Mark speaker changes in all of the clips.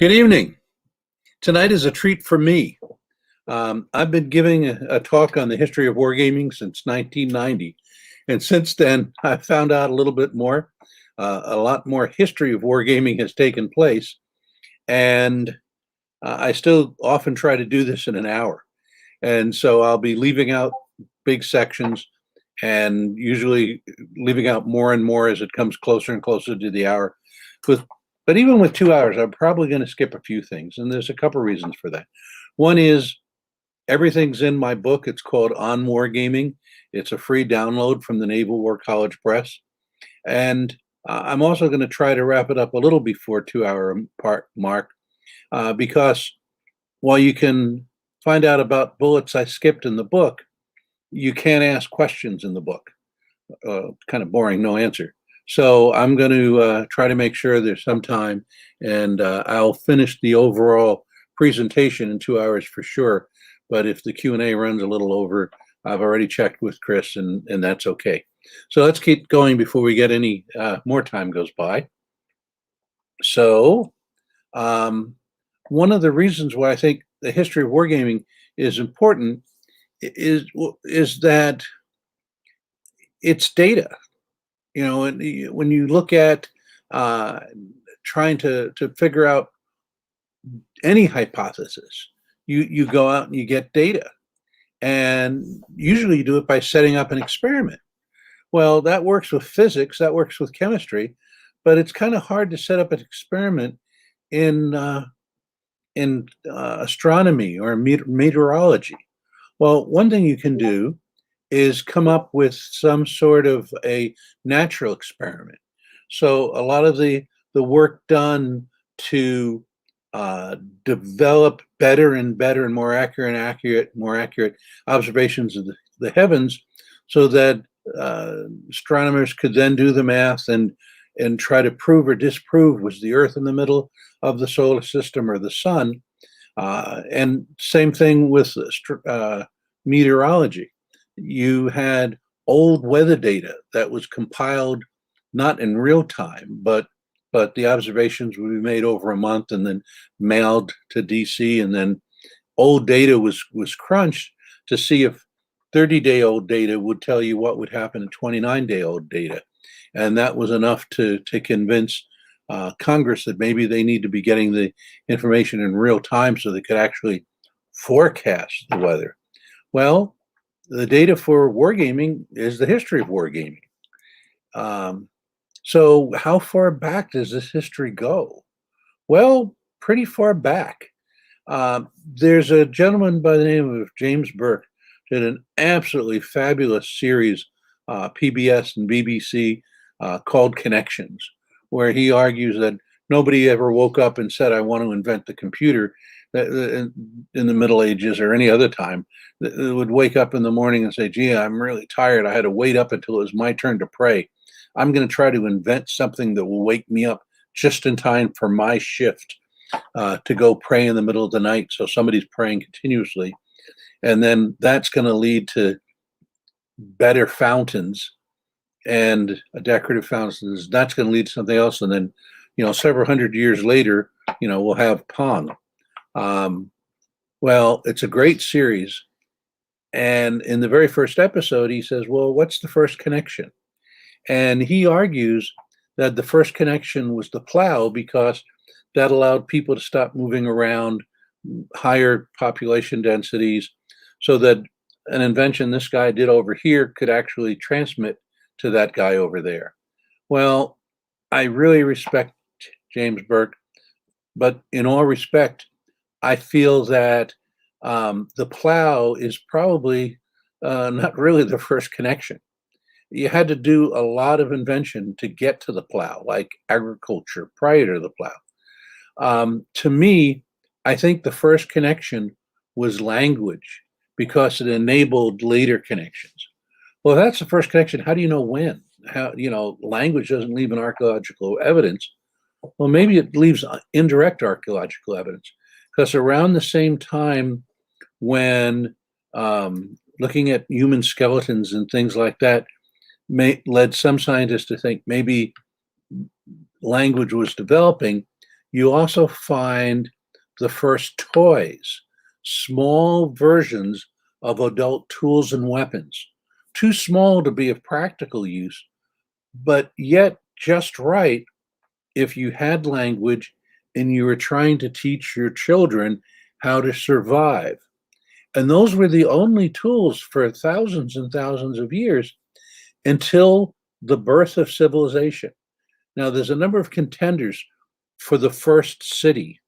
Speaker 1: Good evening. Tonight is a treat for me. I've been giving a talk on the history of wargaming since 1990. And since then, I've found out a little bit more. A lot more history of wargaming has taken place. And I still often try to do this in an hour. And so I'll be leaving out big sections and usually leaving out more and more as it comes closer and closer to the hour. But even with 2 hours, I'm probably going to skip a few things. And there's a couple reasons for that. One is everything's in my book. It's called On Wargaming. It's a free download from the Naval War College Press. And I'm also going to try to wrap it up a little before 2 hour mark because while you can find out about bullets I skipped in the book, you can't ask questions in the book. Kind of boring, no answer. So I'm going to try to make sure there's some time, and I'll finish the overall presentation in 2 hours for sure. But if the Q&A runs a little over, I've already checked with Chris, and that's okay. So let's keep going before we get any more time goes by. So one of the reasons why I think the history of wargaming is important is that it's data. You know, when you look at trying to figure out any hypothesis, you go out and you get data. And usually you do it by setting up an experiment. Well, that works with physics, that works with chemistry, but it's kind of hard to set up an experiment in astronomy or meteorology. Well, one thing you can do is come up with some sort of a natural experiment. So a lot of the work done to develop better and better and more accurate observations of the heavens, so that astronomers could then do the math and try to prove or disprove, was the Earth in the middle of the solar system or the sun? And same thing with meteorology. You had old weather data that was compiled not in real time, but the observations would be made over a month and then mailed to DC, and then old data was crunched to see if 30-day-old data would tell you what would happen in 29-day-old data. And that was enough to convince Congress that maybe they need to be getting the information in real time so they could actually forecast the weather. Well, the data for wargaming is the history of wargaming. So how far back does this history go? Well, pretty far back. There's a gentleman by the name of James Burke did an absolutely fabulous series, PBS and BBC, called Connections, where he argues that nobody ever woke up and said, I want to invent the computer in the Middle Ages or any other time. They would wake up in the morning and say, gee, I'm really tired. I had to wait up until it was my turn to pray. I'm going to try to invent something that will wake me up just in time for my shift to go pray in the middle of the night. So somebody's praying continuously. And then that's going to lead to better fountains and decorative fountains. That's going to lead to something else. And then, several hundred years later, we'll have Pong. Well, it's a great series. And in the very first episode, he says, well, what's the first connection? And he argues that the first connection was the plow, because that allowed people to stop moving around higher population densities, so that an invention this guy did over here could actually transmit to that guy over there. Well, I really respect James Burke, but in all respect, I feel that the plow is probably not really the first connection. You had to do a lot of invention to get to the plow, like agriculture prior to the plow. To me, I think the first connection was language, because it enabled later connections. Well, if that's the first connection, how do you know when? How, language doesn't leave an archaeological evidence. Well, maybe it leaves indirect archaeological evidence, because around the same time when looking at human skeletons and things like that led some scientists to think maybe language was developing, You also find the first toys, small versions of adult tools and weapons, too small to be of practical use, but yet just right if you had language and you were trying to teach your children how to survive. And those were the only tools for thousands and thousands of years until the birth of civilization. Now, there's a number of contenders for the first city.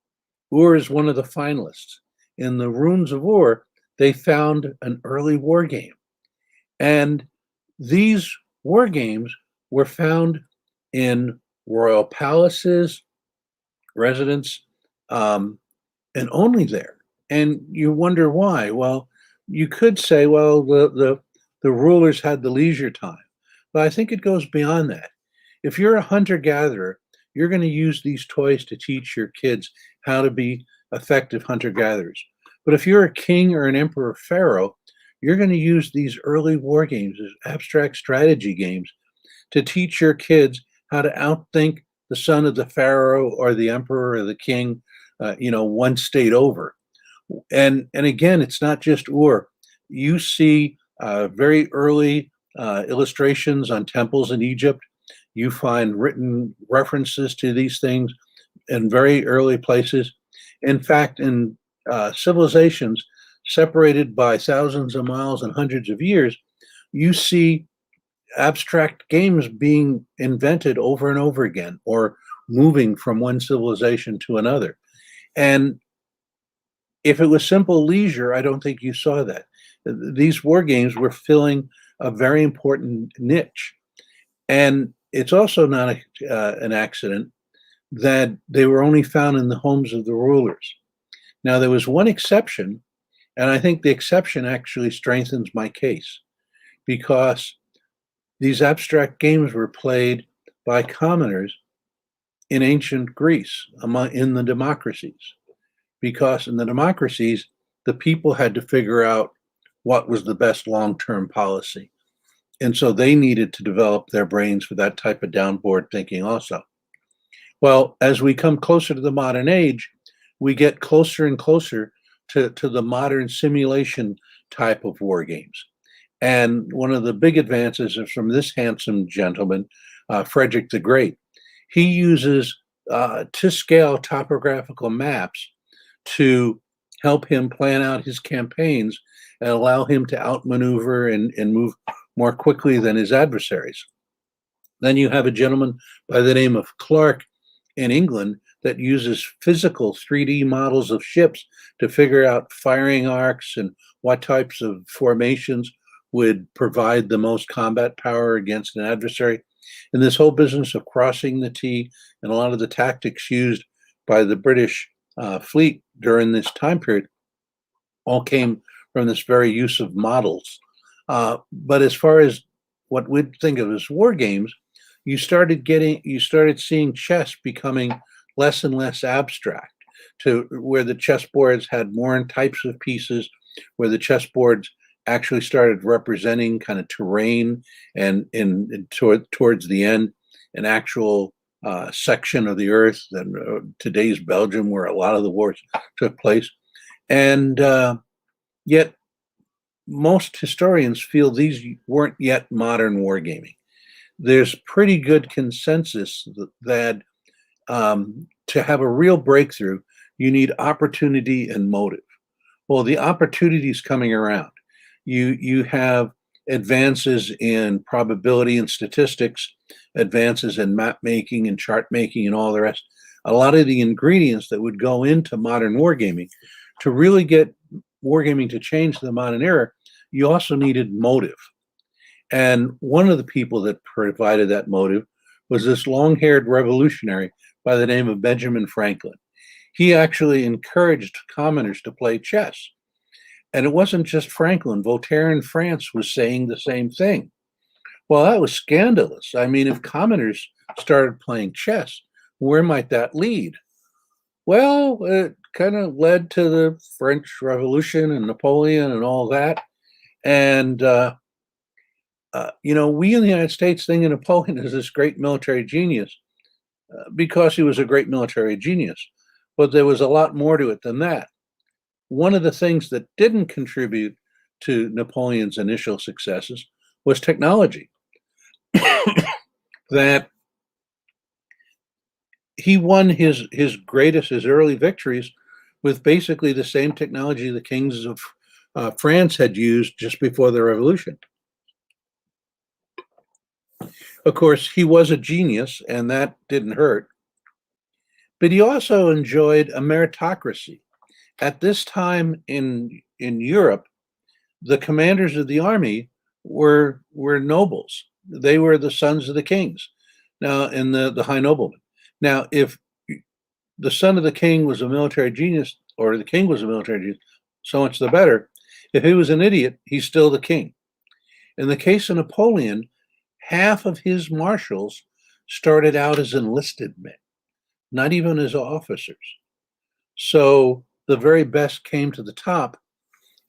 Speaker 1: Ur is one of the finalists. In the ruins of Ur, they found an early war game. And these war games were found in royal palaces, residence, and only there. And you wonder why. Well, you could say, well, the rulers had the leisure time, but I think it goes beyond that. If you're a hunter gatherer, you're going to use these toys to teach your kids how to be effective hunter gatherers. But if you're a king or an emperor pharaoh, you're going to use these early war games as abstract strategy games to teach your kids how to outthink the son of the pharaoh or the emperor or the king, one state over. And again, it's not just Ur. You see very early illustrations on temples in Egypt. You find written references to these things in very early places. In fact, in civilizations separated by thousands of miles and hundreds of years, you see abstract games being invented over and over again, or moving from one civilization to another. And if it was simple leisure, I don't think you saw that. These war games were filling a very important niche. And it's also not an accident that they were only found in the homes of the rulers. Now, there was one exception, and I think the exception actually strengthens my case, because these abstract games were played by commoners in ancient Greece, in the democracies, because in the democracies, the people had to figure out what was the best long-term policy. And so they needed to develop their brains for that type of downboard thinking also. Well, as we come closer to the modern age, we get closer and closer to the modern simulation type of war games. And one of the big advances is from this handsome gentleman, Frederick the Great. He uses to scale topographical maps to help him plan out his campaigns and allow him to outmaneuver and move more quickly than his adversaries. Then you have a gentleman by the name of Clark in England that uses physical 3D models of ships to figure out firing arcs and what types of formations would provide the most combat power against an adversary. And this whole business of crossing the T and a lot of the tactics used by the British fleet during this time period all came from this very use of models. But as far as what we'd think of as war games, you started seeing chess becoming less and less abstract, to where the chessboards had more types of pieces, where the chessboards actually started representing kind of terrain, and towards the end, an actual section of the earth, than today's Belgium, where a lot of the wars took place. And yet most historians feel these weren't yet modern wargaming. There's pretty good consensus that to have a real breakthrough, you need opportunity and motive. Well, the opportunity is coming around. You have advances in probability and statistics, advances in map making and chart making and all the rest. A lot of the ingredients that would go into modern wargaming, to really get wargaming to change the modern era, you also needed motive. And one of the people that provided that motive was this long-haired revolutionary by the name of Benjamin Franklin. He actually encouraged commoners to play chess. And it wasn't just Franklin. Voltaire in France was saying the same thing. Well, that was scandalous. I mean, if commoners started playing chess, where might that lead? Well, it kind of led to the French Revolution and Napoleon and all that. And, we in the United States think of Napoleon as this great military genius. because he was a great military genius. But there was a lot more to it than that. One of the things that didn't contribute to Napoleon's initial successes was technology. That he won his early victories with basically the same technology the kings of France had used just before the revolution. Of course, he was a genius, and that didn't hurt. But he also enjoyed a meritocracy. At this time in Europe, the commanders of the army were nobles. They were the sons of the kings. Now, and the high noblemen. Now, if the son of the king was a military genius, or the king was a military genius, so much the better. If he was an idiot, he's still the king. In the case of Napoleon, half of his marshals started out as enlisted men, not even as officers. So the very best came to the top.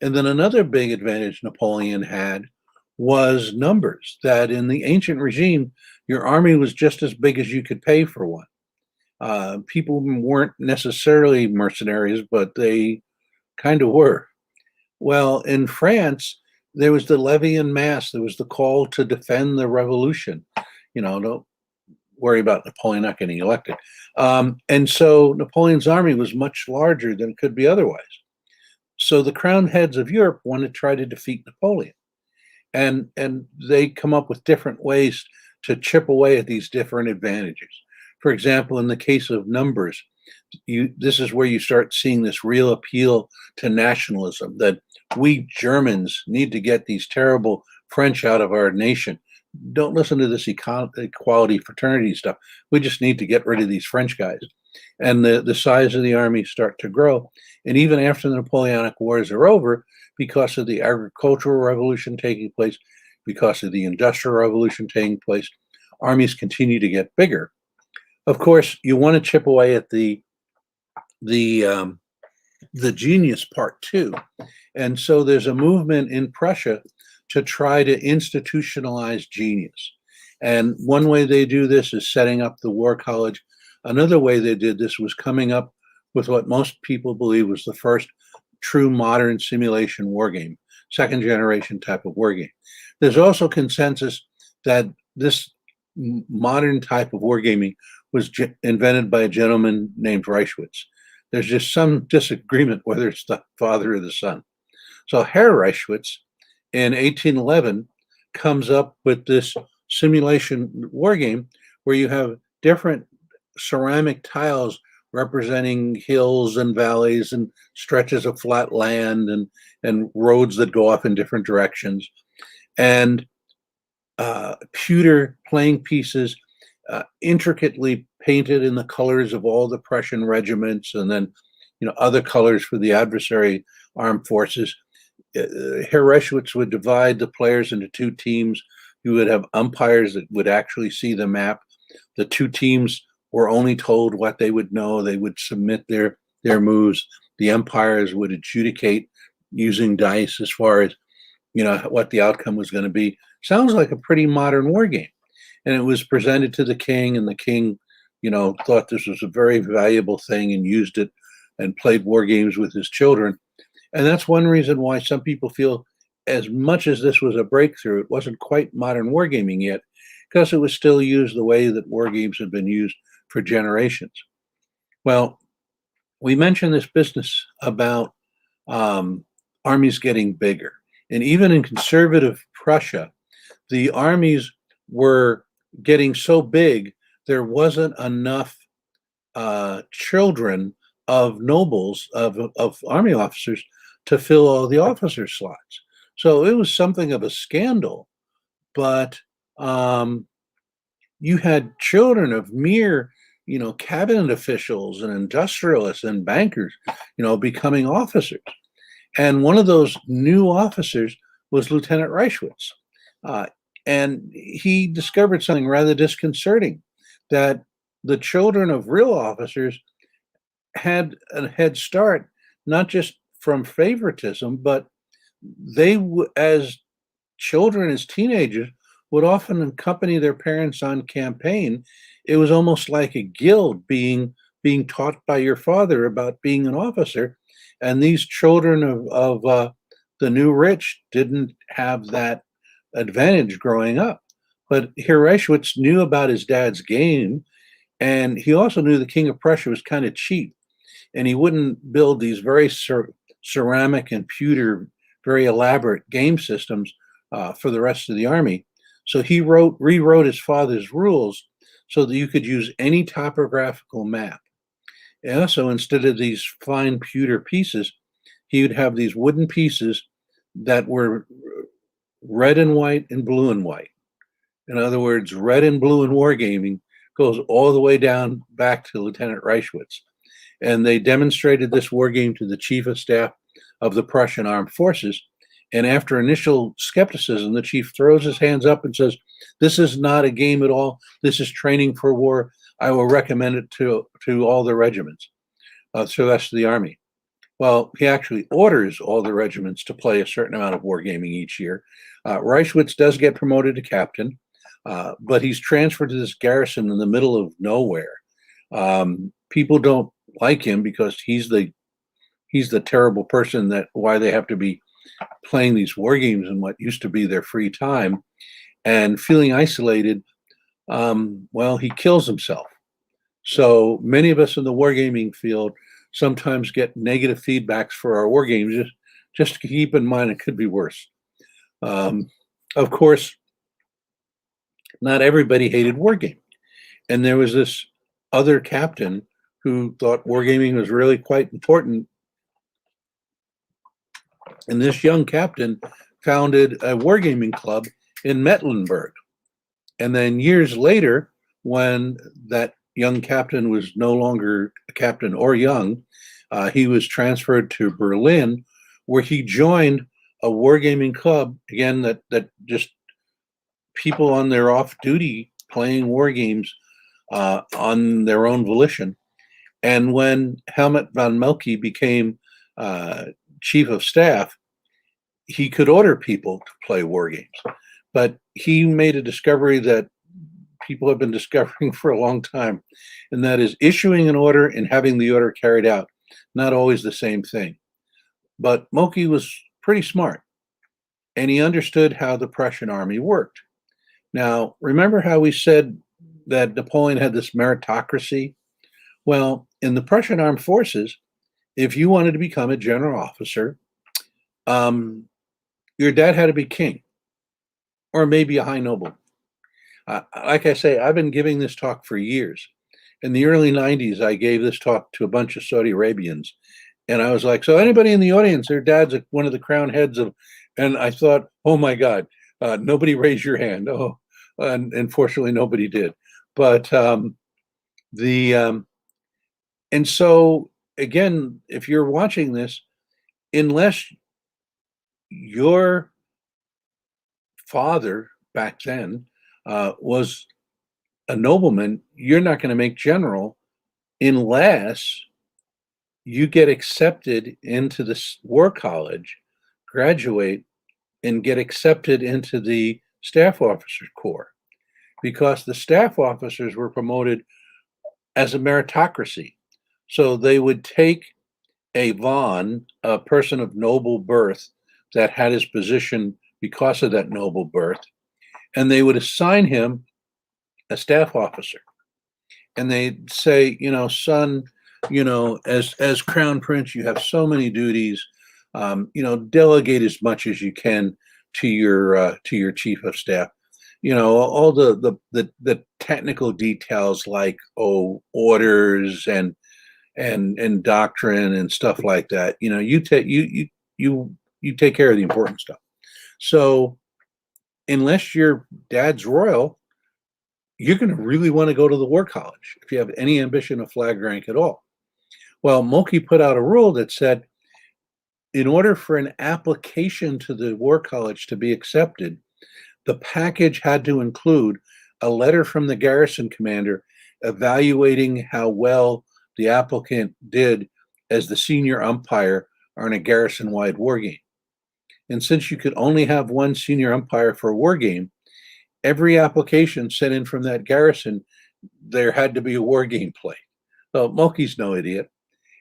Speaker 1: And then another big advantage Napoleon had was numbers, that in the ancient regime, your army was just as big as you could pay for one. People weren't necessarily mercenaries, but they kind of were. Well, in France, there was the levy en masse. There was the call to defend the revolution. Don't worry about Napoleon not getting elected. And so Napoleon's army was much larger than it could be otherwise. So the crowned heads of Europe want to try to defeat Napoleon. And they come up with different ways to chip away at these different advantages. For example, in the case of numbers, this is where you start seeing this real appeal to nationalism, that we Germans need to get these terrible French out of our nation. Don't listen to this equality fraternity stuff. We just need to get rid of these French guys. And the size of the army start to grow. And even after the Napoleonic Wars are over, because of the agricultural revolution taking place, because of the industrial revolution taking place, armies continue to get bigger. Of course, you want to chip away at the genius part too. And so there's a movement in Prussia to try to institutionalize genius. And one way they do this is setting up the War College. Another way they did this was coming up with what most people believe was the first true modern simulation war game, second generation type of war game. There's also consensus that this modern type of wargaming was invented by a gentleman named Reichwitz. There's just some disagreement whether it's the father or the son. So Herr Reichwitz in 1811 comes up with this simulation war game where you have different ceramic tiles representing hills and valleys and stretches of flat land and roads that go off in different directions, and pewter playing pieces intricately painted in the colors of all the Prussian regiments, and then other colors for the adversary armed forces. Herr Reichwitz would divide the players into two teams. You would have umpires that would actually see the map. The two teams were only told what they would know. They would submit their moves. The umpires would adjudicate using dice as far as what the outcome was going to be. Sounds like a pretty modern war game. And it was presented to the king, and the king, thought this was a very valuable thing and used it and played war games with his children. And that's one reason why some people feel, as much as this was a breakthrough, it wasn't quite modern wargaming yet, because it was still used the way that war games had been used for generations. Well, we mentioned this business about armies getting bigger. And even in conservative Prussia, the armies were getting so big, there wasn't enough children of nobles, of army officers, to fill all the officer slots. So it was something of a scandal. But you had children of mere, cabinet officials and industrialists and bankers, becoming officers. And one of those new officers was Lieutenant Reichwitz. And he discovered something rather disconcerting, that the children of real officers had a head start, not just from favoritism, but they, as children, as teenagers, would often accompany their parents on campaign, It was almost like a guild being taught by your father about being an officer, and these children of the new rich didn't have that advantage growing up. But Hirschwitz knew about his dad's game, and he also knew the King of Prussia was kind of cheap, and he wouldn't build these very ceramic and pewter, very elaborate game systems for the rest of the army. So he rewrote his father's rules so that you could use any topographical map. And also, instead of these fine pewter pieces, he would have these wooden pieces that were red and white and blue and white. In other words, red and blue in wargaming goes all the way down back to Lieutenant Reichwitz. And they demonstrated this wargame to the chief of staff of the Prussian armed forces. And after initial skepticism, the chief throws his hands up and says, "This is not a game at all. This is training for war. I will recommend it to all the regiments, to the rest of the army." Well, he actually orders all the regiments to play a certain amount of wargaming each year. Reichwitz does get promoted to captain, but he's transferred to this garrison in the middle of nowhere. People don't like him because he's the terrible person that why they have to be playing these war games in what used to be their free time, and feeling isolated. Well, he kills himself. So many of us in the wargaming field sometimes get negative feedbacks for our war games. Just keep in mind it could be worse. Of course, not everybody hated wargaming, and there was this other captain who thought wargaming was really quite important. And this young captain founded a wargaming club in Mecklenburg. And then years later, when that young captain was no longer a captain or young, he was transferred to Berlin, where he joined a wargaming club, again, that just people on their off duty playing war games on their own volition. And when Helmut von Melke became chief of staff, he could order people to play war games. But he made a discovery that people have been discovering for a long time, and that is issuing an order and having the order carried out, not always the same thing. But Melke was pretty smart, and he understood how the Prussian army worked. Now, remember how we said that Napoleon had this meritocracy? Well, in the Prussian armed forces, if you wanted to become a general officer, your dad had to be king or maybe a high noble. Like I say, I've been giving this talk for years. In the early 90s, I gave this talk to a bunch of Saudi Arabians. And I was like, so anybody in the audience, their dad's one of the crown heads of, and I thought, oh my God, nobody raised your hand. Oh, and unfortunately, nobody did. But and so again, if you're watching this, unless your father back then was a nobleman, you're not going to make general unless you get accepted into this war college, graduate, and get accepted into the staff officer corps, because the staff officers were promoted as a meritocracy. So they would take a von, a person of noble birth that had his position because of that noble birth, and they would assign him a staff officer. And they'd say, son, as crown prince, you have so many duties. Delegate as much as you can to your chief of staff. All the technical details like orders and doctrine and stuff like that. You take care of the important stuff. So unless your dad's royal, you're going to really want to go to the war college if you have any ambition of flag rank at all. Well, Melke put out a rule that said, in order for an application to the war college to be accepted, the package had to include a letter from the garrison commander evaluating how well the applicant did as the senior umpire on a garrison-wide war game. And since you could only have one senior umpire for a war game, every application sent in from that garrison there had to be a war game played. So Moki's no idiot.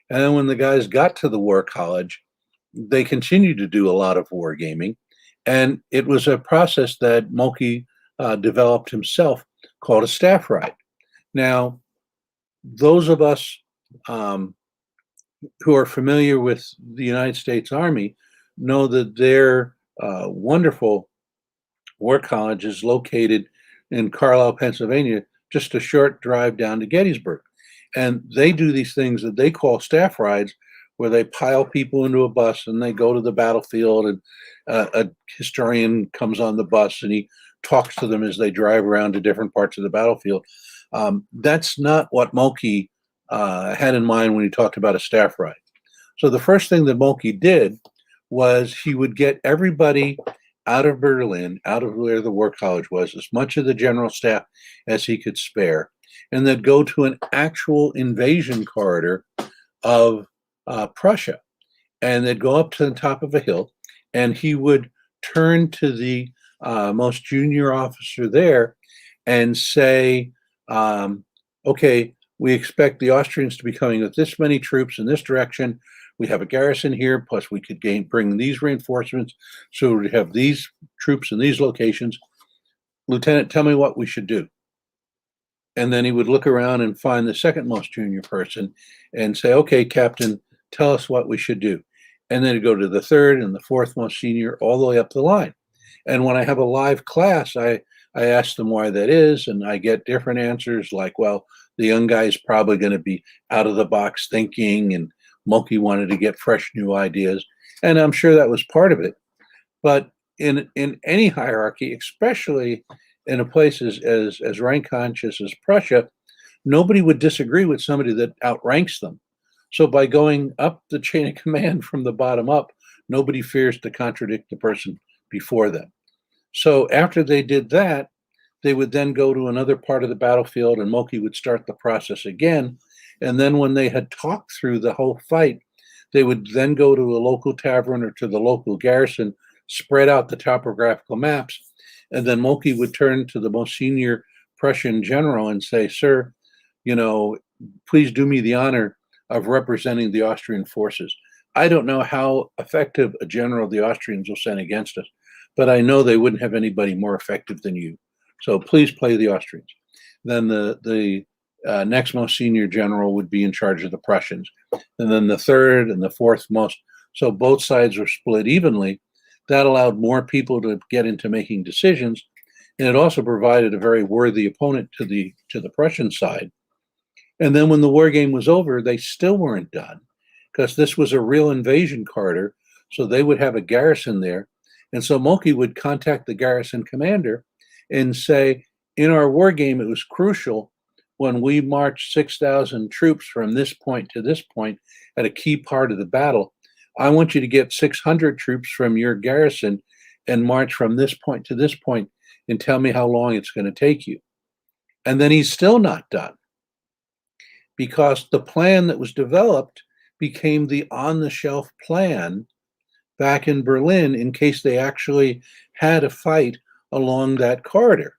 Speaker 1: And then when the guys got to the War College, they continued to do a lot of wargaming. And it was a process that Moki developed himself called a staff ride. Now, those of us who are familiar with the United States Army know that their wonderful war college is located in Carlisle, Pennsylvania, just a short drive down to Gettysburg. And they do these things that they call staff rides, where they pile people into a bus and they go to the battlefield, and a historian comes on the bus and he talks to them as they drive around to different parts of the battlefield. That's not what Moki had in mind when he talked about a staff ride. So the first thing that Moki did was he would get everybody out of Berlin, out of where the war college was, as much of the general staff as he could spare, and then go to an actual invasion corridor of Prussia. And they'd go up to the top of a hill, and he would turn to the most junior officer there and say, okay, we expect the Austrians to be coming with this many troops in this direction. We have a garrison here, plus we could bring these reinforcements, so we have these troops in these locations. Lieutenant, tell me what we should do. And then he would look around and find the second most junior person and say, okay, Captain, tell us what we should do. And then he'd go to the third and the fourth most senior, all the way up the line. And when I have a live class, I ask them why that is, and I get different answers like, well, the young guy's probably going to be out of the box thinking, and Moki wanted to get fresh new ideas. And I'm sure that was part of it. But in any hierarchy, especially in a place as rank conscious as Prussia, nobody would disagree with somebody that outranks them. So by going up the chain of command from the bottom up, nobody fears to contradict the person before them. So after they did that, they would then go to another part of the battlefield, and Moki would start the process again. And then when they had talked through the whole fight, they would then go to a local tavern or to the local garrison, spread out the topographical maps, and then Moki would turn to the most senior Prussian general and say, sir, please do me the honor of representing the Austrian forces. I don't know how effective a general the Austrians will send against us, but I know they wouldn't have anybody more effective than you. So please play the Austrians. Then the next most senior general would be in charge of the Prussians, and then the third and the fourth most. So both sides were split evenly. That allowed more people to get into making decisions, and it also provided a very worthy opponent to the Prussian side. And then when the war game was over, they still weren't done, because this was a real invasion corridor, so they would have a garrison there. And so Moki would contact the garrison commander and say, in our war game, it was crucial when we marched 6,000 troops from this point to this point at a key part of the battle. I want you to get 600 troops from your garrison and march from this point to this point and tell me how long it's going to take you. And then he's still not done, because the plan that was developed became the on-the-shelf plan back in Berlin in case they actually had a fight along that corridor.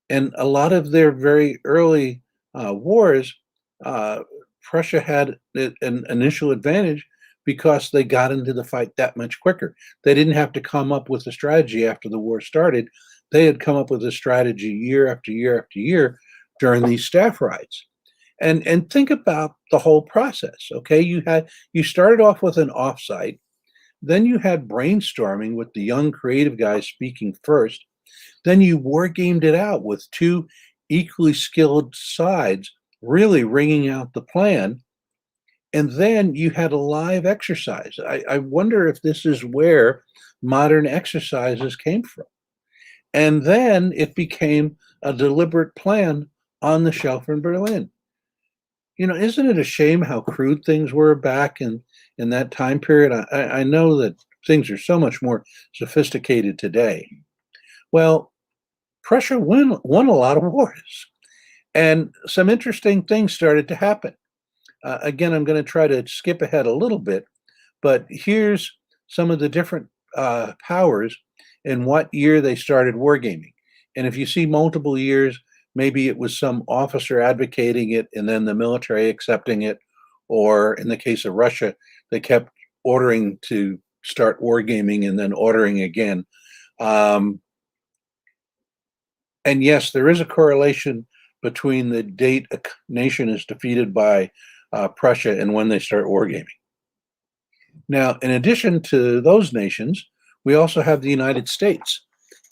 Speaker 1: And a lot of their very early wars, Prussia had an initial advantage because they got into the fight that much quicker. They didn't have to come up with a strategy after the war started. They had come up with a strategy year after year after year during these staff rides. And think about the whole process, okay? You started off with an offsite, then you had brainstorming with the young creative guys speaking first, then you wargamed it out with two equally skilled sides really ringing out the plan, and then you had a live exercise. I wonder if this is where modern exercises came from. And then it became a deliberate plan on the shelf in Berlin. Isn't it a shame how crude things were back in that time period? I know that things are so much more sophisticated today. Well, Prussia won a lot of wars, and some interesting things started to happen. Again, I'm going to try to skip ahead a little bit, but here's some of the different powers and what year they started wargaming. And if you see multiple years, maybe it was some officer advocating it and then the military accepting it, or in the case of Russia, they kept ordering to start wargaming and then ordering again. And yes, there is a correlation between the date a nation is defeated by Prussia and when they start wargaming. Now, in addition to those nations, we also have the United States,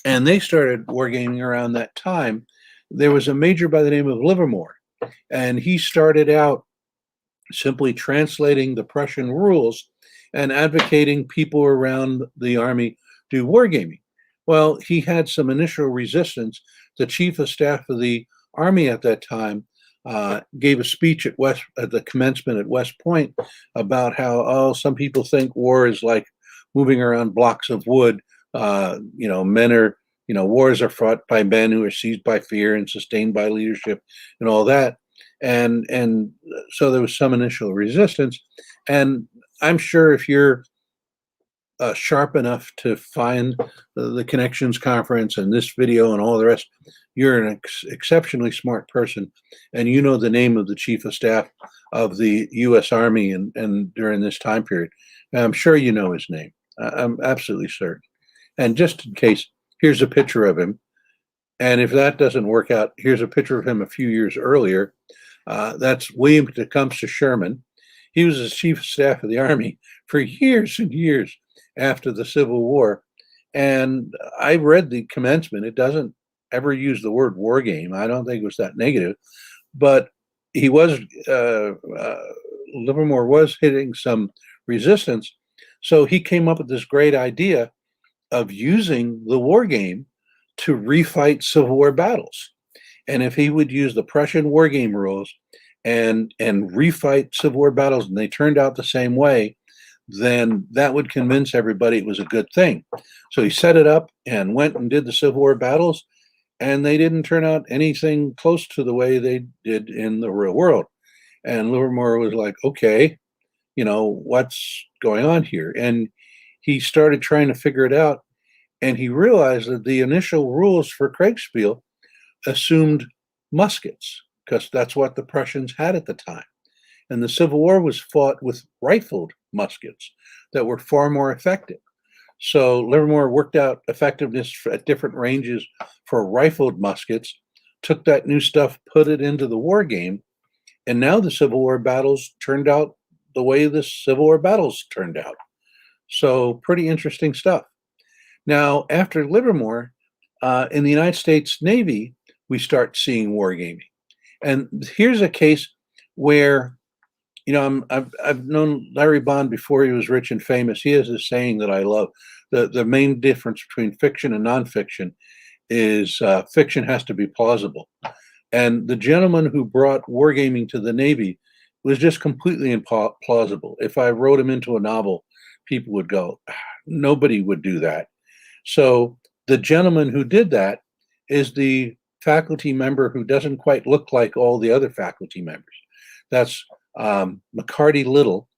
Speaker 1: and they started wargaming around that time. There was a major by the name of Livermore, and he started out simply translating the Prussian rules and advocating people around the army do wargaming. Well, he had some initial resistance. The chief of staff of the army at that time gave a speech at the commencement at West Point about how some people think war is like moving around blocks of wood. Men are wars are fought by men who are seized by fear and sustained by leadership and all that. And so there was some initial resistance. And I'm sure if you're sharp enough to find the Connections Conference and this video and all the rest, you're an exceptionally smart person, and you know the name of the chief of staff of the U.S. Army and during this time period. I'm sure you know his name. I'm absolutely certain. And just in case, here's a picture of him. And if that doesn't work out, here's a picture of him a few years earlier. That's William Tecumseh Sherman. He was the chief of staff of the Army for years and years after the Civil War. And I read the commencement. It doesn't ever use the word war game. I don't think it was that negative. But he was, Livermore was hitting some resistance. So he came up with this great idea of using the war game to refight Civil War battles. And if he would use the Prussian war game rules and refight Civil War battles, and they turned out the same way, then that would convince everybody it was a good thing. So he set it up and went and did the Civil War battles, and they didn't turn out anything close to the way they did in the real world. And Livermore was like, okay, what's going on here? And he started trying to figure it out, and he realized that the initial rules for Kriegspiel assumed muskets, because that's what the Prussians had at the time. And the Civil War was fought with rifled muskets that were far more effective. So Livermore worked out effectiveness at different ranges for rifled muskets, took that new stuff, put it into the war game, and now the Civil War battles turned out the way the Civil War battles turned out. So pretty interesting stuff. Now, after Livermore, in the United States Navy, we start seeing wargaming. And here's a case where, I've known Larry Bond before he was rich and famous. He has this saying that I love. The main difference between fiction and nonfiction is fiction has to be plausible. And the gentleman who brought wargaming to the Navy was just completely implausible. If I wrote him into a novel, people would go, nobody would do that. So the gentleman who did that is the faculty member who doesn't quite look like all the other faculty members. That's McCarty Little,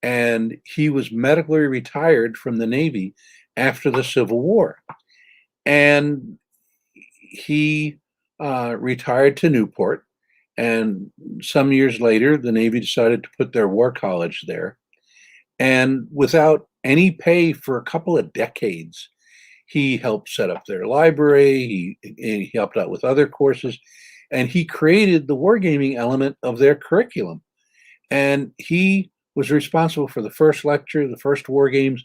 Speaker 1: and he was medically retired from the Navy after the Civil War. And he retired to Newport, and some years later, the Navy decided to put their war college there. And without any pay for a couple of decades, he helped set up their library, he helped out with other courses, and he created the wargaming element of their curriculum. And he was responsible for the first lecture, the first war games,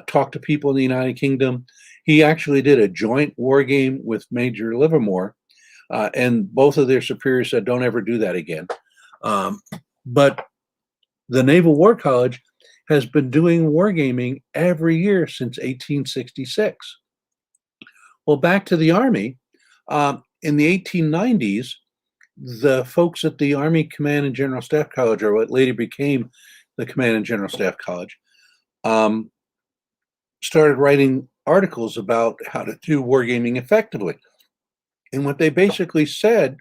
Speaker 1: talked to people in the United Kingdom. He actually did a joint war game with Major Livermore, and both of their superiors said, don't ever do that again. But the Naval War College has been doing wargaming every year since 1866. Well, back to the Army, in the 1890s, the folks at the Army Command and General Staff College, or what later became the Command and General Staff College, started writing articles about how to do wargaming effectively. And what they basically said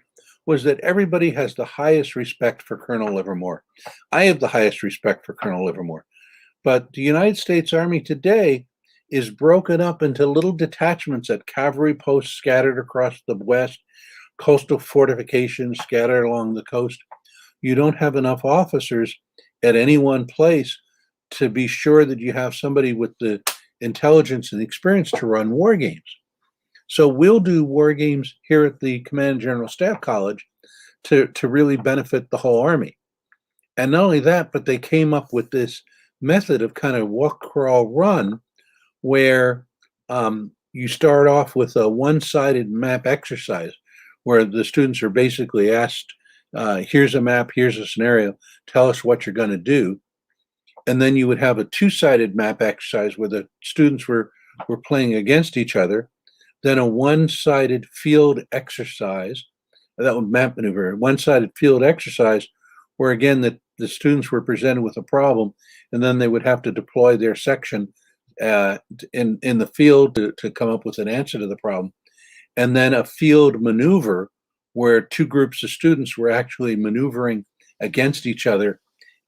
Speaker 1: was that everybody has the highest respect for Colonel Livermore. I have the highest respect for Colonel Livermore. But the United States Army today is broken up into little detachments at cavalry posts scattered across the West, coastal fortifications scattered along the coast. You don't have enough officers at any one place to be sure that you have somebody with the intelligence and experience to run war games. So we'll do war games here at the Command and General Staff College to really benefit the whole Army. And not only that, but they came up with this method of kind of walk, crawl, run, where you start off with a one-sided map exercise, where the students are basically asked, here's a map, here's a scenario, tell us what you're going to do. And then you would have a two-sided map exercise where the students were playing against each other, then a one-sided field exercise, that would map maneuver, one-sided field exercise, where again, the students were presented with a problem, and then they would have to deploy their section in the field to come up with an answer to the problem. And then a field maneuver where two groups of students were actually maneuvering against each other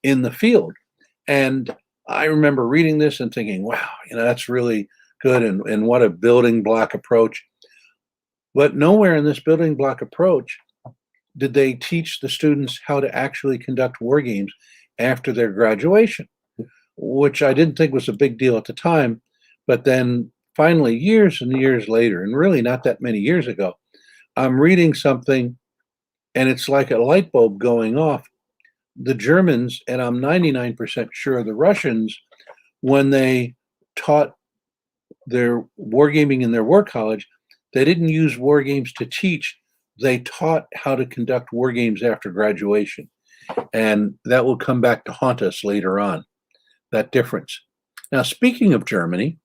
Speaker 1: in the field. And I remember reading this and thinking, wow, that's really good, and what a building block approach. But nowhere in this building block approach did they teach the students how to actually conduct war games after their graduation, which I didn't think was a big deal at the time. But then finally, years and years later, and really not that many years ago, I'm reading something and it's like a light bulb going off. The Germans, and I'm 99% sure the Russians, when they taught their wargaming in their war college, they didn't use war games to teach. They taught how to conduct war games after graduation. And that will come back to haunt us later on, that difference. Now, speaking of Germany,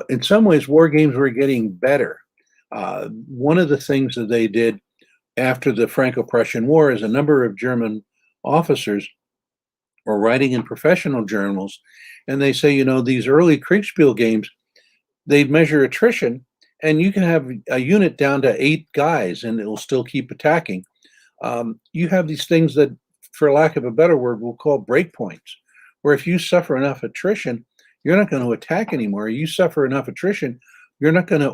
Speaker 1: in some ways, war games were getting better. One of the things that they did after the Franco-Prussian War is a number of German officers were writing in professional journals, and they say, these early Kriegspiel games, they'd measure attrition, and you can have a unit down to 8 guys, and it will still keep attacking. You have these things that, for lack of a better word, we'll call breakpoints, where if you suffer enough attrition, you're not going to attack anymore. You suffer enough attrition, you're not going to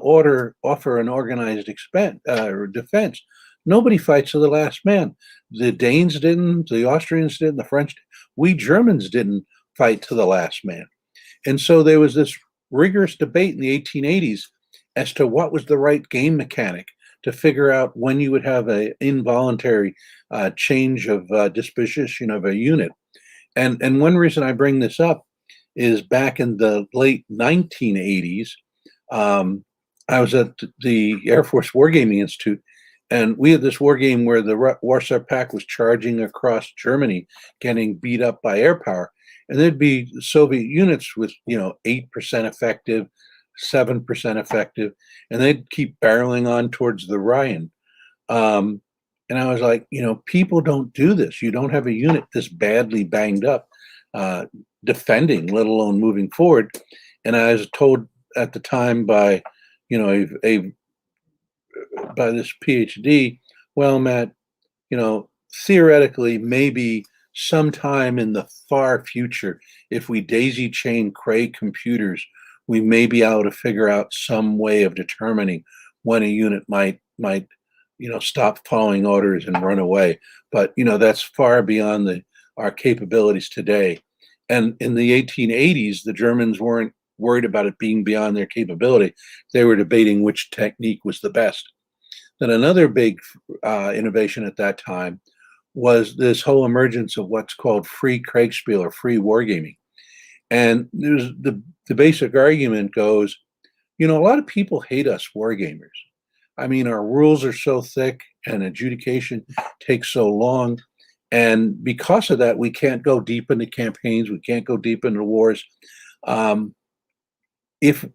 Speaker 1: offer an organized defense. Nobody fights to the last man. The Danes didn't, the Austrians didn't, the French, we Germans didn't fight to the last man. And so there was this rigorous debate in the 1880s as to what was the right game mechanic to figure out when you would have an involuntary change of disposition of a unit. And one reason I bring this up is back in the late 1980s, I was at the Air Force Wargaming Institute, and we had this war game where the Warsaw Pact was charging across Germany, getting beat up by air power. And there'd be Soviet units with, 8% effective, 7% effective, and they'd keep barreling on towards the Rhine. And I was like, people don't do this. You don't have a unit this badly banged up defending, let alone moving forward. And I was told at the time by, by this PhD, well, Matt, theoretically, maybe sometime in the far future, if we daisy chain Cray computers, we may be able to figure out some way of determining when a unit might stop following orders and run away. But that's far beyond our capabilities today. And in the 1880s, the Germans weren't worried about it being beyond their capability. They were debating which technique was the best. Then another big innovation at that time was this whole emergence of what's called free Kriegspiel or free wargaming. And there's the basic argument goes, a lot of people hate us wargamers. I mean, our rules are so thick and adjudication takes so long. And because of that, we can't go deep into campaigns. We can't go deep into wars. If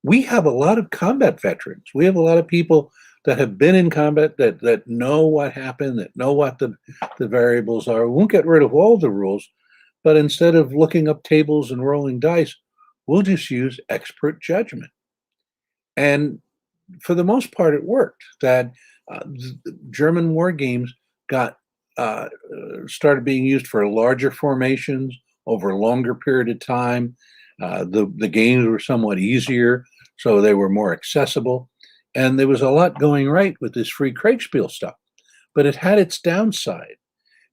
Speaker 1: we have a lot of combat veterans, we have a lot of people that have been in combat, that know what happened, that know what the variables are. We won't get rid of all the rules, but instead of looking up tables and rolling dice, we'll just use expert judgment. And for the most part, it worked. That German war games started being used for larger formations over a longer period of time. The games were somewhat easier, so they were more accessible. And there was a lot going right with this free Kriegspiel stuff, but it had its downside.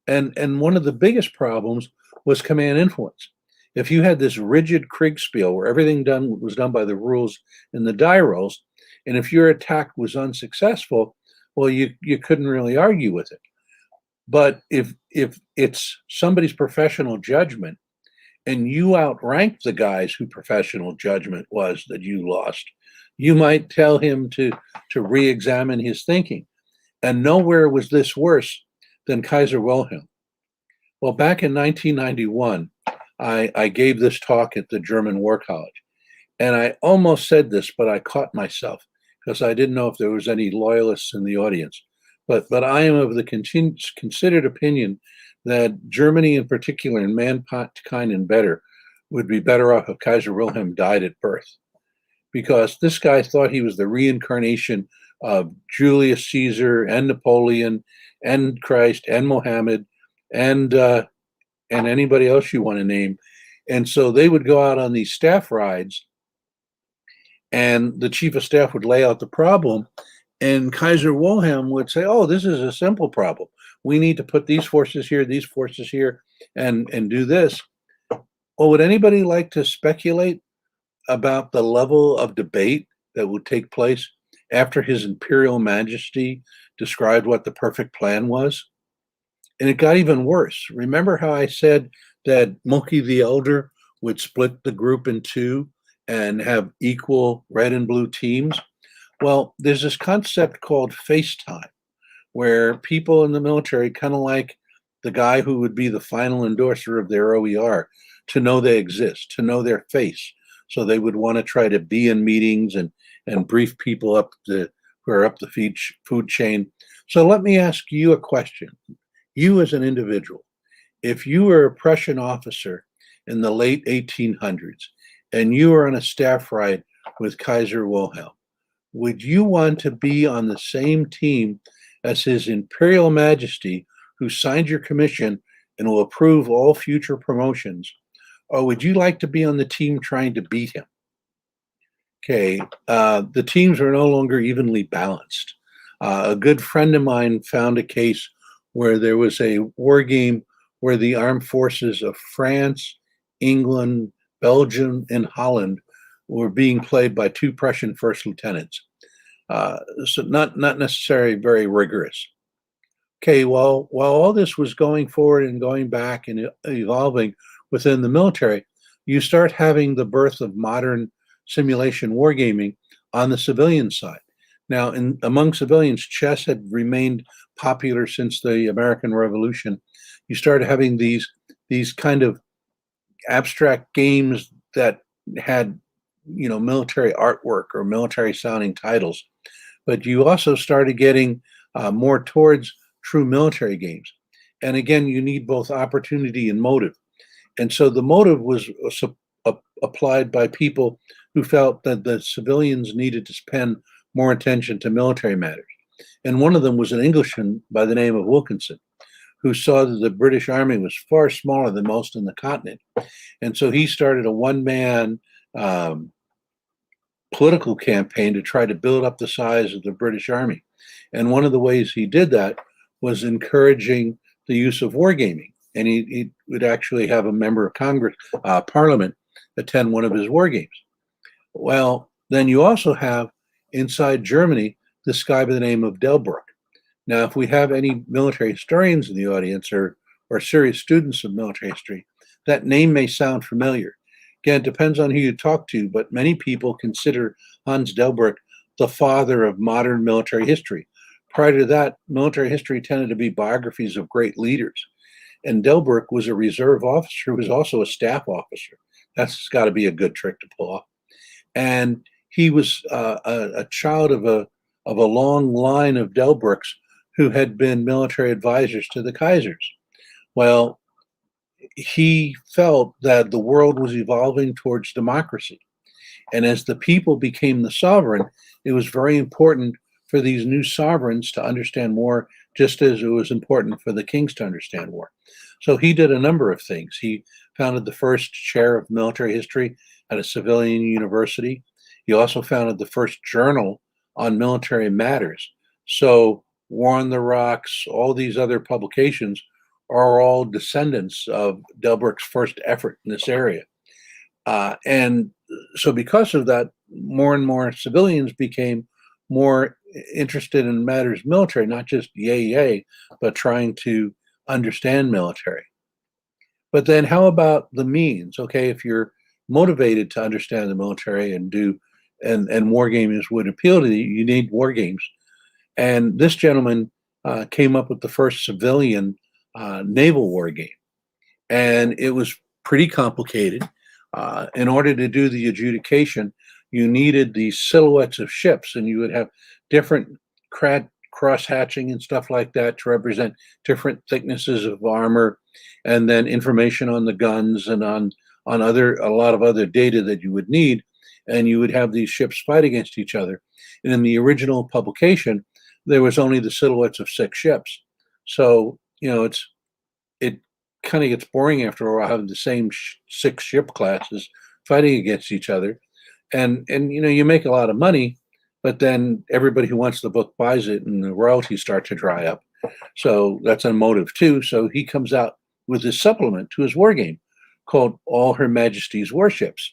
Speaker 1: And one of the biggest problems was command influence. If you had this rigid Kriegspiel where everything was done by the rules in the die rolls, and if your attack was unsuccessful, well, you couldn't really argue with it. But if it's somebody's professional judgment and you outrank the guys whose professional judgment was that you lost, you might tell him to re-examine his thinking. And nowhere was this worse than Kaiser Wilhelm. Well, back in 1991, I gave this talk at the German War College. And I almost said this, but I caught myself because I didn't know if there was any loyalists in the audience. But I am of the considered opinion that Germany in particular, and mankind in better, would be better off if Kaiser Wilhelm died at birth. Because this guy thought he was the reincarnation of Julius Caesar and Napoleon and Christ and Mohammed and anybody else you want to name. And so they would go out on these staff rides, and the chief of staff would lay out the problem, and Kaiser Wilhelm would say, "Oh, this is a simple problem. We need to put these forces here, and do this." Well, would anybody like to speculate about the level of debate that would take place after His Imperial Majesty described what the perfect plan was? And it got even worse. Remember how I said that Moki the Elder would split the group in two and have equal red and blue teams? Well, there's this concept called FaceTime, where people in the military, kind of like the guy who would be the final endorser of their OER, to know they exist, to know their face. So they would want to try to be in meetings and brief people who are up the food chain. So let me ask you a question. You as an individual, if you were a Prussian officer in the late 1800s and you were on a staff ride with Kaiser Wilhelm, would you want to be on the same team as His Imperial Majesty, who signed your commission and will approve all future promotions? Or would you like to be on the team trying to beat him? Okay, the teams are no longer evenly balanced. A good friend of mine found a case where there was a war game where the armed forces of France, England, Belgium, and Holland were being played by two Prussian first lieutenants. So not necessarily very rigorous. Okay, well, while all this was going forward and going back and evolving within the military, you start having the birth of modern simulation wargaming on the civilian side. Now, among civilians, chess had remained popular since the American Revolution. You started having these kind of abstract games that had, military artwork or military sounding titles. But you also started getting more towards true military games. And again, you need both opportunity and motive. And so the motive was applied by people who felt that the civilians needed to spend more attention to military matters. And one of them was an Englishman by the name of Wilkinson, who saw that the British Army was far smaller than most in the continent. And so he started a one-man political campaign to try to build up the size of the British Army. And one of the ways he did that was encouraging the use of wargaming. And he would actually have a member of Congress, Parliament, attend one of his war games. Well, then you also have inside Germany this guy by the name of Delbruck. Now, if we have any military historians in the audience or serious students of military history, that name may sound familiar. Again, it depends on who you talk to, but many people consider Hans Delbruck the father of modern military history. Prior to that, military history tended to be biographies of great leaders. And Delbruck was a reserve officer who was also a staff officer. That's got to be a good trick to pull off. And he was a child of a long line of Delbrucks who had been military advisors to the Kaisers. Well, he felt that the world was evolving towards democracy. And as the people became the sovereign, it was very important for these new sovereigns to understand war, just as it was important for the kings to understand war. So he did a number of things. He founded the first chair of military history at a civilian university. He also founded the first journal on military matters. So War on the Rocks, all these other publications are all descendants of Delbruck's first effort in this area. And so because of that, more and more civilians became more interested in matters military, not just yay, but trying to understand military. But then how about the means? Okay, if you're motivated to understand the military and war games would appeal to you, you need war games. And this gentleman came up with the first civilian naval war game. And it was pretty complicated. In order to do the adjudication, you needed these silhouettes of ships, and you would have different cross hatching and stuff like that to represent different thicknesses of armor, and then information on the guns and on a lot of other data that you would need, and you would have these ships fight against each other. And in the original publication, there was only the silhouettes of 6 ships. So it kind of gets boring after a while having the same 6 ship classes fighting against each other, and you make a lot of money, but then everybody who wants the book buys it, and the royalties start to dry up. So that's a motive too. So he comes out with this supplement to his war game called All Her Majesty's Warships,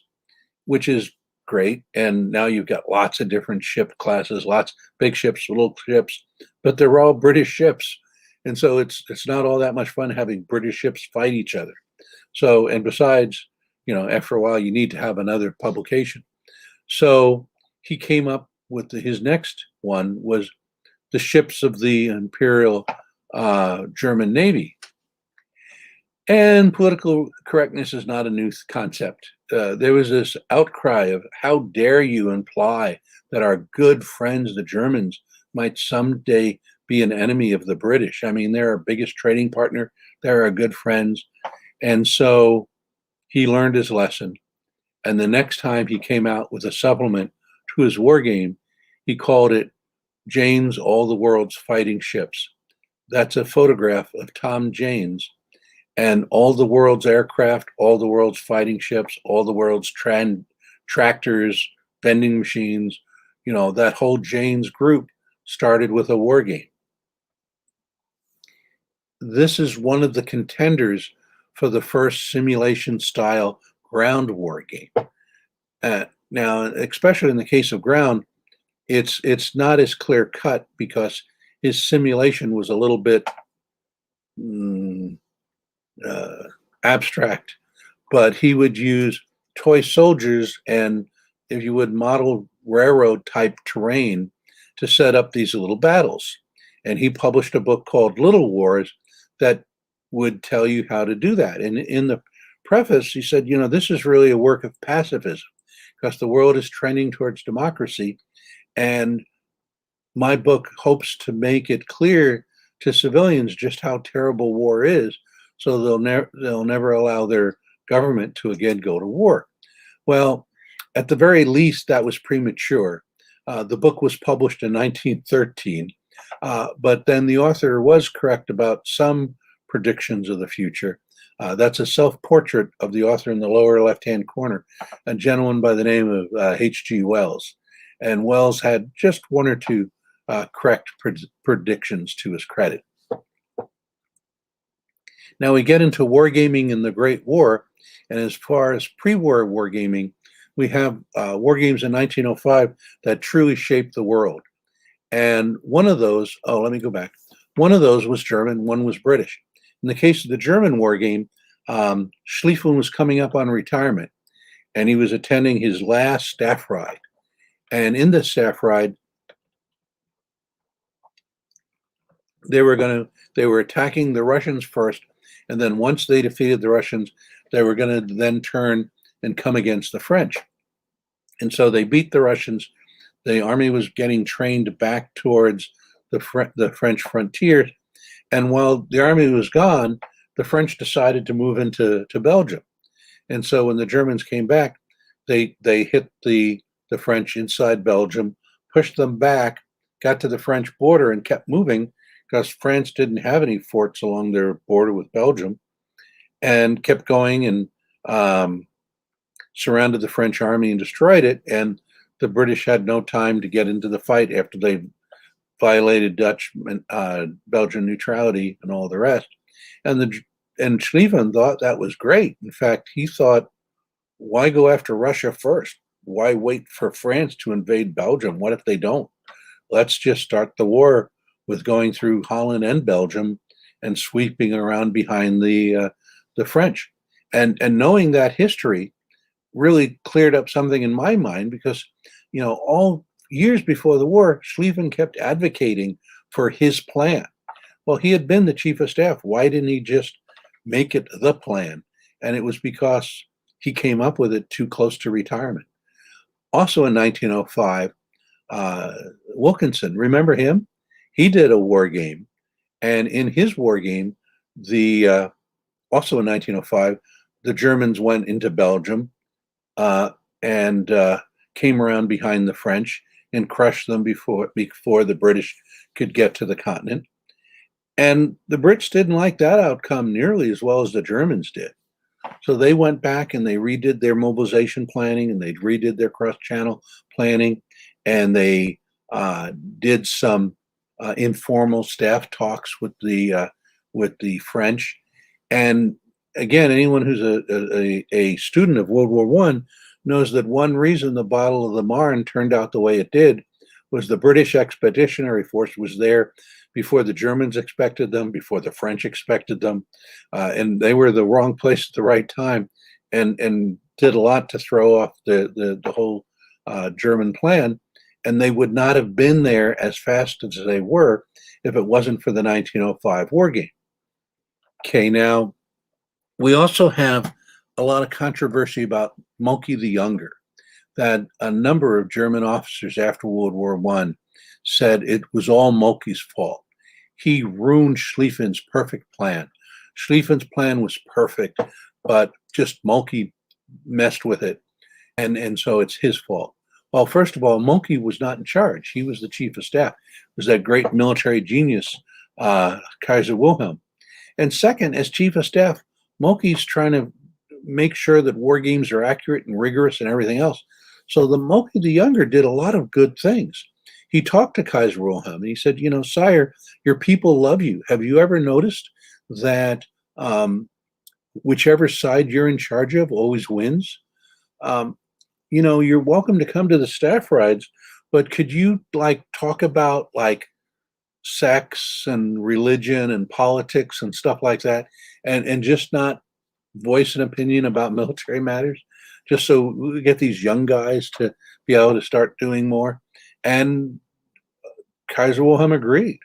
Speaker 1: which is great. And now you've got lots of different ship classes, lots big ships, little ships, but they're all British ships. And so it's not all that much fun having British ships fight each other. So, and besides, after a while, you need to have another publication. So he came up with his next one was the ships of the Imperial German Navy. And political correctness is not a new concept. There was this outcry of how dare you imply that our good friends, the Germans, might someday be an enemy of the British. I mean, they're our biggest trading partner. They're our good friends. And so he learned his lesson. And the next time he came out with a supplement to his war game, he called it Jane's All the World's Fighting Ships. That's a photograph of Tom Janes and all the world's aircraft, all the world's fighting ships, all the world's tractors, vending machines. That whole Janes group started with a war game. This is one of the contenders for the first simulation style ground war game. Now, especially in the case of ground, it's not as clear cut because his simulation was a little bit abstract, but he would use toy soldiers and, if you would, model railroad type terrain to set up these little battles. And he published a book called Little Wars that would tell you how to do that. And in the preface, he said, this is really a work of pacifism because the world is trending towards democracy. And my book hopes to make it clear to civilians just how terrible war is, so they'll never allow their government to again go to war. Well, at the very least, that was premature. The book was published in 1913, but then the author was correct about some predictions of the future. That's a self-portrait of the author in the lower left-hand corner, a gentleman by the name of H.G. Wells. And Wells had just 1 or 2 correct predictions to his credit. Now we get into wargaming in the Great War, and as far as pre-war wargaming, we have war games in 1905 that truly shaped the world. And one of those, let me go back. One of those was German, one was British. In the case of the German war game, Schlieffen was coming up on retirement, and he was attending his last staff ride. And in the staff ride, they were attacking the Russians first, and then once they defeated the Russians, they were going to then turn and come against the French. And so they beat the Russians. The army was getting trained back towards the French frontier. And while the army was gone, the French decided to move into Belgium. And so when the Germans came back, they hit the French inside Belgium, pushed them back, got to the French border and kept moving because France didn't have any forts along their border with Belgium, and kept going and surrounded the French army and destroyed it. And the British had no time to get into the fight after they violated Dutch and Belgian neutrality and all the rest. And Schlieffen thought that was great. In fact, he thought, why go after Russia first? Why wait for France to invade Belgium? What if they don't? Let's just start the war with going through Holland and Belgium and sweeping around behind the French. And knowing that history really cleared up something in my mind, because all years before the war, Schlieffen kept advocating for his plan. Well, he had been the chief of staff. Why didn't he just make it the plan? And it was because he came up with it too close to retirement. Also in 1905, Wilkinson, remember him? He did a war game. And in his war game, also in 1905, the Germans went into Belgium and came around behind the French and crushed them before the British could get to the continent. And the Brits didn't like that outcome nearly as well as the Germans did. So they went back and they redid their mobilization planning, and they redid their cross-channel planning, and they did some informal staff talks with the French. And again, anyone who's a student of World War I knows that one reason the Battle of the Marne turned out the way it did was the British Expeditionary Force was there before the Germans expected them, before the French expected them, and they were the wrong place at the right time, and did a lot to throw off the whole German plan. And they would not have been there as fast as they were if it wasn't for the 1905 war game. Okay, now we also have a lot of controversy about Moky the Younger, that a number of German officers after World War I said it was all Moky's fault. He ruined Schlieffen's perfect plan. Schlieffen's plan was perfect, but just Moky messed with it, and so it's his fault. Well, first of all, Moky was not in charge. He was the chief of staff. It was that great military genius, Kaiser Wilhelm. And second, as chief of staff, Moky's trying to make sure that war games are accurate and rigorous and everything else. So the Moky the Younger did a lot of good things. He talked to Kaiser Wilhelm and he said, sire, your people love you. Have you ever noticed that whichever side you're in charge of always wins? You're welcome to come to the staff rides, but could you talk about sex and religion and politics and stuff like that, and just not voice an opinion about military matters, just so we get these young guys to be able to start doing more? And Kaiser Wilhelm agreed.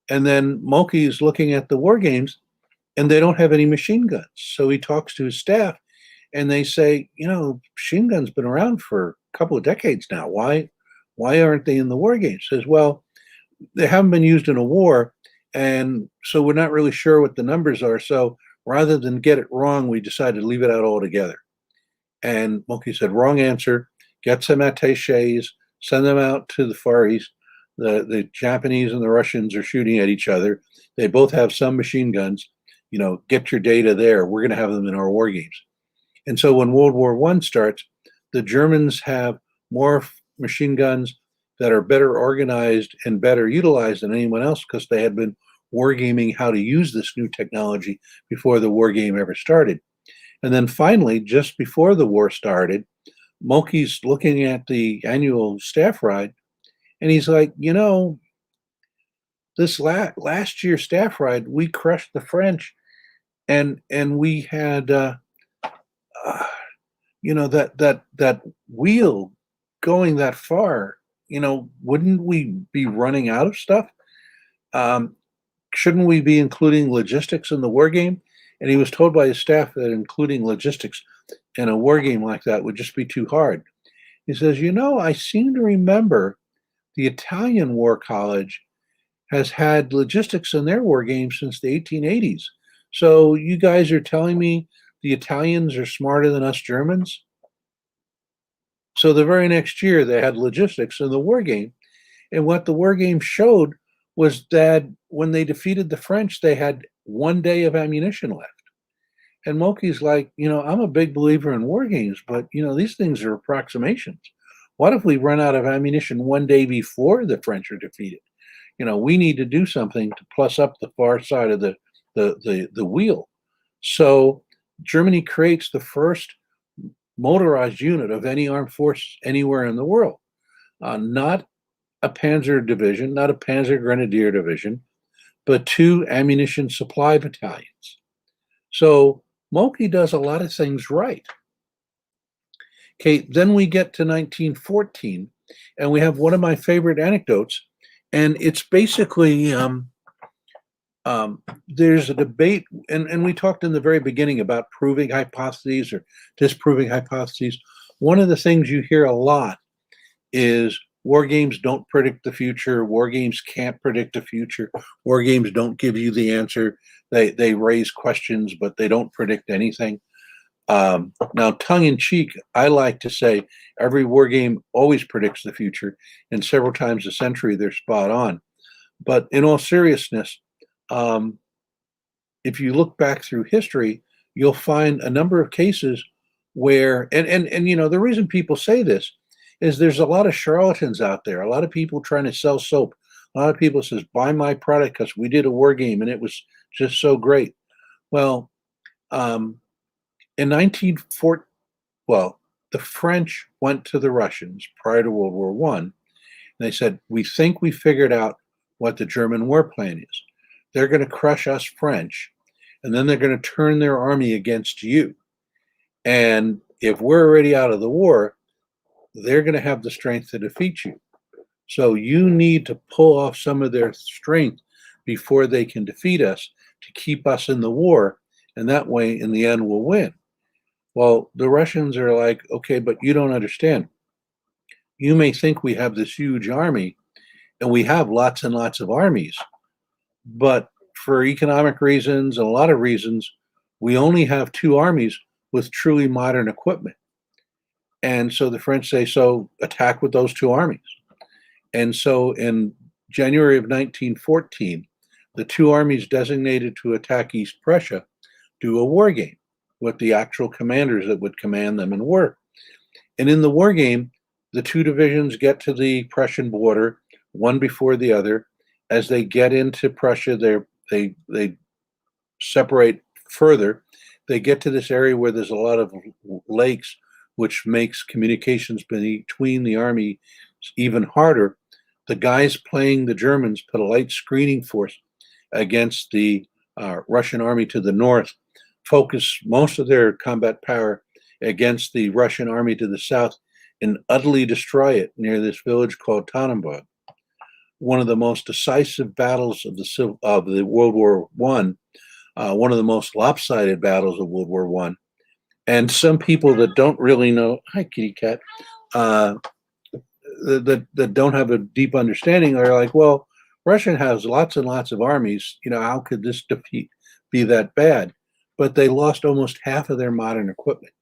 Speaker 1: And then Moky's looking at the war games, and they don't have any machine guns. So he talks to his staff, and they say, machine guns been around for a couple of decades now. Why aren't they in the war games? Says, well, they haven't been used in a war, and so we're not really sure what the numbers are. So rather than get it wrong, we decided to leave it out altogether. And Moky said, wrong answer. Get some attachés, send them out to the Far East. The Japanese and the Russians are shooting at each other. They both have some machine guns. Get your data there. We're going to have them in our war games. And so when World War I starts, the Germans have more machine guns that are better organized and better utilized than anyone else, because they had been wargaming how to use this new technology before the war game ever started. And then finally, just before the war started, Moky's looking at the annual staff ride, and he's like, this last year's staff ride, we crushed the French, and we had that wheel going that far. Wouldn't we be running out of stuff? Shouldn't we be including logistics in the war game? And he was told by his staff that including logistics in a war game like that would just be too hard. He says, I seem to remember the Italian War College has had logistics in their war games since the 1880s. So you guys are telling me the Italians are smarter than us Germans? So the very next year, they had logistics in the war game. And what the war game showed was that when they defeated the French, they had 1 day of ammunition left. And Moky's like, I'm a big believer in war games, but, these things are approximations. What if we run out of ammunition one day before the French are defeated? We need to do something to plus up the far side of the wheel. So Germany creates the first motorized unit of any armed force anywhere in the world. Not a panzer division, not a panzer grenadier division, but 2 ammunition supply battalions. So Moltke does a lot of things right. Okay, then we get to 1914, and we have one of my favorite anecdotes, and it's basically there's a debate, and we talked in the very beginning about proving hypotheses or disproving hypotheses. One of the things you hear a lot is war games don't predict the future. War games can't predict the future. War games don't give you the answer. They raise questions, but they don't predict anything. Now, tongue in cheek, I like to say every war game always predicts the future, and several times a century they're spot on. But in all seriousness, if you look back through history, you'll find a number of cases where, and the reason people say this is there's a lot of charlatans out there, a lot of people trying to sell soap. A lot of people says, buy my product because we did a war game and it was just so great. Well, in 1940, the French went to the Russians prior to World War I, and they said, we think we figured out what the German war plan is. They're going to crush us French, and then they're going to turn their army against you. And if we're already out of the war, they're going to have the strength to defeat you. So you need to pull off some of their strength before they can defeat us to keep us in the war, and that way, in the end, we'll win. Well, the Russians are like, okay, but you don't understand. You may think we have this huge army, and we have lots and lots of armies, but for economic reasons and a lot of reasons, we only have 2 armies with truly modern equipment. And so the French say, so attack with those 2 armies. And so in January of 1914, the 2 armies designated to attack East Prussia do a war game with the actual commanders that would command them in war. And in the war game, the 2 divisions get to the Prussian border, one before the other. As they get into Prussia, they separate further. They get to this area where there's a lot of lakes, which makes communications between the army even harder. The guys playing the Germans put a light screening force against the Russian army to the north, focus most of their combat power against the Russian army to the south, and utterly destroy it near this village called Tannenberg. One of the most decisive battles of the World War I, one of the most lopsided battles of World War I. And some people that don't really know, hi kitty cat, that don't have a deep understanding are like, well, Russia has lots and lots of armies. How could this defeat be that bad? But they lost almost half of their modern equipment.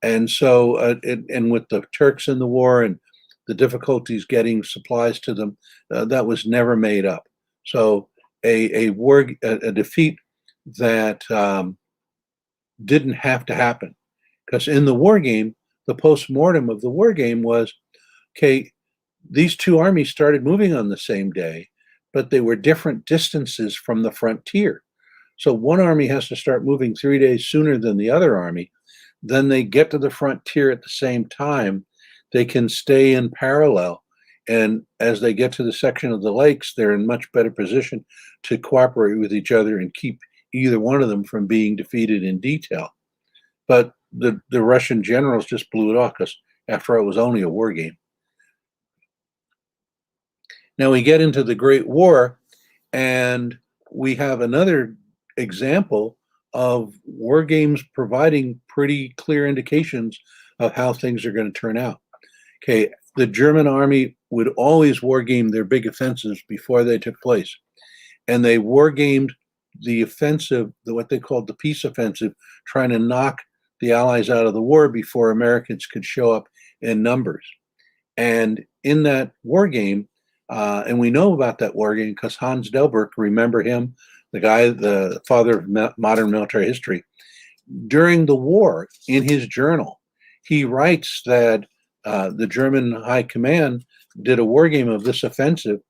Speaker 1: And so, and with the Turks in the war and the difficulties getting supplies to them, that was never made up. So a defeat that didn't have to happen. Because in the war game, the post-mortem of the war game was, okay, these 2 armies started moving on the same day, but they were different distances from the frontier. So one army has to start moving 3 days sooner than the other army. Then they get to the frontier at the same time. They can stay in parallel. And as they get to the section of the lakes, they're in much better position to cooperate with each other and keep either one of them from being defeated in detail. But the Russian generals just blew it off because, after all, it was only a war game. Now we get into the Great War, and we have another example of war games providing pretty clear indications of how things are going to turn out. Okay, the German army would always war game their big offensives before they took place. And they war gamed the offensive, what they called the peace offensive, trying to knock the Allies out of the war before Americans could show up in numbers. And in that war game, and we know about that war game because Hans Delbrück, remember him, the guy, the father of modern military history. During the war, in his journal, he writes that the German High Command did a war game of this offensive.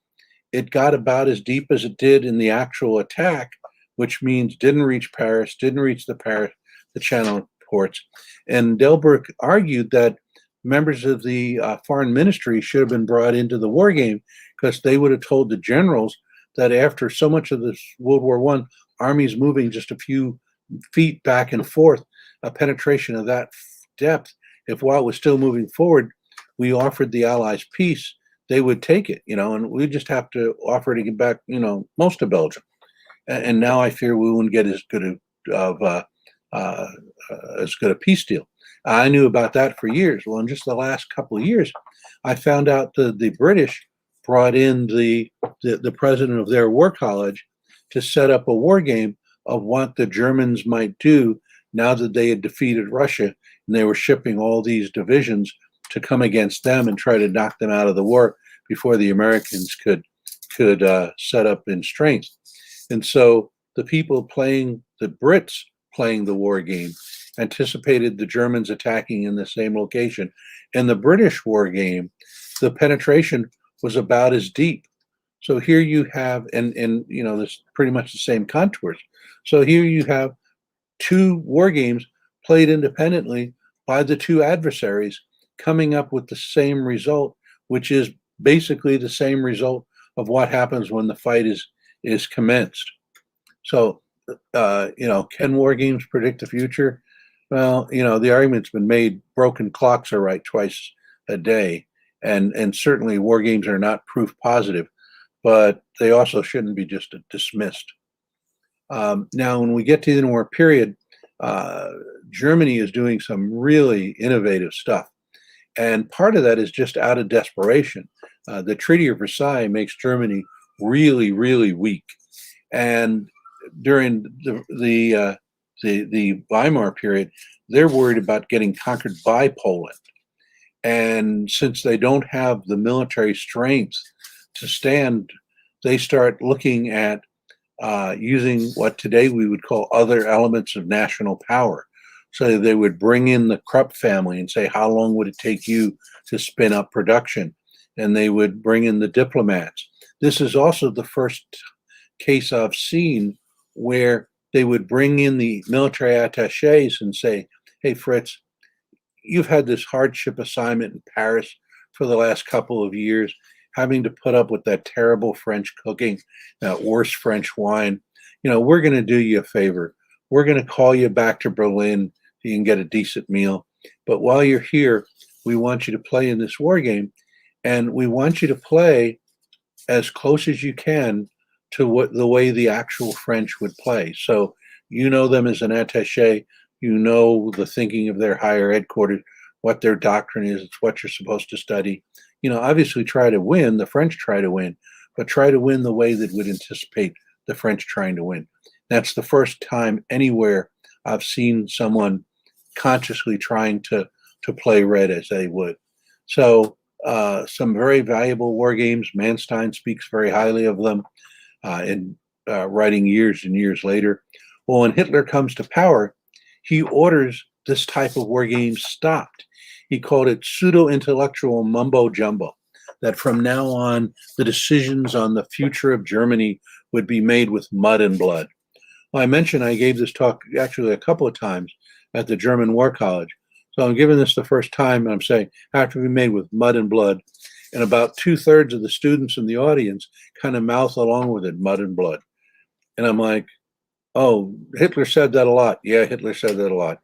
Speaker 1: It got about as deep as it did in the actual attack, which means didn't reach Paris, didn't reach the Channel ports. And Delbruck argued that members of the foreign ministry should have been brought into the war game because they would have told the generals that after so much of this World War I, armies moving just a few feet back and forth, a penetration of that depth, if while it was still moving forward, we offered the Allies peace, they would take it, and we just have to offer to get back, most of Belgium. And now I fear we wouldn't get as good a peace deal. I knew about that for years. Well, in just the last couple of years, I found out that the British brought in the president of their war college to set up a war game of what the Germans might do now that they had defeated Russia and they were shipping all these divisions to come against them and try to knock them out of the war before the Americans could set up in strength. And so the Brits playing the war game anticipated the Germans attacking in the same location. In the British war game, the penetration was about as deep. So here you have, and this pretty much the same contours. So here you have two war games played independently by the two adversaries coming up with the same result, which is basically the same result of what happens when the fight is commenced. So, can war games predict the future? Well, the argument's been made, broken clocks are right twice a day, and certainly war games are not proof positive, but they also shouldn't be just dismissed. Now, when we get to the interwar period, Germany is doing some really innovative stuff. And part of that is just out of desperation. The Treaty of Versailles makes Germany really, really weak. And during the Weimar period, they're worried about getting conquered by Poland. And since they don't have the military strength to stand, they start looking at using what today we would call other elements of national power. So they would bring in the Krupp family and say, how long would it take you to spin up production? And they would bring in the diplomats. This is also the first case I've seen where they would bring in the military attaches and say, hey, Fritz, you've had this hardship assignment in Paris for the last couple of years, having to put up with that terrible French cooking, that worse French wine. We're going to do you a favor. We're going to call you back to Berlin so you can get a decent meal. But while you're here, we want you to play in this war game, and we want you to play as close as you can to the way the actual French would play. So you know them as an attaché, you know the thinking of their higher headquarters, what their doctrine is, it's what you're supposed to study. Obviously try to win, the French try to win, but try to win the way that would anticipate the French trying to win. That's the first time anywhere I've seen someone consciously trying to play red as they would. So some very valuable war games. Manstein speaks very highly of them in writing years and years later. Well, when Hitler comes to power, he orders this type of war game stopped. He called it pseudo-intellectual mumbo-jumbo, that from now on, the decisions on the future of Germany would be made with mud and blood. Well, I mentioned I gave this talk actually a couple of times at the German War College. So I'm giving this the first time, and I'm saying, have to be made with mud and blood. And about 2/3 of the students in the audience kind of mouth along with it, mud and blood. And I'm like, oh, Hitler said that a lot. Yeah, Hitler said that a lot.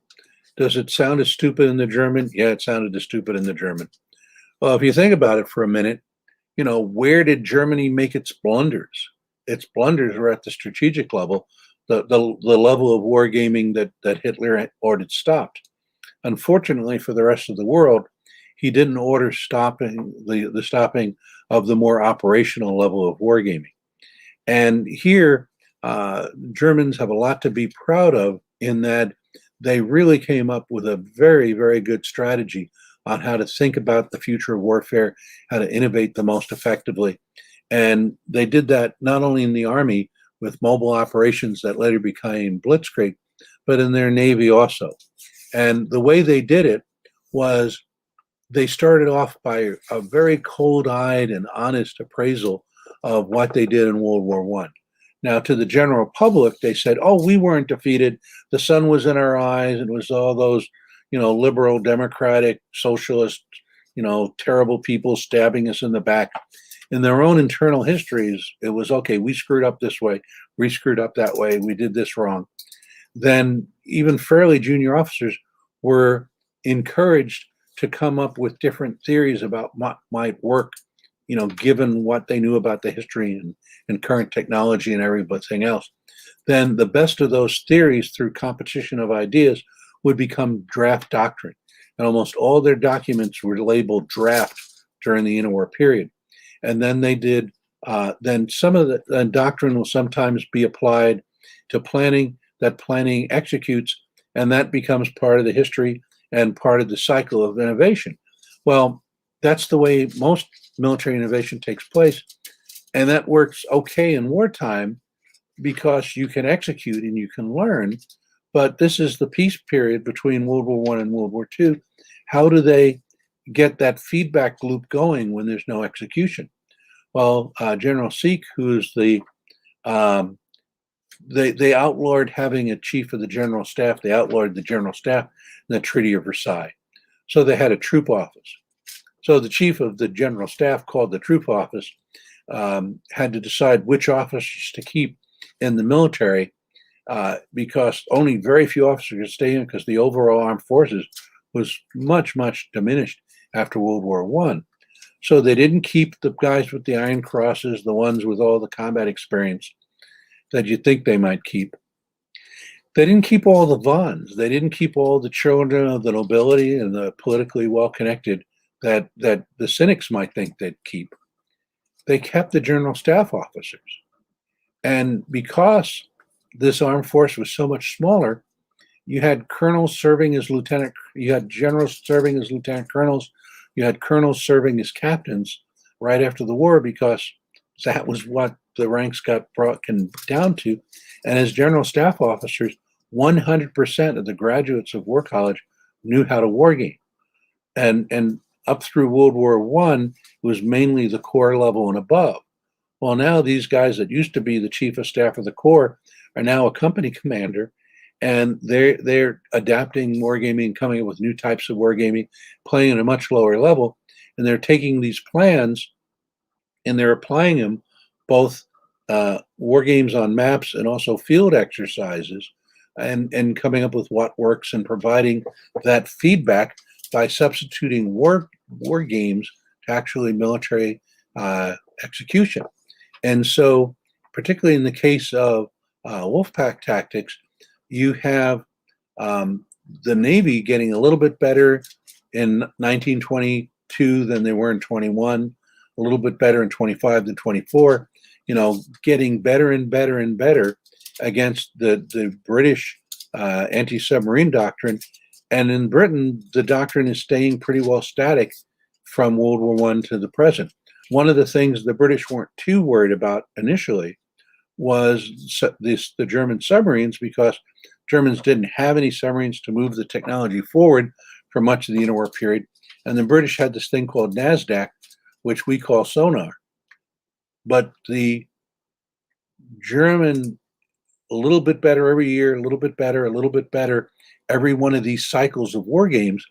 Speaker 1: Does it sound as stupid in the German? Yeah, it sounded as stupid in the German. Well, if you think about it for a minute, where did Germany make its blunders? Its blunders were at the strategic level, the level of wargaming that Hitler ordered stopped. Unfortunately for the rest of the world, he didn't order the stopping of the more operational level of wargaming. And here, Germans have a lot to be proud of in that they really came up with a very, very good strategy on how to think about the future of warfare, how to innovate the most effectively. And they did that not only in the army with mobile operations that later became blitzkrieg, but in their navy also. And the way they did it was they started off by a very cold-eyed and honest appraisal of what they did in World War One. Now, to the general public, they said, "Oh, we weren't defeated. The sun was in our eyes. It was all those, liberal, democratic, socialist, terrible people stabbing us in the back." In their own internal histories, it was, okay, we screwed up this way, we screwed up that way, we did this wrong. Then even fairly junior officers were encouraged to come up with different theories about what might work, given what they knew about the history and current technology and everything else. Then the best of those theories, through competition of ideas, would become draft doctrine. And almost all their documents were labeled draft during the interwar period. And then they did, then some of the doctrine will sometimes be applied to planning, that planning executes, and that becomes part of the history and part of the cycle of innovation. Well, that's the way most military innovation takes place. And that works okay in wartime because you can execute and you can learn. But this is the peace period between World War One and World War II. How do they get that feedback loop going when there's no execution? Well, General Seek, who's they outlawed having a chief of the general staff. They outlawed the general staff in the Treaty of Versailles. So they had a troop office. So the chief of the general staff, called the troop office, had to decide which officers to keep in the military, because only very few officers could stay in, because the overall armed forces was much, much diminished after World War One. So they didn't keep the guys with the Iron Crosses, the ones with all the combat experience that you think they might keep. They didn't keep all the Vons. They didn't keep all the children of the nobility and the politically well-connected that the cynics might think they'd keep. They kept the general staff officers. And because this armed force was so much smaller, you had colonels serving as lieutenant, you had generals serving as lieutenant colonels, you had colonels serving as captains right after the war, because that was what the ranks got broken down to. And as general staff officers, 100% of the graduates of War College knew how to wargame. And up through World War One, it was mainly the Corps level and above. Well, now these guys that used to be the chief of staff of the Corps are now a company commander, and they're adapting wargaming, coming up with new types of wargaming, playing at a much lower level, and they're taking these plans and they're applying them, both war games on maps and also field exercises, and coming up with what works and providing that feedback by substituting war games to actually military execution. And so, particularly in the case of Wolfpack tactics, you have the Navy getting a little bit better in 1922 than they were in 21, a little bit better in 25 than 24, getting better and better and better against the British anti-submarine doctrine. And in Britain, the doctrine is staying pretty well static from World War One to the present. One of the things the British weren't too worried about initially was the German submarines, because Germans didn't have any submarines to move the technology forward for much of the interwar period. And the British had this thing called NASDAQ, which we call sonar. But the German, a little bit better every year, a little bit better, a little bit better. Every one of these cycles of war games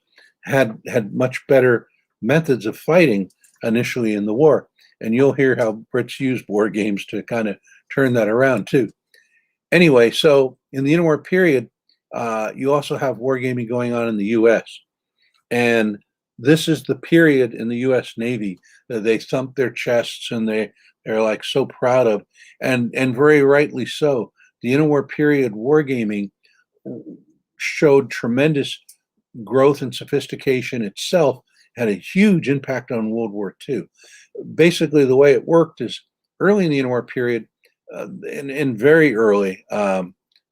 Speaker 1: had much better methods of fighting initially in the war. And you'll hear how Brits used war games to kind of turn that around too. Anyway, so in the interwar period, you also have wargaming going on in the U.S. And this is the period in the U.S. Navy that they thump their chests and they're like so proud of, and very rightly so. The interwar period wargaming showed tremendous growth and sophistication itself, had a huge impact on World War II. Basically, the way it worked is early in the interwar period, and very early,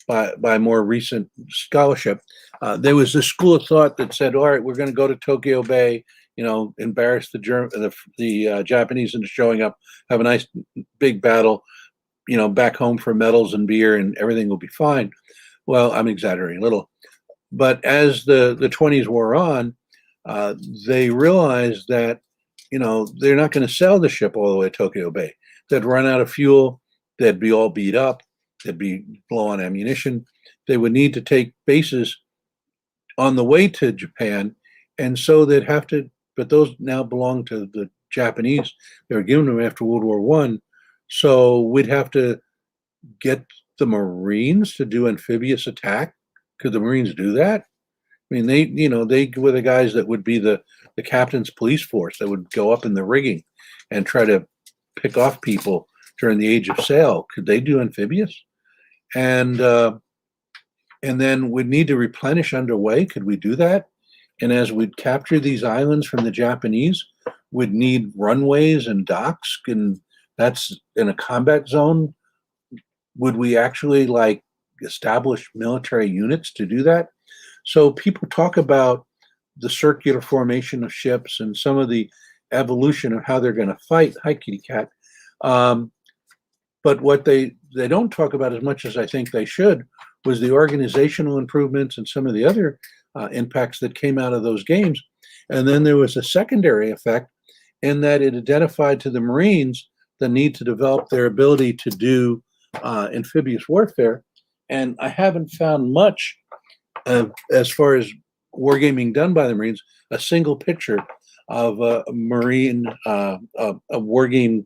Speaker 1: by more recent scholarship, there was a school of thought that said, all right, we're going to go to Tokyo Bay, embarrass the Japanese into showing up, have a nice big battle, back home for medals and beer, and everything will be fine. Well, I'm exaggerating a little. But as the 20s wore on, they realized that, they're not going to sell the ship all the way to Tokyo Bay. They'd run out of fuel. They'd be all beat up. They'd be low on ammunition. They would need to take bases on the way to Japan. And so they'd have to, but those now belong to the Japanese. They were given them after World War One. So we'd have to get the Marines to do amphibious attack. Could the Marines do that? I mean, they were the guys that would be the captain's police force that would go up in the rigging and try to pick off people during the age of sail. Could they do amphibious? And then we'd need to replenish underway. Could we do that? And as we'd capture these islands from the Japanese, we'd need runways and docks, and that's in a combat zone. Would we actually establish military units to do that? So people talk about the circular formation of ships and some of the evolution of how they're going to fight. Hi, kitty cat. But what they don't talk about as much as I think they should was the organizational improvements and some of the other impacts that came out of those games. And then there was a secondary effect in that it identified to the Marines the need to develop their ability to do amphibious warfare. And I haven't found much as far as wargaming done by the Marines, a single picture of a Marine, a wargame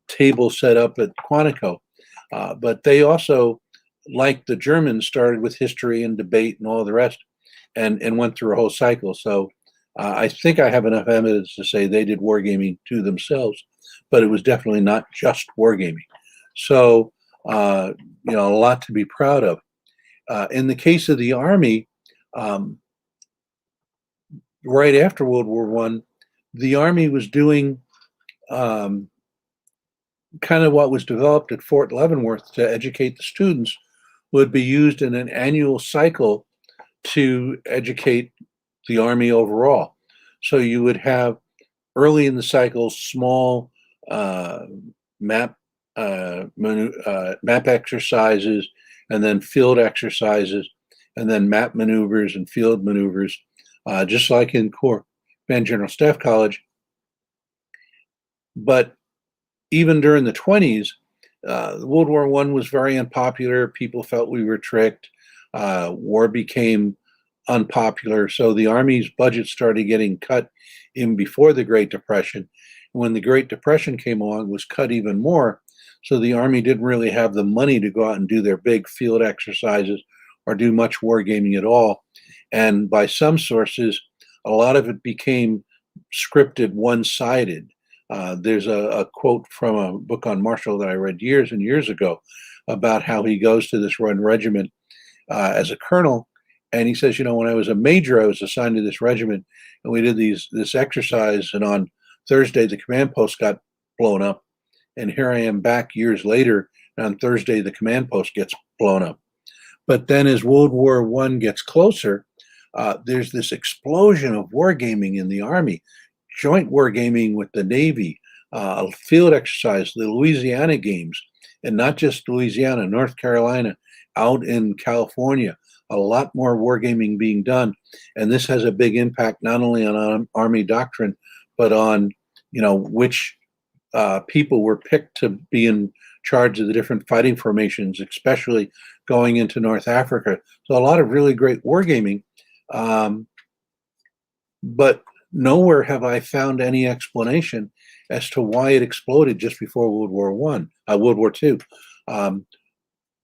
Speaker 1: table set up at Quantico. But they also, like the Germans, started with history and debate and all the rest and went through a whole cycle. So I think I have enough evidence to say they did wargaming to themselves, but it was definitely not just wargaming. So, a lot to be proud of. In the case of the Army, right after World War One, the Army was doing kind of what was developed at Fort Leavenworth to educate the students would be used in an annual cycle to educate the Army overall. So you would have early in the cycle small map exercises, and then field exercises, and then map maneuvers and field maneuvers, just like in Corps Band General Staff College. But even during the 20s, World War I was very unpopular. People felt we were tricked. War became unpopular. So the Army's budget started getting cut in before the Great Depression. When the Great Depression came along, it was cut even more. So the Army didn't really have the money to go out and do their big field exercises or do much wargaming at all. And by some sources, a lot of it became scripted, one-sided. There's a quote from a book on Marshall that I read years and years ago about how he goes to this one regiment as a colonel, and he says, when I was a major, I was assigned to this regiment, and we did this exercise, and on Thursday the command post got blown up, and here I am back years later, and on Thursday the command post gets blown up. But then as World War I gets closer, there's this explosion of wargaming in the Army, joint wargaming with the Navy, field exercise, the Louisiana games, and not just Louisiana, North Carolina, out in California, a lot more wargaming being done. And this has a big impact not only on Army doctrine, but on, which people were picked to be in charge of the different fighting formations, especially going into North Africa. So a lot of really great wargaming. But nowhere have I found any explanation as to why it exploded just before World War II.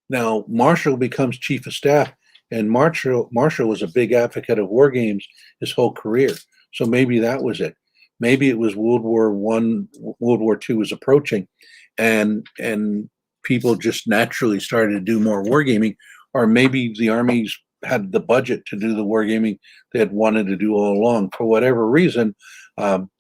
Speaker 1: Now Marshall becomes chief of staff, and Marshall was a big advocate of war games his whole career. So maybe that was it. Maybe it was World War II was approaching, and people just naturally started to do more wargaming, or maybe the armies had the budget to do the wargaming they had wanted to do all along for whatever reason. And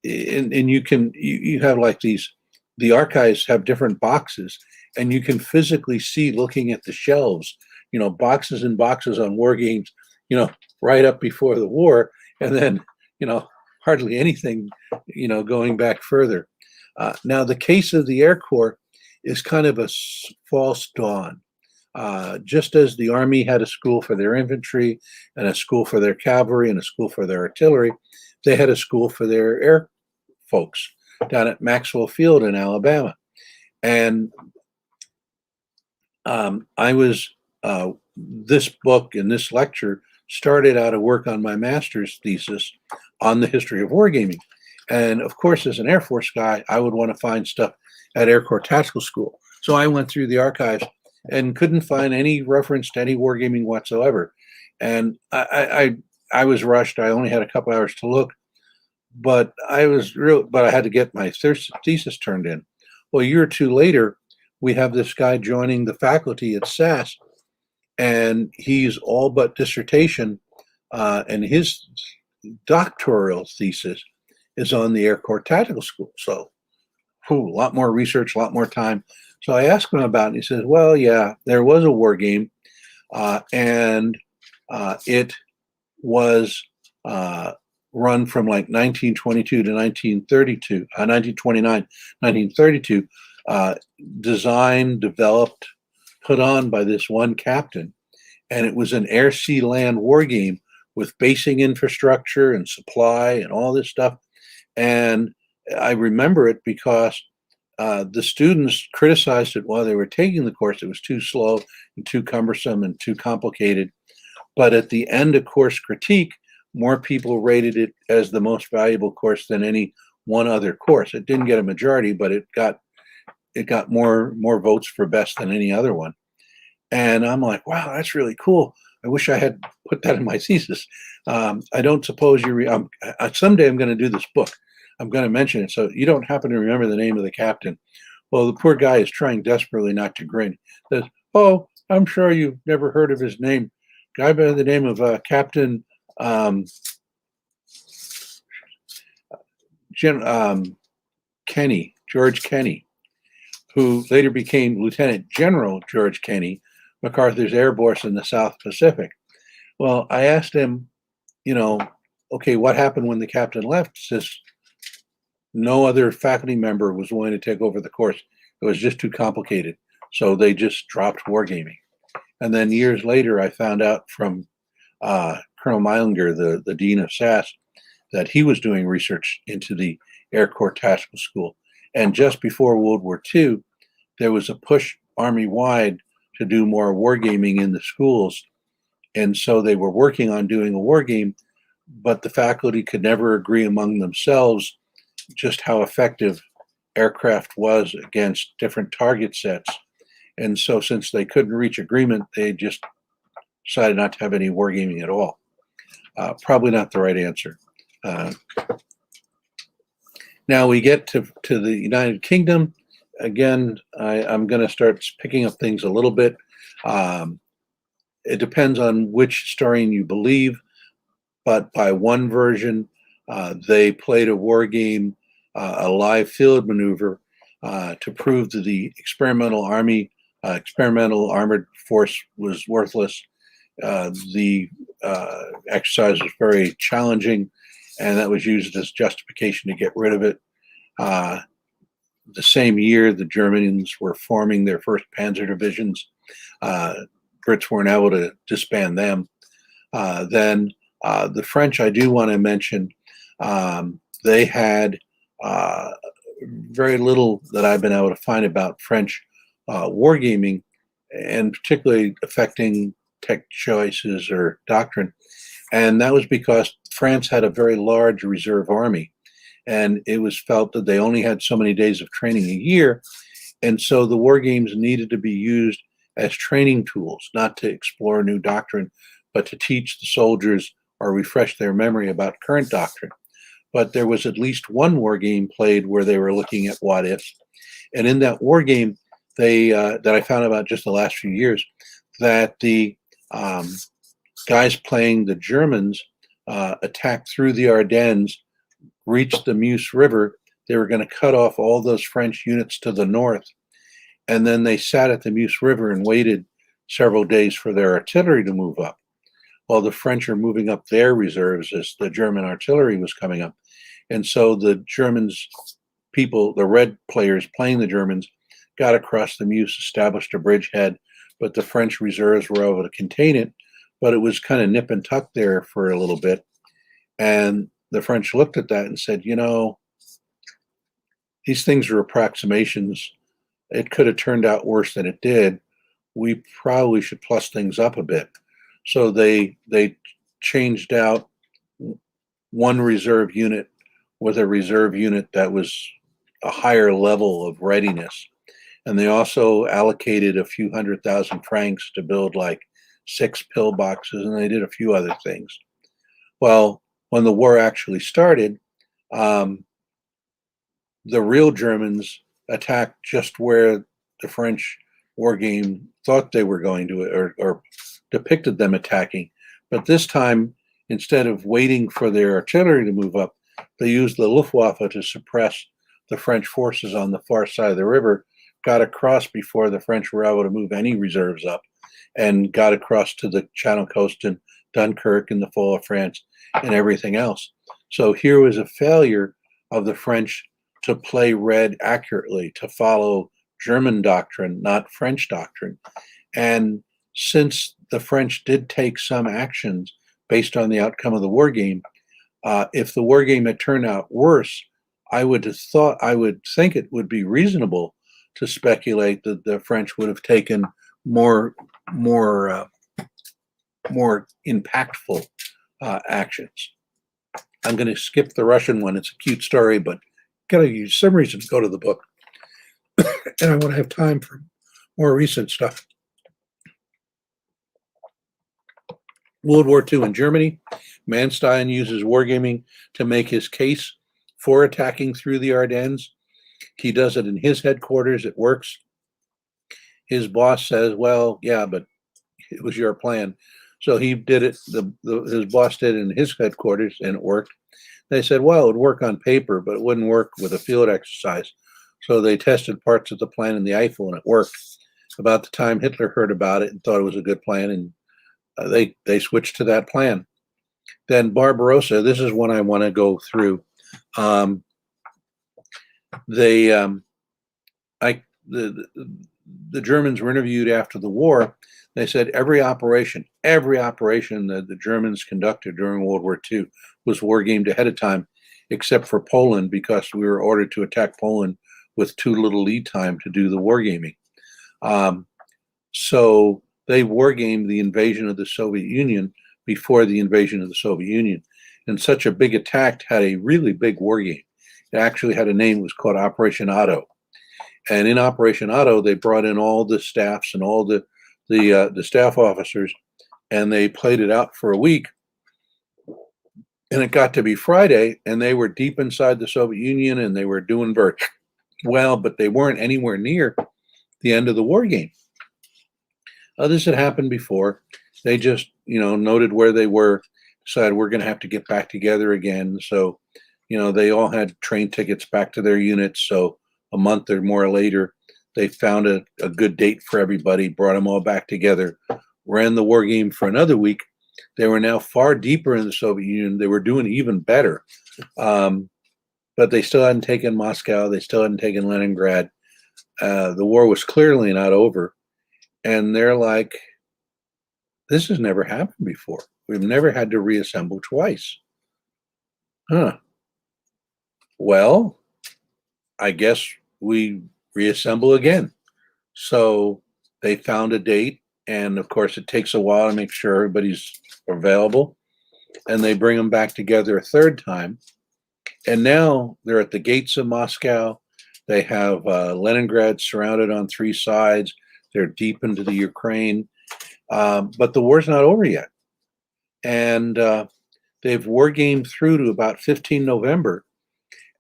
Speaker 1: you have like the archives have different boxes, and you can physically see, looking at the shelves, boxes and boxes on war games, right up before the war, and then, hardly anything, going back further. Now, the case of the Air Corps is kind of a false dawn. just as the Army had a school for their infantry and a school for their cavalry and a school for their artillery, they had a school for their air folks down at Maxwell Field in Alabama. And this book and this lecture started out a work on my master's thesis on the history of wargaming. And of course, as an Air Force guy, I would want to find stuff at Air Corps Tactical School. So I went through the archives and couldn't find any reference to any wargaming whatsoever. And I was rushed. I only had a couple hours to look, but I had to get my thesis turned in. Well, a year or two later, we have this guy joining the faculty at SAS, and he's all but dissertation, and his doctoral thesis is on the Air Corps Tactical School. So, a lot more research, a lot more time. So I asked him about it, and he says, well, yeah, there was a war game, and it was run from like 1922 to 1932, 1929, 1932, designed, developed, put on by this one captain. And it was an air-sea-land war game with basing infrastructure and supply and all this stuff. And I remember it because the students criticized it while they were taking the course. It was too slow and too cumbersome and too complicated. But at the end of course critique, more people rated it as the most valuable course than any one other course. It didn't get a majority, but it got more votes for best than any other one. And I'm like, wow, that's really cool. I wish I had put that in my thesis. I don't suppose someday I'm going to do this book. I'm going to mention it. So you don't happen to remember the name of the captain. Well, the poor guy is trying desperately not to grin. Says, oh, I'm sure you've never heard of his name. Guy by the name of Captain Kenny, George Kenny, who later became Lieutenant General George Kenny, MacArthur's Air Force in the South Pacific. Well, I asked him, okay, what happened when the captain left? He says, no other faculty member was willing to take over the course. It was just too complicated. So they just dropped wargaming. And then years later, I found out from Colonel Meilinger, the dean of SAS, that he was doing research into the Air Corps Tactical School. And just before World War II, there was a push Army-wide to do more wargaming in the schools. And so they were working on doing a war game, but the faculty could never agree among themselves just how effective aircraft was against different target sets. And so since they couldn't reach agreement, they just decided not to have any wargaming at all. Probably not the right answer. Now we get to the United Kingdom. Again, I'm going to start picking up things a little bit. It depends on which historian you believe, but by one version, they played a war game, a live field maneuver, to prove that the experimental armored force was worthless. The exercise was very challenging, and that was used as justification to get rid of it. The same year, the Germans were forming their first panzer divisions. Brits weren't able to disband them. Then the French, I do want to mention, they had very little that I've been able to find about French wargaming, and particularly affecting tech choices or doctrine. And that was because France had a very large reserve army, and it was felt that they only had so many days of training a year. And so the war games needed to be used as training tools, not to explore new doctrine, but to teach the soldiers or refresh their memory about current doctrine. But there was at least one war game played where they were looking at what ifs. And in that war game, that I found about just the last few years, that the guys playing the Germans attacked through the Ardennes, reached the Meuse River. They were going to cut off all those French units to the north. And then they sat at the Meuse River and waited several days for their artillery to move up. While the French are moving up their reserves as the German artillery was coming up. And so the Germans, the red players playing the Germans, got across the Meuse, established a bridgehead but the French reserves were able to contain it. But it was kind of nip and tuck there for a little bit. And the French looked at that and said, these things are approximations. It could have turned out worse than it did. We probably should plus things up a bit. So they changed out one reserve unit with a reserve unit that was a higher level of readiness. And they also allocated a few 100,000 francs to build like 6 pillboxes, and they did a few other things. Well, when the war actually started, the real Germans attacked just where the French war game thought they were going to, or depicted them attacking. But this time, instead of waiting for their artillery to move up, they used the Luftwaffe to suppress the French forces on the far side of the river, got across before the French were able to move any reserves up, and got across to the Channel coast and Dunkirk and the fall of France and everything else. So here was a failure of the French to play red accurately, to follow German doctrine, not French doctrine. And since the French did take some actions based on the outcome of the war game, if the war game had turned out worse, I would think it would be reasonable to speculate that the French would have taken more impactful actions. I'm going to skip the Russian one. It's a cute story, but gotta use some reason to go to the book. And I want to have time for more recent stuff. World War II in Germany. Manstein uses wargaming to make his case for attacking through the Ardennes. He does it in his headquarters. It works. His boss says, well, yeah, but it was your plan. So he did it. His boss did it in his headquarters, and it worked. They said, well, it would work on paper, but it wouldn't work with a field exercise. So they tested parts of the plan in the Eifel, and it worked. About the time Hitler heard about it and thought it was a good plan, and they switched to that plan. Then Barbarossa, this is one I want to go through. The Germans were interviewed after the war. They said every operation that the Germans conducted during World War II was wargamed ahead of time, except for Poland, because we were ordered to attack Poland with too little lead time to do the wargaming. So they wargamed the invasion of the Soviet Union before the invasion of the Soviet Union. And such a big attack had a really big wargame. It actually had a name. It was called Operation Otto. And in Operation Otto, they brought in all the staffs and all the staff officers, and they played it out for a week. And it got to be Friday, and they were deep inside the Soviet Union, and they were doing very well, but they weren't anywhere near the end of the war game. This had happened before. They just, noted where they were, decided we're going to have to get back together again. So, they all had train tickets back to their units. So a month or more later, they found a good date for everybody, brought them all back together, ran the war game for another week. They were now far deeper in the Soviet Union. They were doing even better. But they still hadn't taken Moscow. They still hadn't taken Leningrad. The war was clearly not over. And they're like, this has never happened before. We've never had to reassemble twice. Well, I guess we reassemble again. So they found a date, and of course it takes a while to make sure everybody's available, and they bring them back together a third time. And now they're at the gates of Moscow. They have Leningrad surrounded on 3 sides. They're deep into the Ukraine, but the war's not over yet. And they've wargamed through to about 15 November,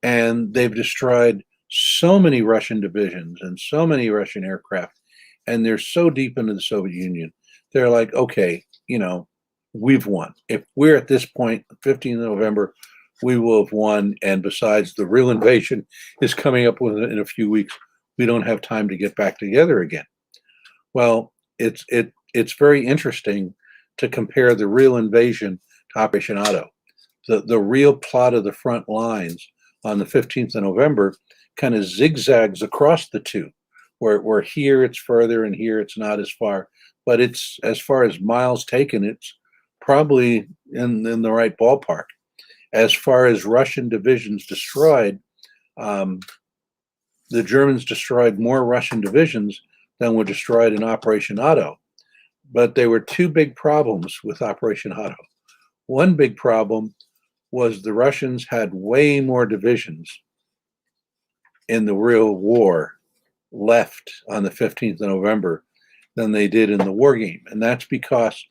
Speaker 1: and they've destroyed so many Russian divisions and so many Russian aircraft, and they're so deep into the Soviet Union. They're like, okay, we've won. If we're at this point, 15th of November, we will have won. And besides, the real invasion is coming up in a few weeks. We don't have time to get back together again. Well, it's very interesting to compare the real invasion to Operation Otto. The real plot of the front lines on the 15th of November kind of zigzags across the two, where here it's further and here it's not as far. But it's, as far as miles taken, it's probably in the right ballpark. As far as Russian divisions destroyed, the Germans destroyed more Russian divisions than were destroyed in Operation Otto. But there were two big problems with Operation Otto. One big problem was the Russians had way more divisions in the real war left on the 15th of November than they did in the war game. And that's because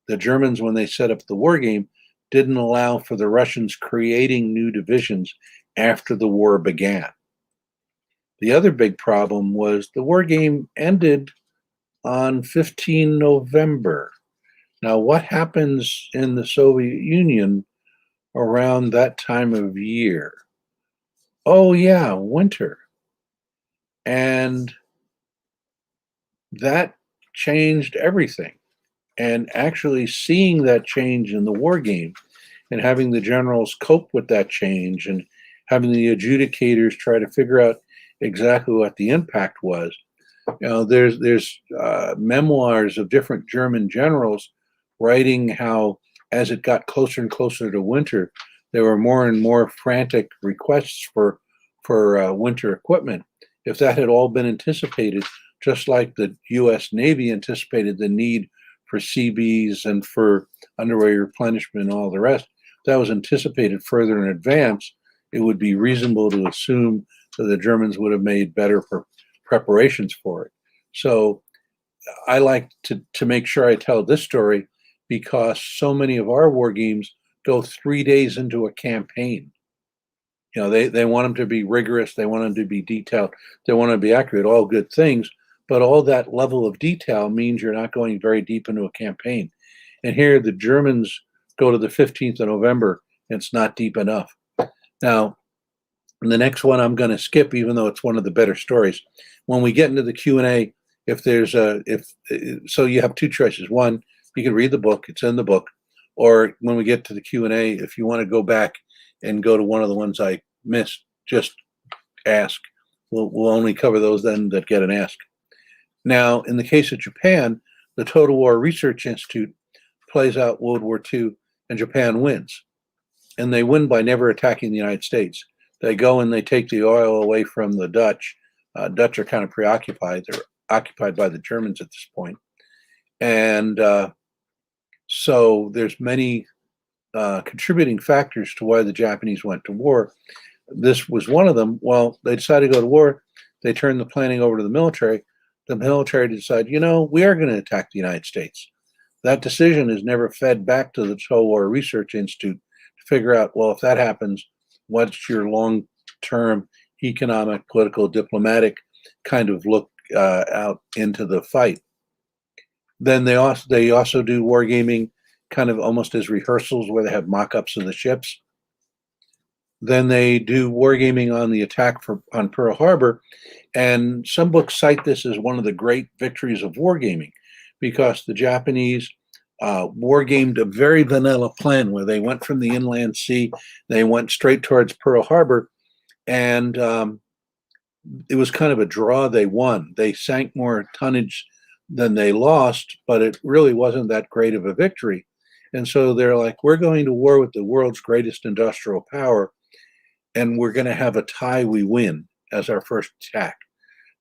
Speaker 1: the Germans, when they set up the war game, didn't allow for the Russians creating new divisions after the war began. The other big problem was the war game ended on 15 November. Now, what happens in the Soviet Union around that time of year? Oh, yeah, winter. And that changed everything. And actually seeing that change in the war game and having the generals cope with that change and having the adjudicators try to figure out exactly what the impact was. You know, there's memoirs of different German generals writing how, as it got closer and closer to winter, there were more and more frantic requests for winter equipment. If that had all been anticipated, just like the U.S. Navy anticipated the need for CBs and for underway replenishment and all the rest, that was anticipated further in advance, it would be reasonable to assume that the Germans would have made better preparations for it. So I like to make sure I tell this story because so many of our war games go 3 days into a campaign. You know, they want them to be rigorous, they want them to be detailed, they want them to be accurate, all good things, but all that level of detail means you're not going very deep into a campaign. And here the Germans go to the 15th of November and it's not deep enough. Now, the next one I'm going to skip, even though it's one of the better stories. When we get into the Q&A, so you have two choices. One, you can read the book, it's in the book, or when we get to the Q&A, if you want to go back and go to one of the ones I missed, just ask. We'll only cover those then that get an ask. Now, in the case of Japan, the Total War Research Institute plays out World War II, and Japan wins. And they win by never attacking the United States. They go and they take the oil away from the Dutch. Dutch are kind of preoccupied. They're occupied by the Germans at this point. And so there's many contributing factors to why the Japanese went to war. This was one of them. Well, they decided to go to war. They turned the planning over to the military. The military decided, you know, we are going to attack the United States. That decision is never fed back to the Total War Research Institute to figure out, well, if that happens, what's your long-term economic, political, diplomatic kind of look out into the fight. Then they also do wargaming kind of almost as rehearsals where they have mock-ups of the ships. Then they do wargaming on the attack on Pearl Harbor, and some books cite this as one of the great victories of wargaming because the Japanese wargamed a very vanilla plan where they went from the inland sea, they went straight towards Pearl Harbor, and it was kind of a draw. They won. They sank more tonnage than they lost, but it really wasn't that great of a victory. And so they're like, we're going to war with the world's greatest industrial power, and we're going to have a tie we win as our first attack.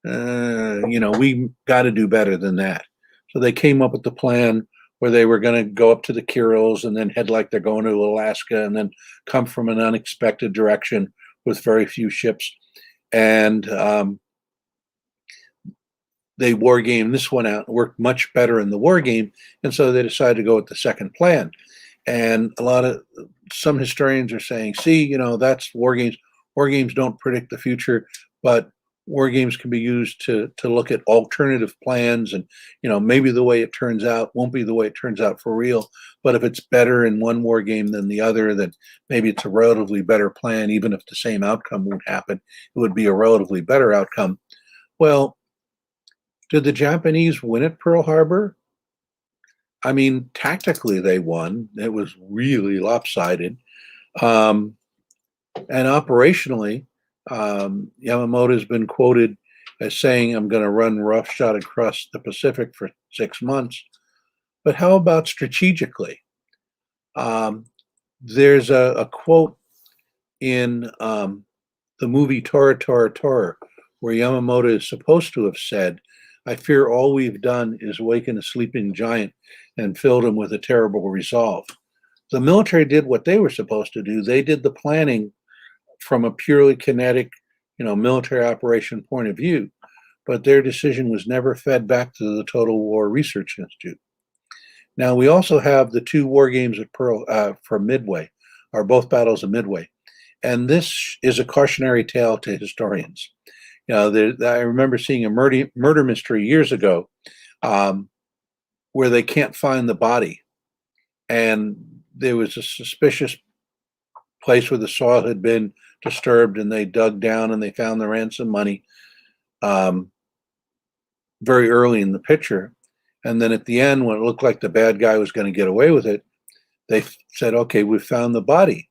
Speaker 1: We got to do better than that. So they came up with the plan where they were going to go up to the Kurils and then head like they're going to Alaska and then come from an unexpected direction with very few ships. And they war game this one out, worked much better in the war game, and so they decided to go with the second plan. And some historians are saying, see, that's war games. War games don't predict the future, but war games can be used to look at alternative plans, and maybe the way it turns out won't be the way it turns out for real. But if it's better in one war game than the other, then maybe it's a relatively better plan. Even if the same outcome won't happen, it would be a relatively better outcome. Well, did the Japanese win at Pearl Harbor? I mean, tactically they won. It was really lopsided. And operationally, Yamamoto has been quoted as saying, I'm going to run roughshod across the Pacific for 6 months. But how about strategically? There's a quote in the movie Tora, Tora, Tora, where Yamamoto is supposed to have said, I fear all we've done is waken a sleeping giant and filled him with a terrible resolve. The military did what they were supposed to do. They did the planning from a purely kinetic, military operation point of view, but their decision was never fed back to the Total War Research Institute. Now, we also have the 2 war games at from Midway, or both battles of Midway. And this is a cautionary tale to historians. I remember seeing a murder mystery years ago where they can't find the body. And there was a suspicious place where the soil had been disturbed, and they dug down and they found the ransom money very early in the picture. And then at the end, when it looked like the bad guy was going to get away with it, they said, okay, we found the body.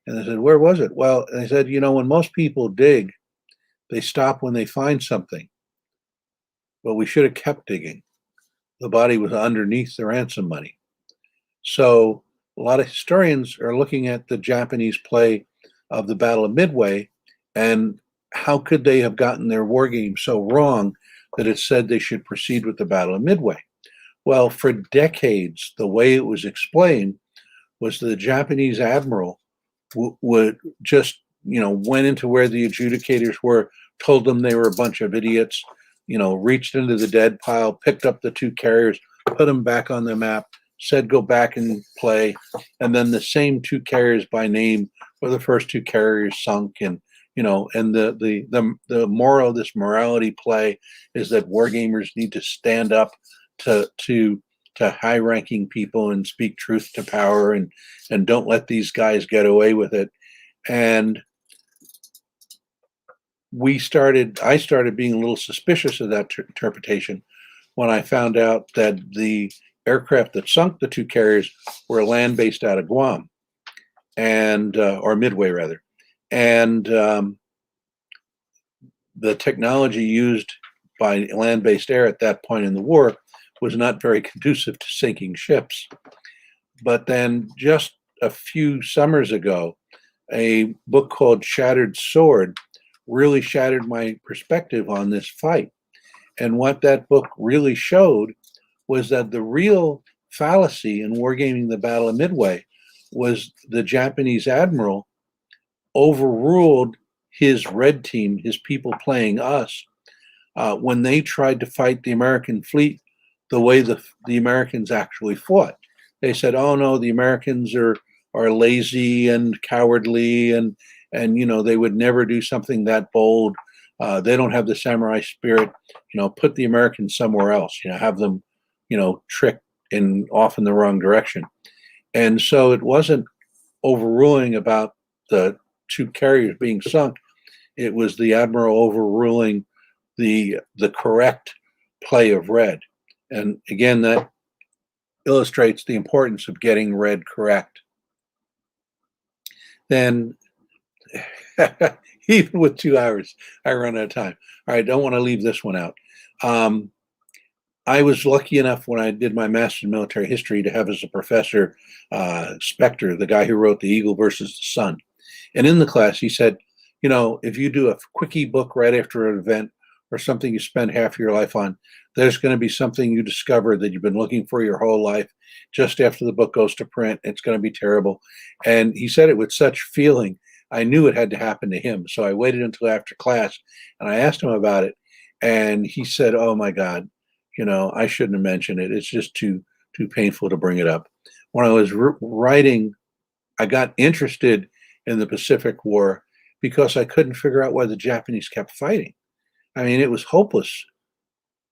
Speaker 1: And they said, where was it? Well, they said, when most people dig, they stop when they find something. Well, we should have kept digging. The body was underneath the ransom money. So a lot of historians are looking at the Japanese play of the Battle of Midway, and how could they have gotten their war game so wrong that it said they should proceed with the Battle of Midway? Well, for decades, the way it was explained was the Japanese admiral would just, went into where the adjudicators were, told them they were a bunch of idiots, reached into the dead pile, picked up the 2 carriers, put them back on the map, said go back and play, and then the same 2 carriers by name were the first 2 carriers sunk. And and the moral of this morality play is that wargamers need to stand up to high-ranking people and speak truth to power, and don't let these guys get away with it. And I started being a little suspicious of that interpretation when I found out that the aircraft that sunk the 2 carriers were land-based out of Guam, and or Midway rather, and the technology used by land-based air at that point in the war was not very conducive to sinking ships. But then just a few summers ago, a book called Shattered Sword really shattered my perspective on this fight. And what that book really showed was that the real fallacy in wargaming the Battle of Midway was the Japanese admiral overruled his red team, his people playing us, when they tried to fight the American fleet the way the Americans actually fought. They said, oh no, the Americans are lazy and cowardly, and they would never do something that bold. They don't have the samurai spirit. Put the Americans somewhere else. Have them, tricked off in the wrong direction. And so it wasn't overruling about the 2 carriers being sunk. It was the admiral overruling the correct play of red. And again, that illustrates the importance of getting red correct. Then, even with 2 hours, I run out of time. All right, I don't want to leave this one out. I was lucky enough when I did my master's in military history to have as a professor Spector, the guy who wrote The Eagle versus the Sun. And in the class, he said, if you do a quickie book right after an event or something you spend half your life on, there's going to be something you discover that you've been looking for your whole life. Just after the book goes to print, it's going to be terrible. And he said it with such feeling. I knew it had to happen to him. So I waited until after class and I asked him about it. And he said, oh my God, I shouldn't have mentioned it. It's just too painful to bring it up. When I was writing, I got interested in the Pacific War because I couldn't figure out why the Japanese kept fighting. I mean, it was hopeless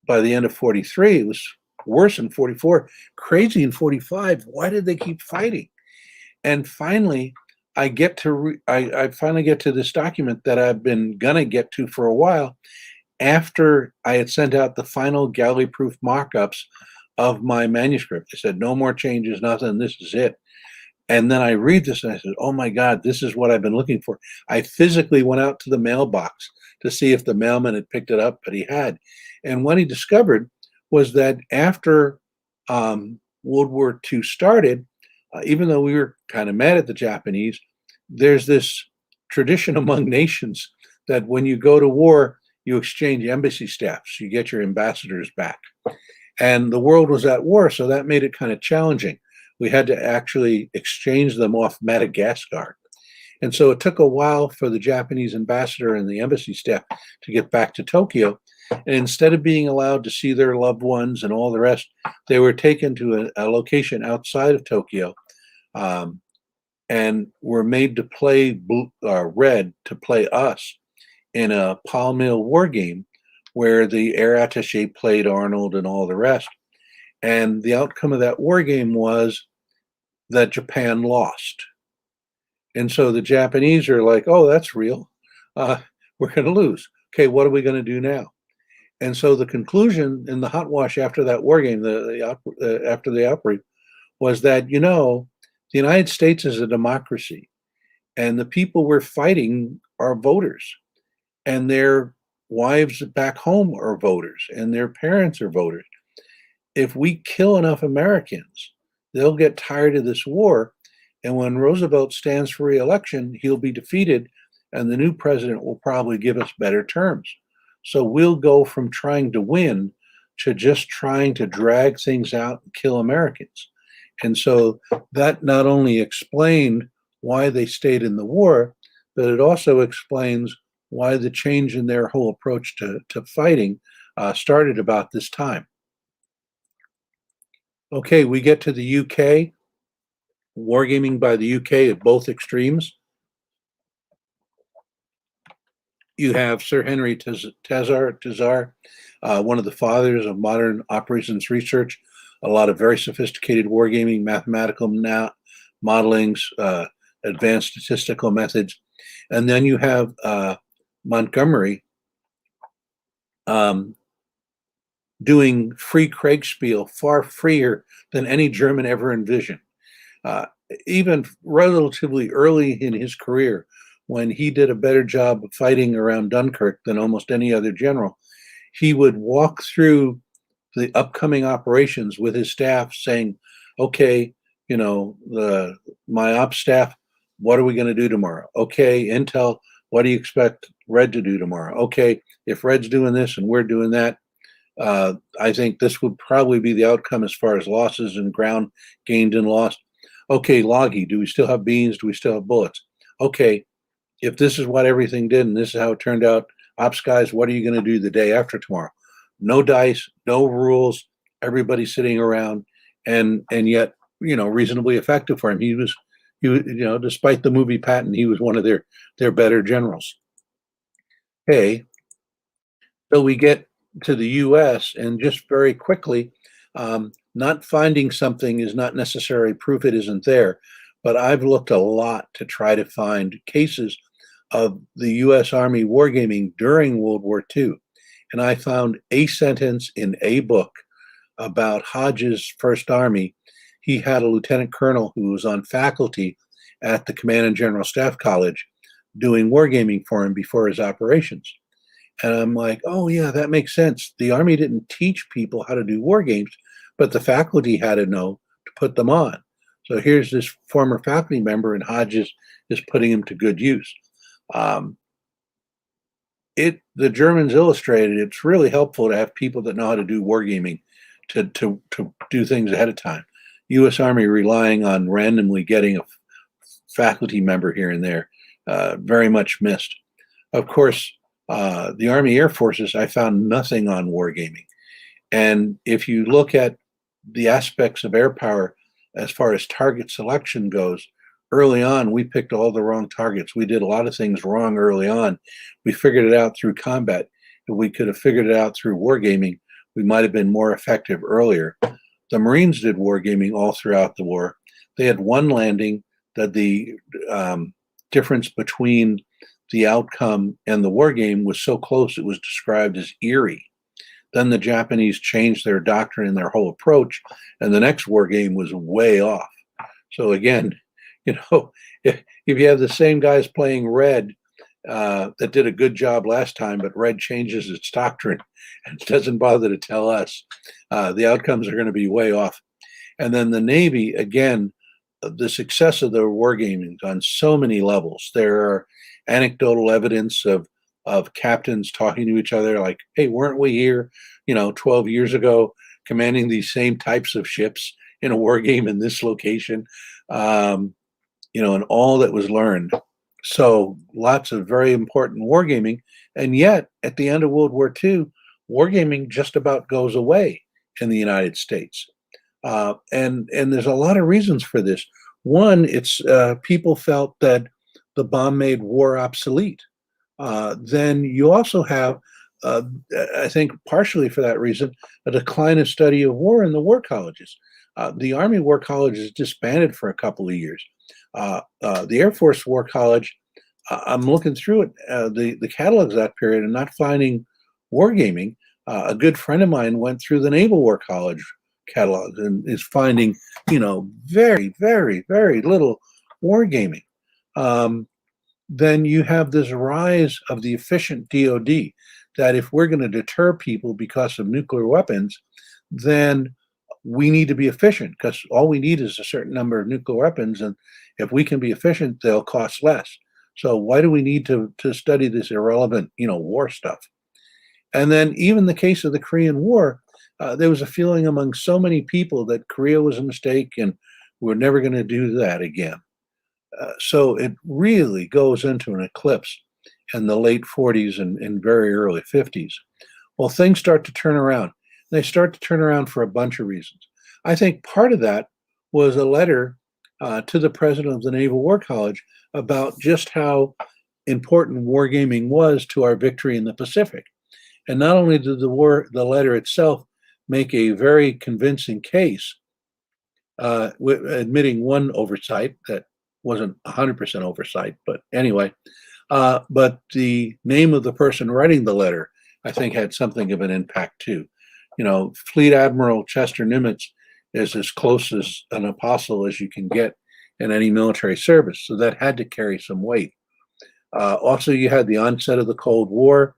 Speaker 1: by the end of 43. It was worse in 44, crazy in 45. Why did they keep fighting? And finally, I finally get to this document that I've been gonna get to for a while, after I had sent out the final galley-proof mock-ups of my manuscript. I said, no more changes, nothing, this is it. And then I read this and I said, oh my God, this is what I've been looking for. I physically went out to the mailbox to see if the mailman had picked it up, but he had. And what he discovered was that after World War II started, even though we were kind of mad at the Japanese, there's this tradition among nations that when you go to war, you exchange embassy staffs, you get your ambassadors back. And the world was at war, so that made it kind of challenging. We had to actually exchange them off Madagascar. And so it took a while for the Japanese ambassador and the embassy staff to get back to Tokyo. And instead of being allowed to see their loved ones and all the rest, they were taken to a location outside of Tokyo, and were made to play red to play us in a Pall Mill war game where the air attache played Arnold and all the rest. And the outcome of that war game was that Japan lost. And so the Japanese are like, oh, that's real. We're going to lose. Okay, what are we going to do now? And so the conclusion in the hot wash after that war game, after the outbreak, was that, the United States is a democracy, and the people we're fighting are voters, and their wives back home are voters, and their parents are voters. If we kill enough Americans, they'll get tired of this war. And when Roosevelt stands for re-election, he'll be defeated, and the new president will probably give us better terms. So we'll go from trying to win to just trying to drag things out and kill Americans. And so that not only explained why they stayed in the war, but it also explains why the change in their whole approach to fighting started about this time. Okay, we get to the UK, wargaming by the UK at both extremes. You have Sir Henry Tezar, one of the fathers of modern operations research, a lot of very sophisticated wargaming, mathematical modelings, advanced statistical methods. And then you have Montgomery doing free Kriegspiel, far freer than any German ever envisioned. Even relatively early in his career, when he did a better job of fighting around Dunkirk than almost any other general, he would walk through the upcoming operations with his staff saying, okay, my ops staff, what are we going to do tomorrow? Okay, Intel, what do you expect Red to do tomorrow? Okay, if Red's doing this and we're doing that, I think this would probably be the outcome as far as losses and ground gained and lost. Okay, Loggy, do we still have beans? Do we still have bullets? Okay, if this is what everything did and this is how it turned out, ops guys, what are you going to do the day after tomorrow? No dice, no rules, everybody sitting around, and yet, reasonably effective for him. He was, despite the movie Patton, he was one of their better generals. Okay, so we get to the US, and just very quickly, not finding something is not necessarily proof it isn't there, but I've looked a lot to try to find cases of the US Army wargaming during World War II. And I found a sentence in a book about Hodges' First Army. He had a lieutenant colonel who was on faculty at the Command and General Staff College doing wargaming for him before his operations. And I'm like, oh yeah, that makes sense. The Army didn't teach people how to do war games, but the faculty had to know to put them on. So here's this former faculty member, and Hodges is putting him to good use. The Germans illustrated it's really helpful to have people that know how to do wargaming to do things ahead of time. U.S. Army relying on randomly getting a faculty member here and there, very much missed. Of course, the Army Air Forces, I found nothing on wargaming. And if you look at the aspects of air power as far as target selection goes, early on, we picked all the wrong targets. We did a lot of things wrong early on. We figured it out through combat. If we could have figured it out through wargaming, we might have been more effective earlier. The Marines did wargaming all throughout the war. They had one landing that the difference between the outcome and the wargame was so close it was described as eerie. Then the Japanese changed their doctrine and their whole approach, and the next wargame was way off. So again, You know, if you have the same guys playing red that did a good job last time, but red changes its doctrine and doesn't bother to tell us, the outcomes are going to be way off. And then the Navy, again, the success of the wargaming on so many levels. There are anecdotal evidence of captains talking to each other, like, "Hey, weren't we here, 12 years ago, commanding these same types of ships in a war game in this location?" Um, and all that was learned. So lots of very important wargaming, and yet at the end of World War II, wargaming just about goes away in the United States. And there's a lot of reasons for this. One, it's people felt that the bomb made war obsolete. Then you also have, uh, I think, partially for that reason, a decline of study of war in the war colleges. The Army War College is disbanded for a couple of years. The Air Force War College, I'm looking through it, the catalogs of that period, and not finding wargaming. A good friend of mine went through the Naval War College catalogs and is finding, very, very, very little wargaming. Then you have this rise of the efficient DoD, that if we're going to deter people because of nuclear weapons, then we need to be efficient, because all we need is a certain number of nuclear weapons, and if we can be efficient, they'll cost less. So why do we need to study this irrelevant, war stuff? And then even the case of the Korean War, there was a feeling among so many people that Korea was a mistake and we're never going to do that again. So it really goes into an eclipse in the late 40s and very early 50s. Well, things start to turn around. They start to turn around for a bunch of reasons. I think part of that was a letter to the president of the Naval War College about just how important wargaming was to our victory in the Pacific. And not only did the letter itself make a very convincing case, admitting one oversight that wasn't 100% oversight, but anyway, but the name of the person writing the letter, I think, had something of an impact too. Fleet Admiral Chester Nimitz is as close as an apostle as you can get in any military service, so that had to carry some weight. Also, you had the onset of the Cold War,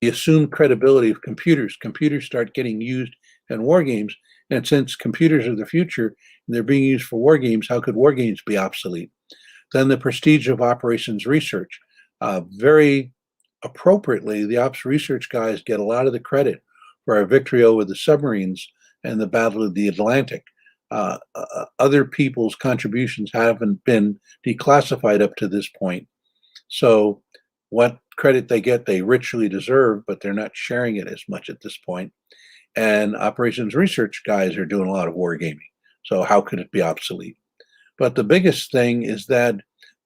Speaker 1: the assumed credibility of computers. Computers start getting used in war games, and since computers are the future and they're being used for war games, how could war games be obsolete? Then the prestige of operations research. Very appropriately, the ops research guys get a lot of the credit for our victory over the submarines and the Battle of the Atlantic. Other people's contributions haven't been declassified up to this point. So what credit they get, they richly deserve, but they're not sharing it as much at this point. And operations research guys are doing a lot of wargaming. So how could it be obsolete? But the biggest thing is that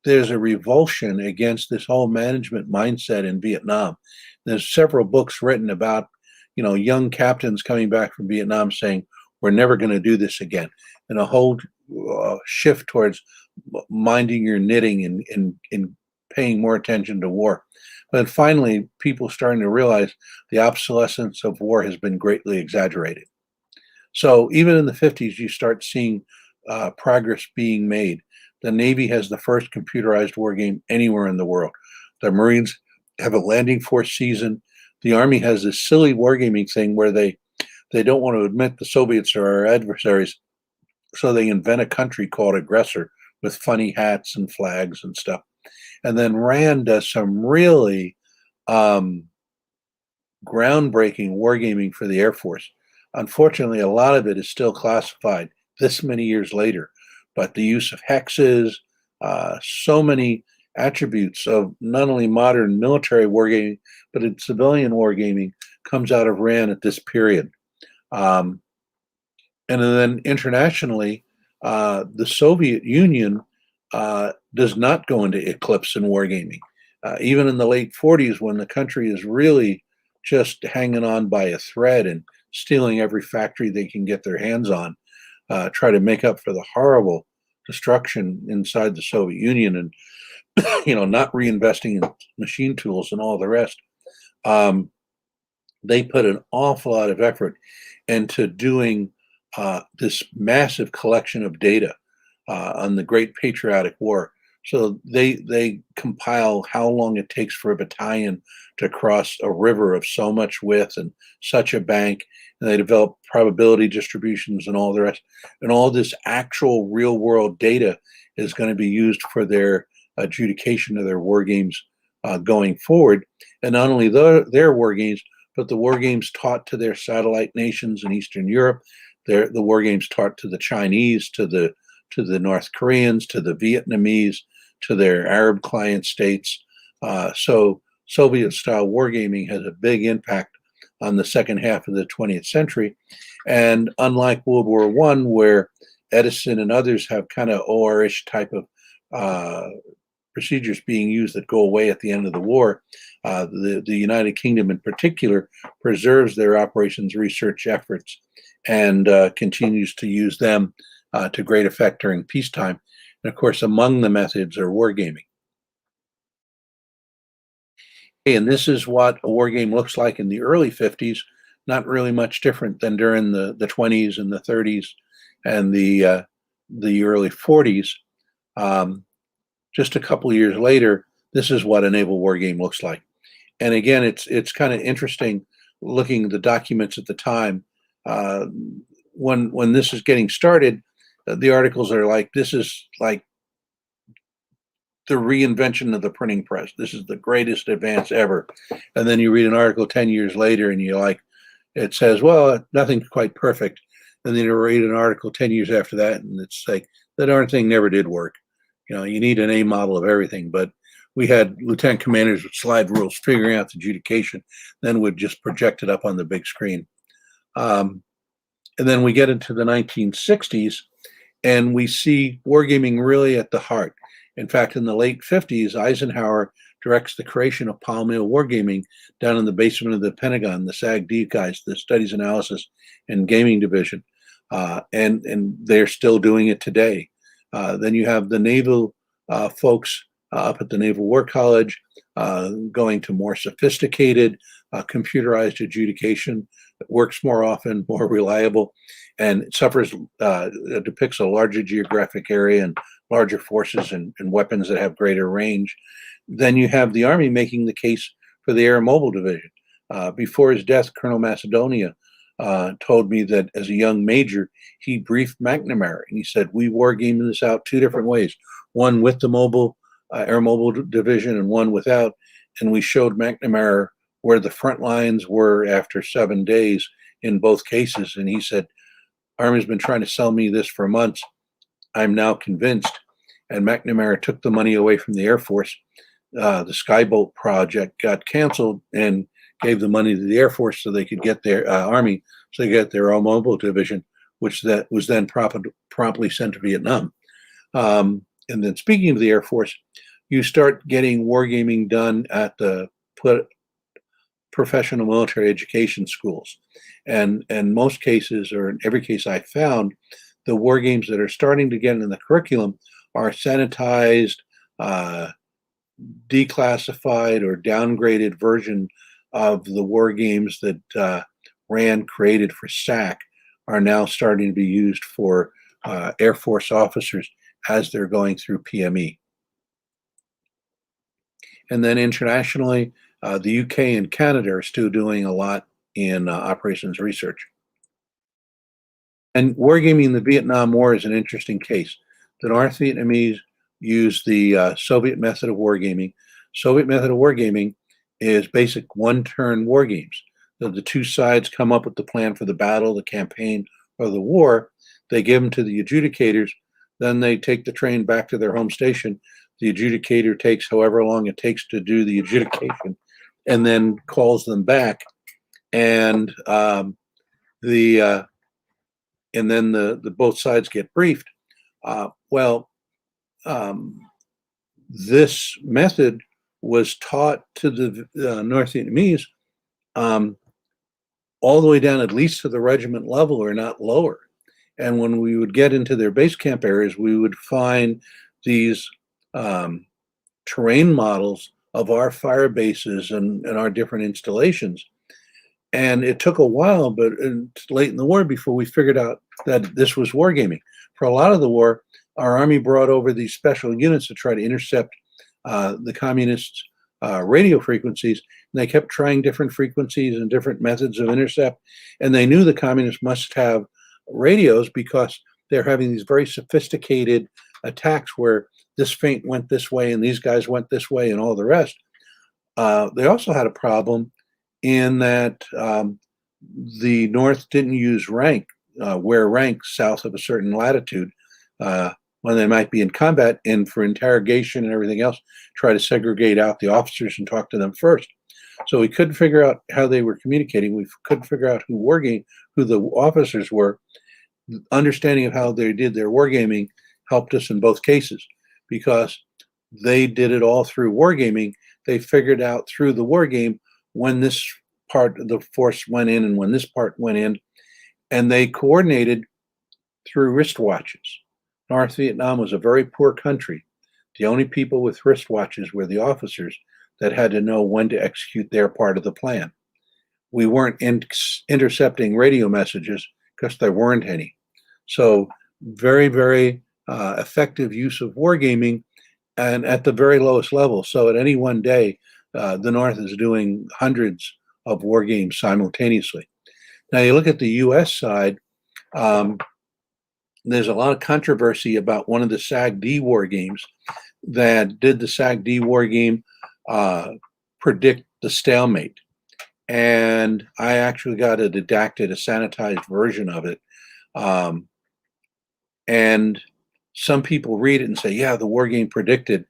Speaker 1: there's a revulsion against this whole management mindset in Vietnam. There's several books written about, young captains coming back from Vietnam saying, we're never going to do this again. And a whole shift towards minding your knitting and paying more attention to war. But finally, people starting to realize the obsolescence of war has been greatly exaggerated. So even in the 50s, you start seeing progress being made. The Navy has the first computerized war game anywhere in the world. The Marines have a landing force season. The Army has this silly wargaming thing where they don't want to admit the Soviets are our adversaries, so they invent a country called aggressor with funny hats and flags and stuff. And then Rand does some really groundbreaking wargaming for the Air Force. Unfortunately, a lot of it is still classified this many years later, but the use of hexes, so many attributes of not only modern military wargaming, but in civilian wargaming comes out of Rand at this period. And then internationally, the Soviet Union does not go into eclipse in wargaming. Even in the late 40s, when the country is really just hanging on by a thread and stealing every factory they can get their hands on, try to make up for the horrible destruction inside the Soviet Union, and not reinvesting in machine tools and all the rest. They put an awful lot of effort into doing this massive collection of data on the Great Patriotic War. So they compile how long it takes for a battalion to cross a river of so much width and such a bank, and they develop probability distributions and all the rest. And all this actual real world data is going to be used for their adjudication of their war games going forward. And not only their war games, but the war games taught to their satellite nations in Eastern Europe, the war games taught to the Chinese, to the North Koreans, to the Vietnamese, to their Arab client states. So Soviet-style wargaming has a big impact on the second half of the 20th century. And unlike World War I, where Edison and others have kind of OR-ish type of procedures being used that go away at the end of the war, the United Kingdom in particular preserves their operations research efforts and continues to use them to great effect during peacetime. And of course, among the methods are wargaming. And this is what a war game looks like in the early 50s, not really much different than during the 20s and the 30s and the early 40s. Just a couple of years later, this is what a naval war game looks like. And again, it's kind of interesting looking at the documents at the time. When this is getting started, the articles are like, this is like the reinvention of the printing press. This is the greatest advance ever. And then you read an article 10 years later and you're like, it says, well, nothing's quite perfect. And then you read an article 10 years after that and it's like, that darn thing never did work. You know, you need an A model of everything. But we had lieutenant commanders with slide rules figuring out the adjudication, then would just project it up on the big screen. And then we get into the 1960s and we see wargaming really at the heart. In fact, in the late 50s, Eisenhower directs the creation of Palmyra Wargaming down in the basement of the Pentagon, the SAG-D guys, the Studies, Analysis, and Gaming Division. And they're still doing it today. Then you have the naval folks up at the Naval War College going to more sophisticated computerized adjudication that works more often, more reliable, and it depicts a larger geographic area and larger forces and weapons that have greater range. Then you have the Army making the case for the Air Mobile Division. Before his death, Colonel Macedonia told me that as a young major, he briefed McNamara and he said, we wargamed this out two different ways, one with the Air Mobile Division and one without. And we showed McNamara where the front lines were after 7 days in both cases. And he said, Army's been trying to sell me this for months. I'm now convinced. And McNamara took the money away from the Air Force. The Skybolt project got canceled and gave the money to the Air Force so they could get their Army, so they get their own mobile division, which that was then promptly sent to Vietnam. And then speaking of the Air Force, you start getting wargaming done at the professional military education schools. And in most cases, or in every case I found, the war games that are starting to get in the curriculum are sanitized, declassified, or downgraded version of the war games that Rand created for SAC are now starting to be used for Air Force officers as they're going through PME. And then internationally, the UK and Canada are still doing a lot in operations research. And wargaming in the Vietnam War is an interesting case. The North Vietnamese used the Soviet method of wargaming. Soviet method of wargaming is basic one-turn war games. So the two sides come up with the plan for the battle, the campaign, or the war. They give them to the adjudicators. Then they take the train back to their home station. The adjudicator takes however long it takes to do the adjudication, and then calls them back. And then the both sides get briefed. This method was taught to the North Vietnamese all the way down at least to the regiment level, or not lower. And when we would get into their base camp areas, we would find these terrain models of our fire bases and our different installations. And it took a while, but late in the war, before we figured out that this was wargaming. For a lot of the war, our army brought over these special units to try to intercept the communists' radio frequencies. And they kept trying different frequencies and different methods of intercept. And they knew the communists must have radios because they're having these very sophisticated attacks where this feint went this way and these guys went this way and all the rest. They also had a problem in that the North didn't use wear rank south of a certain latitude when they might be in combat, and for interrogation and everything else, try to segregate out the officers and talk to them first. So we couldn't figure out how they were communicating. We couldn't figure out who the officers were. Understanding of how they did their wargaming helped us in both cases because they did it all through wargaming. They figured out through the wargame when this part of the force went in and when this part went in, and they coordinated through wristwatches. North Vietnam was a very poor country. The only people with wristwatches were the officers that had to know when to execute their part of the plan. We weren't intercepting radio messages because there weren't any. So very, very effective use of wargaming, and at the very lowest level. So at any one day, the North is doing hundreds of war games simultaneously. Now you look at the U.S. side, there's a lot of controversy about one of the SAG-D war games that did the SAG-D war game predict the stalemate. And I actually got a redacted, a sanitized version of it. And some people read it and say, yeah, the war game predicted.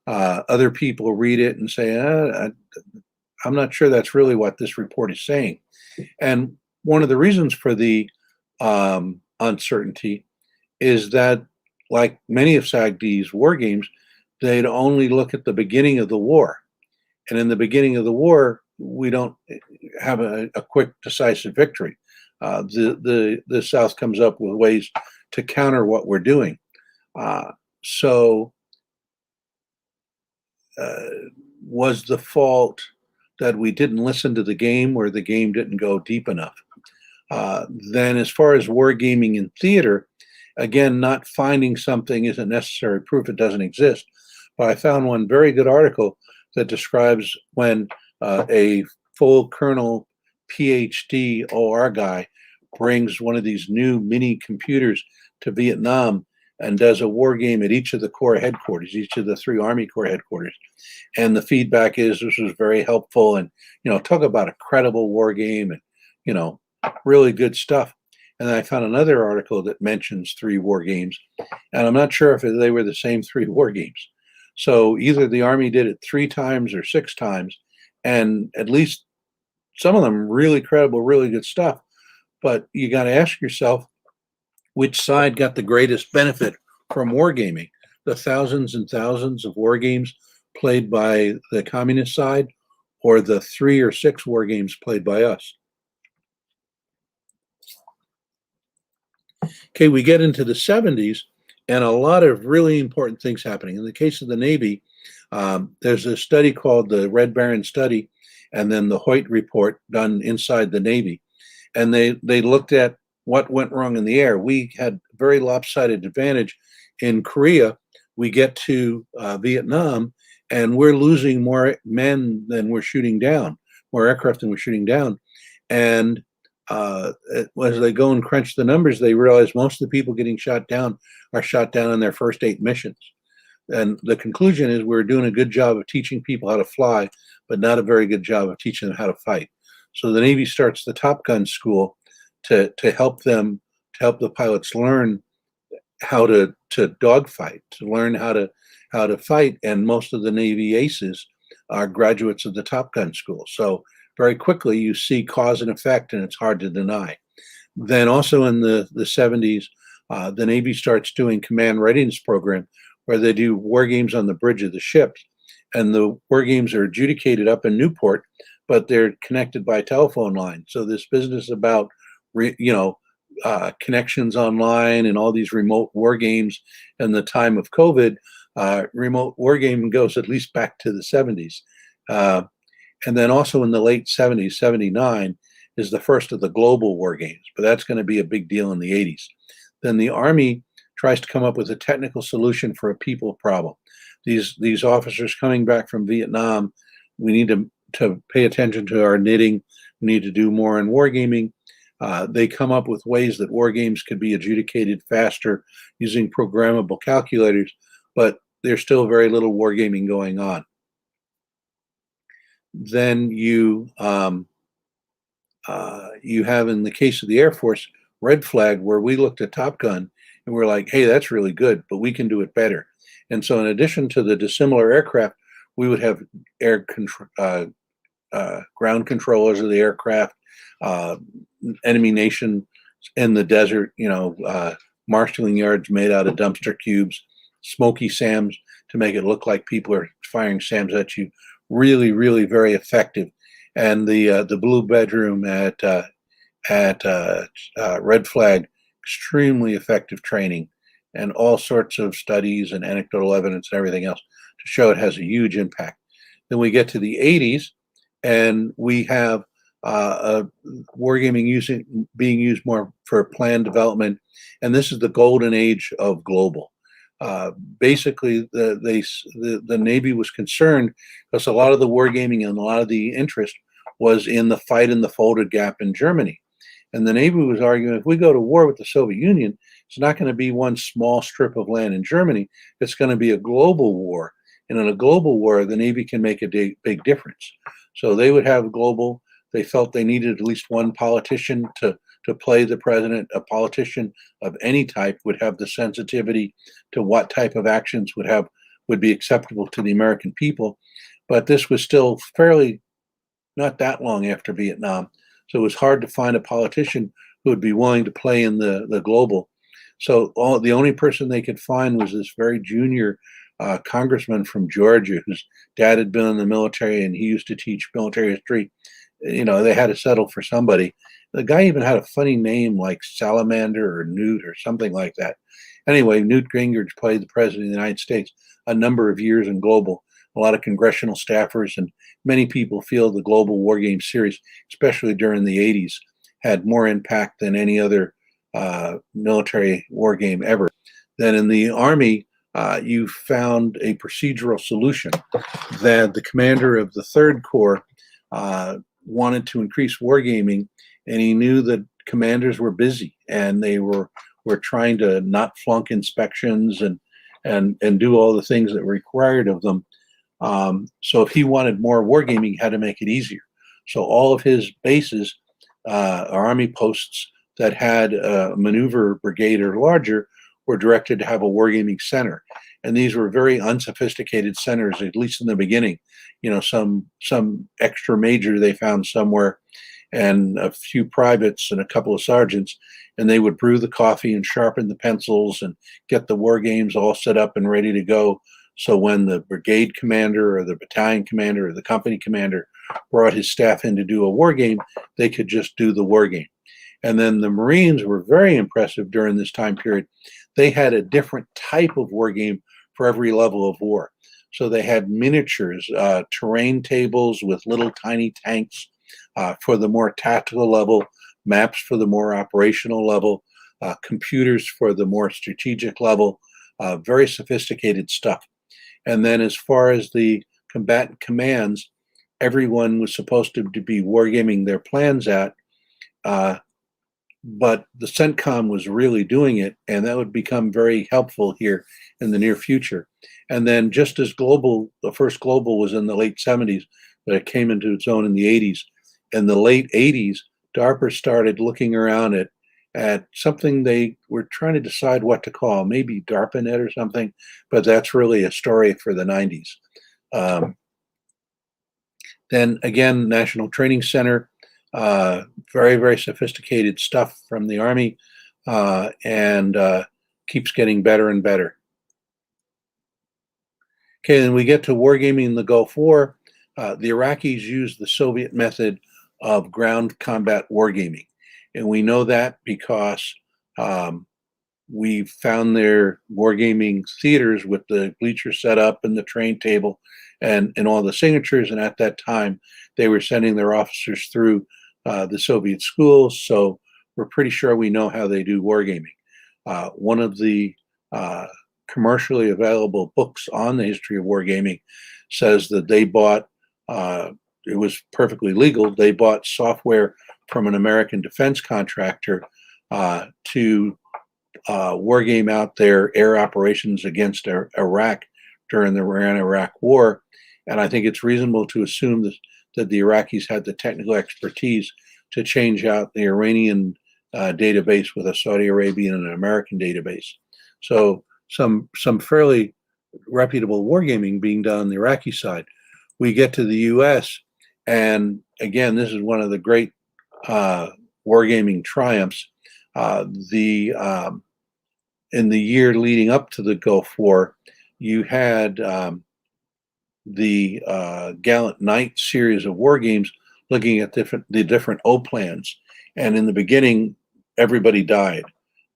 Speaker 1: Other people read it and say, I'm not sure that's really what this report is saying. And one of the reasons for the uncertainty is that, like many of SAG-D's war games, they'd only look at the beginning of the war. And in the beginning of the war, we don't have a quick, decisive victory. The South comes up with ways to counter what we're doing. Was the fault that we didn't listen to the game or the game didn't go deep enough? Then as far as wargaming in theater, again, not finding something isn't necessary proof it doesn't exist. But I found one very good article that describes when a full colonel PhD OR guy brings one of these new mini computers to Vietnam and does a war game at each of the Corps headquarters, each of the 3 Army Corps headquarters. And the feedback is this was very helpful, and, talk about a credible war game and, really good stuff. And then I found another article that mentions 3 war games, and I'm not sure if they were the same 3 war games. So either the Army did it 3 times or 6 times, and at least some of them really credible, really good stuff. But you got to ask yourself, which side got the greatest benefit from wargaming? The thousands and thousands of war games played by the communist side, or the 3 or 6 war games played by us? Okay, we get into the 70s, and a lot of really important things happening. In the case of the Navy, there's a study called the Red Baron Study, and then the Hoyt Report done inside the Navy. And they looked at what went wrong in the air. We had very lopsided advantage in Korea. We get to Vietnam, and we're losing more men than we're shooting down, more aircraft than we're shooting down. And as they go and crunch the numbers, they realize most of the people getting shot down are shot down in their first 8 missions. And the conclusion is we're doing a good job of teaching people how to fly, but not a very good job of teaching them how to fight. So the Navy starts the Top Gun school to help the pilots learn how to dogfight, to learn how to fight. And most of the Navy aces are graduates of the Top Gun school. So very quickly you see cause and effect, and it's hard to deny. Then also in the 70s, the Navy starts doing command readiness program, where they do war games on the bridge of the ships. And the war games are adjudicated up in Newport, but they're connected by telephone line. So this business about connections online and all these remote war games in the time of COVID, remote war game goes at least back to the 70s. And then also in the late 70s, 79 is the first of the global war games, but that's going to be a big deal in the 80s. Then the Army tries to come up with a technical solution for a people problem. These officers coming back from Vietnam, we need to pay attention to our knitting. We need to do more in wargaming. They come up with ways that war games could be adjudicated faster using programmable calculators, but there's still very little wargaming going on. Then you have, in the case of the Air Force, Red Flag, where we looked at Top Gun and we're like, hey, that's really good, but we can do it better. And so in addition to the dissimilar aircraft, we would have ground controllers of the aircraft, enemy nation in the desert, marshalling yards made out of dumpster cubes, smoky SAMs to make it look like people are firing SAMs at you. Really, really very effective. And the blue bedroom at Red Flag, extremely effective training, and all sorts of studies and anecdotal evidence and everything else to show it has a huge impact. Then we get to the 80s, and we have wargaming being used more for plan development, and this is the golden age of global. Basically, the Navy was concerned because a lot of the wargaming and a lot of the interest was in the fight in the Folded Gap in Germany. And the Navy was arguing, if we go to war with the Soviet Union, it's not going to be one small strip of land in Germany. It's going to be a global war. And in a global war, the Navy can make a big difference. So they would have global. They felt they needed at least one politician to play the president. A politician of any type would have the sensitivity to what type of actions would be acceptable to the American people. But this was still fairly not that long after Vietnam. So it was hard to find a politician who would be willing to play in the global. So the only person they could find was this very junior congressman from Georgia, whose dad had been in the military and he used to teach military history. They had to settle for somebody. The guy even had a funny name like Salamander or Newt or something like that. Anyway, Newt Gingrich played the president of the United States a number of years in global. A lot of congressional staffers and many people feel the Global Wargame series, especially during the 80s, had more impact than any other military wargame ever. Then in the Army, you found a procedural solution that the commander of the Third Corps wanted to increase wargaming, and he knew that commanders were busy and they were trying to not flunk inspections and do all the things that were required of them. So if he wanted more wargaming, he had to make it easier. So all of his bases, army posts that had a maneuver brigade or larger, were directed to have a wargaming center. And these were very unsophisticated centers, at least in the beginning. Some extra major they found somewhere, and a few privates and a couple of sergeants, and they would brew the coffee and sharpen the pencils and get the war games all set up and ready to go. So when the brigade commander or the battalion commander or the company commander brought his staff in to do a war game, they could just do the war game. And then the Marines were very impressive during this time period. They had a different type of war game for every level of war. So they had miniatures, terrain tables with little tiny tanks for the more tactical level, maps for the more operational level, computers for the more strategic level, very sophisticated stuff. And then as far as the combatant commands, everyone was supposed to be wargaming their plans at, but the CENTCOM was really doing it, and that would become very helpful here in the near future. And then just as the first global was in the late 70s, but it came into its own in the 80s. In the late 80s, DARPA started looking around at something they were trying to decide what to call, maybe DARPANet or something, but that's really a story for the 90s. Then again, National Training Center, very, very sophisticated stuff from the Army, and keeps getting better and better. Okay, then we get to wargaming in the Gulf War. The Iraqis used the Soviet method of ground combat wargaming. And we know that because we found their wargaming theaters with the bleachers set up and the train table and all the signatures. And at that time, they were sending their officers through the Soviet schools. So we're pretty sure we know how they do wargaming. One of the commercially available books on the history of wargaming says that they bought, it was perfectly legal, they bought software from an American defense contractor to wargame out their air operations against Iraq during the Iran-Iraq war. And I think it's reasonable to assume that the Iraqis had the technical expertise to change out the Iranian database with a Saudi Arabian and an American database. So some fairly reputable wargaming being done on the Iraqi side. We get to the U.S., and again, this is one of the great wargaming triumphs. In the year leading up to the Gulf War, you had the Gallant Knight series of war games looking at the different O plans. And in the beginning, everybody died.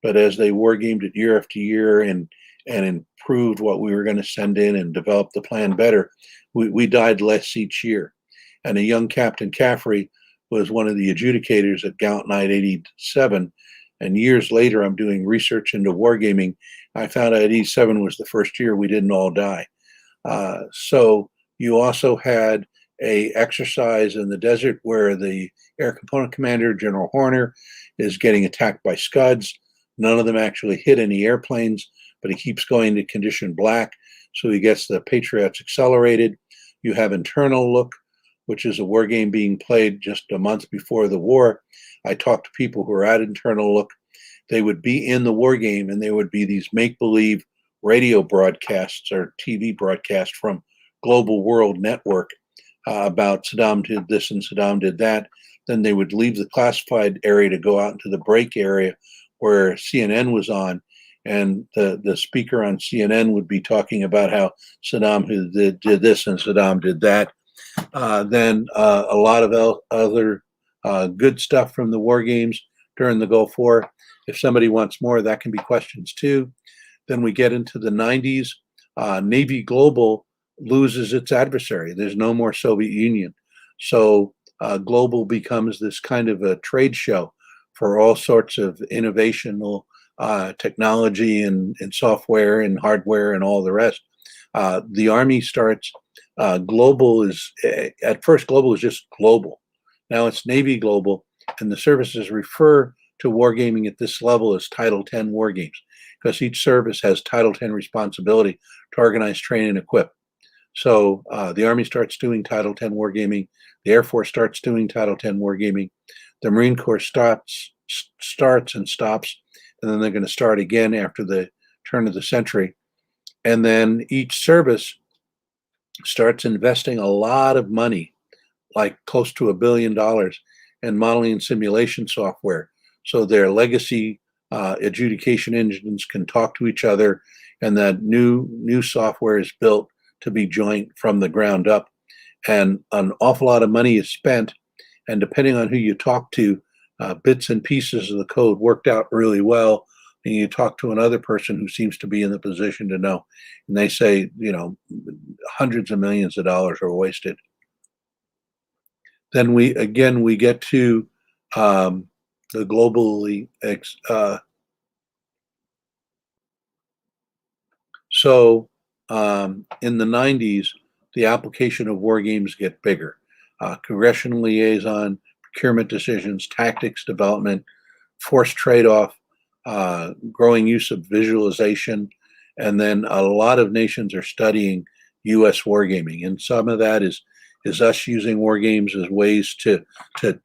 Speaker 1: But as they war gamed it year after year and improved what we were going to send in and developed the plan better, we died less each year. And a young Captain Caffrey was one of the adjudicators at Gallant Knight 87. And years later, I'm doing research into wargaming. I found out 87 was the first year we didn't all die. So you also had a exercise in the desert where the air component commander, General Horner, is getting attacked by Scuds. None of them actually hit any airplanes, but he keeps going to condition black, so he gets the Patriots accelerated. You have Internal Look, which is a war game being played just a month before the war. I talked to people who are at Internal Look. They would be in the war game, and there would be these make-believe radio broadcasts or TV broadcasts from Global World Network about Saddam did this and Saddam did that. Then they would leave the classified area to go out into the break area where CNN was on, and the speaker on CNN would be talking about how Saddam did this and Saddam did that. Then a lot of other good stuff from the war games during the Gulf War. If somebody wants more, that can be questions too. Then we get into the 90s. Navy Global loses its adversary. There's no more Soviet Union. So Global becomes this kind of a trade show for all sorts of innovational technology and software and hardware and all the rest. The Army starts, Global is, at first Global is just Global. Now it's Navy Global, and the services refer to wargaming at this level as Title 10 wargames, because each service has Title 10 responsibility to organize, train, and equip. So the Army starts doing Title 10 wargaming, the Air Force starts doing Title 10 wargaming, the Marine Corps starts and stops, and then they're going to start again after the turn of the century. And then each service starts investing a lot of money, like close to $1 billion, in modeling and simulation software. So their legacy adjudication engines can talk to each other, and that new software is built to be joint from the ground up. And an awful lot of money is spent, and depending on who you talk to, bits and pieces of the code worked out really well. And you talk to another person who seems to be in the position to know, and they say, hundreds of millions of dollars are wasted. Then we get to the globally in the 90s, the application of war games get bigger. Congressional liaison, procurement decisions, tactics development, force trade-off, growing use of visualization, and then a lot of nations are studying U.S. wargaming, and some of that is us using war games as ways to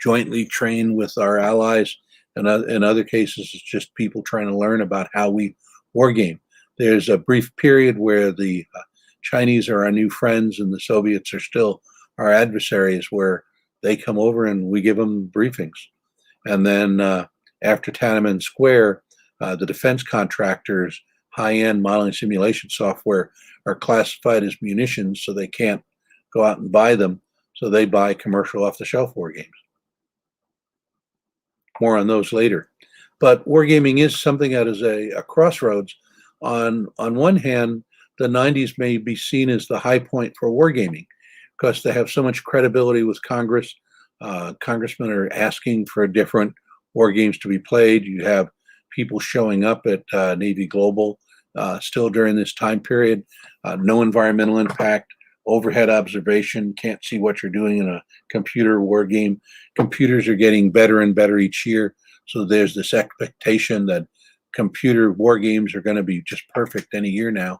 Speaker 1: jointly train with our allies, and in other cases, it's just people trying to learn about how we wargame. There's a brief period where the Chinese are our new friends and the Soviets are still our adversaries, where they come over and we give them briefings. And then after Tiananmen Square, the defense contractors' high-end modeling simulation software are classified as munitions, so they can't go out and buy them. So they buy commercial off-the-shelf war games. More on those later. But wargaming is something that is a crossroads. On one hand, the 90s may be seen as the high point for wargaming because they have so much credibility with Congress. Congressmen are asking for different war games to be played. You have people showing up at Navy Global still during this time period. No environmental impact, overhead observation, can't see what you're doing in a computer war game. Computers are getting better and better each year, so there's this expectation that computer war games are going to be just perfect any year now.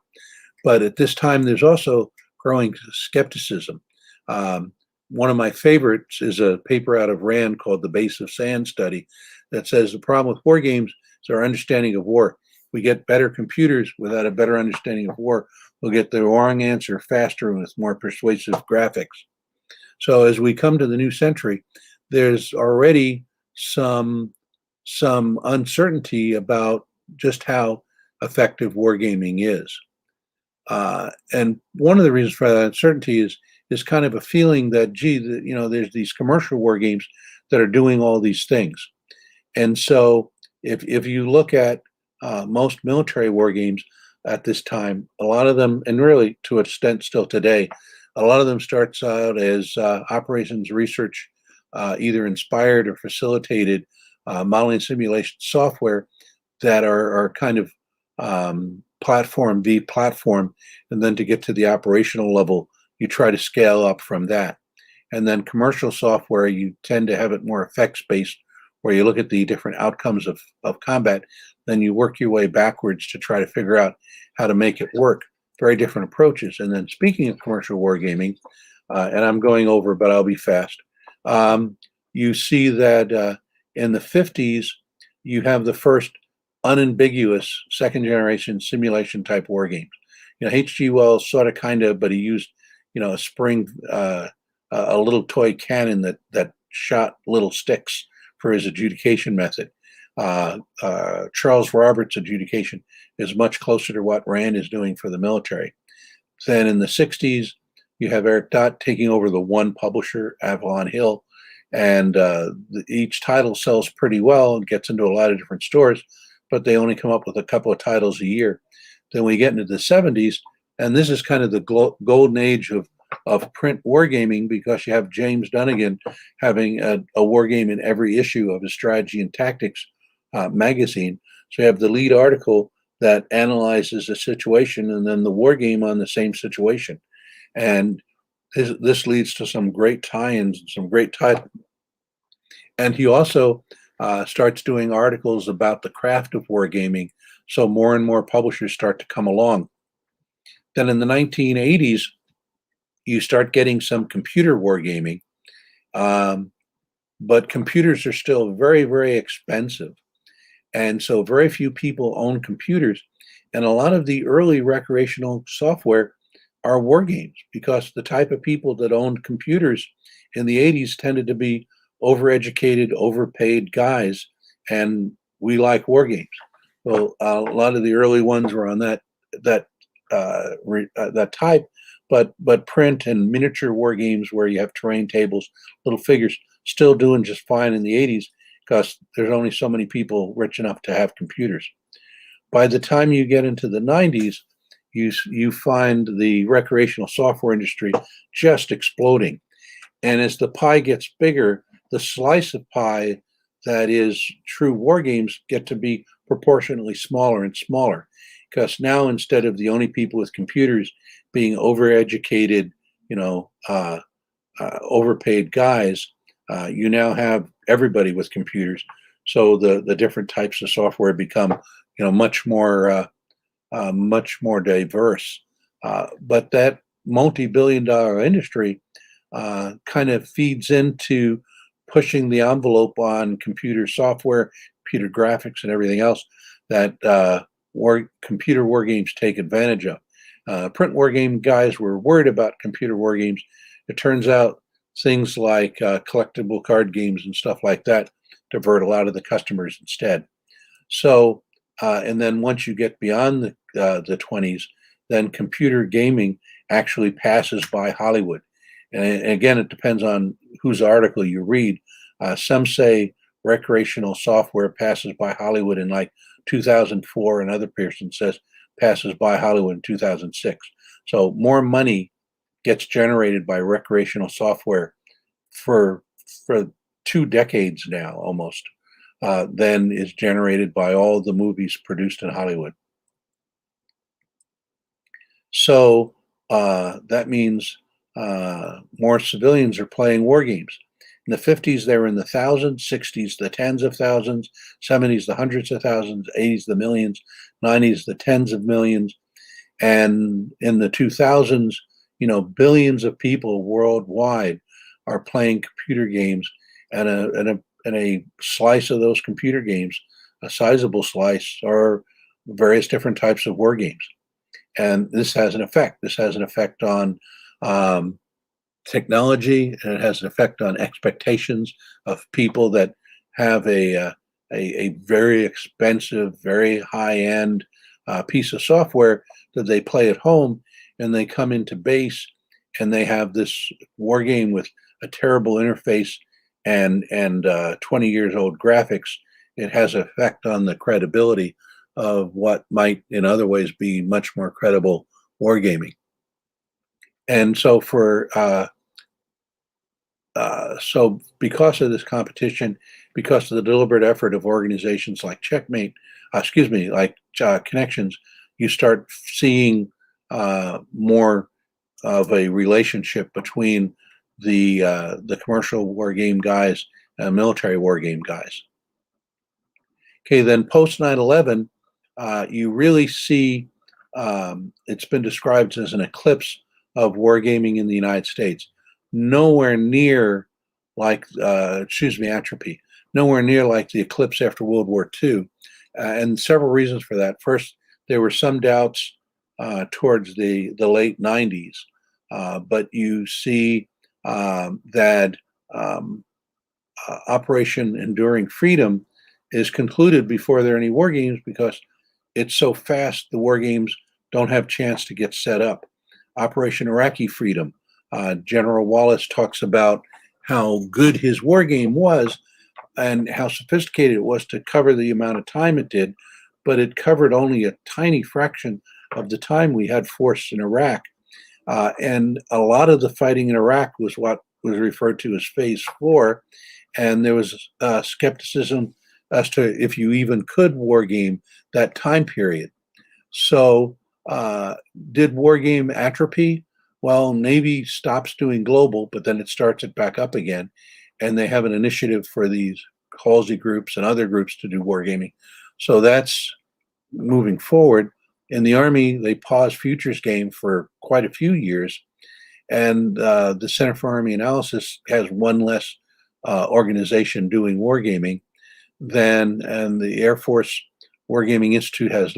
Speaker 1: But at this time, there's also growing skepticism. One of my favorites is a paper out of Rand called The Base of Sand Study that says the problem with war games is our understanding of war. We get better computers without a better understanding of war. We'll get the wrong answer faster and with more persuasive graphics. So as we come to the new century, there's already some uncertainty about just how effective wargaming is. And one of the reasons for that uncertainty is kind of a feeling that, gee, there's these commercial war games that are doing all these things. And so if you look at most military war games at this time, a lot of them, and really to an extent still today, a lot of them starts out as operations research, either inspired or facilitated modeling simulation software that are kind of platform v platform, and then to get to the operational level, you try to scale up from that. And then commercial software, you tend to have it more effects based, where you look at the different outcomes of combat, then you work your way backwards to try to figure out how to make it work. Very different approaches. And then speaking of commercial wargaming, and I'm going over, but I'll be fast. You see that in the 50s, you have the first unambiguous second generation simulation type war games. H.G. Wells sort of kind of, but he used, a spring, a little toy cannon that shot little sticks for his adjudication method. Charles Roberts' adjudication is much closer to what Rand is doing for the military. Then in the 60s, you have Eric Dott taking over the one publisher, Avalon Hill, and each title sells pretty well and gets into a lot of different stores, but they only come up with a couple of titles a year. Then we get into the 70s, and this is kind of the golden age of print wargaming, because you have James Dunnigan having a war game in every issue of his Strategy and Tactics magazine. So you have the lead article that analyzes a situation, and then the war game on the same situation. And this leads to some great tie-ins and some great titles. And he also starts doing articles about the craft of wargaming, so more and more publishers start to come along. Then in the 1980s, you start getting some computer wargaming, but computers are still very, very expensive. And so very few people own computers. And a lot of the early recreational software are war games, because the type of people that owned computers in the 80s tended to be overeducated, overpaid guys, and we like war games. Well, a lot of the early ones were on that type, but print and miniature war games where you have terrain tables, little figures, still doing just fine in the 80s, because there's only so many people rich enough to have computers. By the time you get into the 90s, you find the recreational software industry just exploding. And as the pie gets bigger, the slice of pie that is true war games get to be proportionately smaller and smaller. Because now, instead of the only people with computers being overeducated, overpaid guys, you now have everybody with computers. So the different types of software become, much more diverse. But that multi-billion-dollar industry kind of feeds into pushing the envelope on computer software, computer graphics, and everything else that computer war games take advantage of. Print war game guys were worried about computer war games. It turns out things like collectible card games and stuff like that divert a lot of the customers instead. So, and then once you get beyond the 20s, then computer gaming actually passes by Hollywood. And again, it depends on whose article you read. Some say recreational software passes by Hollywood in like 2004, another person says passes by Hollywood in 2006. So more money gets generated by recreational software for 2 decades now almost than is generated by all the movies produced in Hollywood. So that means more civilians are playing war games. In the 50s, they were in the thousands, 60s, the tens of thousands, 70s, the hundreds of thousands, 80s, the millions, 90s, the tens of millions. And in the 2000s, billions of people worldwide are playing computer games, and a slice of those computer games, a sizable slice, are various different types of war games. And this has an effect. This has an effect on um, technology, and it has an effect on expectations of people that have a very expensive, very high end piece of software that they play at home, and they come into base and they have this war game with a terrible interface and 20 years old graphics. It has an effect on the credibility of what might in other ways be much more credible wargaming. And so so because of this competition, because of the deliberate effort of organizations like Checkmate, like Connections, you start seeing more of a relationship between the commercial war game guys and military war game guys. Okay, then post 9/11, you really see it's been described as an eclipse of wargaming in the United States. Nowhere near atrophy, nowhere near like the eclipse after World War II. And several reasons for that. First, there were some doubts towards the late 90s, but you see that Operation Enduring Freedom is concluded before there are any war games because it's so fast the war games don't have a chance to get set up. Operation Iraqi Freedom, General Wallace talks about how good his war game was and how sophisticated it was to cover the amount of time it did, but it covered only a tiny fraction of the time we had force in Iraq. And a lot of the fighting in Iraq was what was referred to as Phase 4, and there was skepticism as to if you even could war game that time period. So, did Wargame atrophy? Well, Navy stops doing global, but then it starts it back up again, and they have an initiative for these Halsey groups and other groups to do wargaming. So that's moving forward. In the Army, they paused futures game for quite a few years, and the Center for Army Analysis has one less organization doing wargaming and the Air Force Wargaming Institute has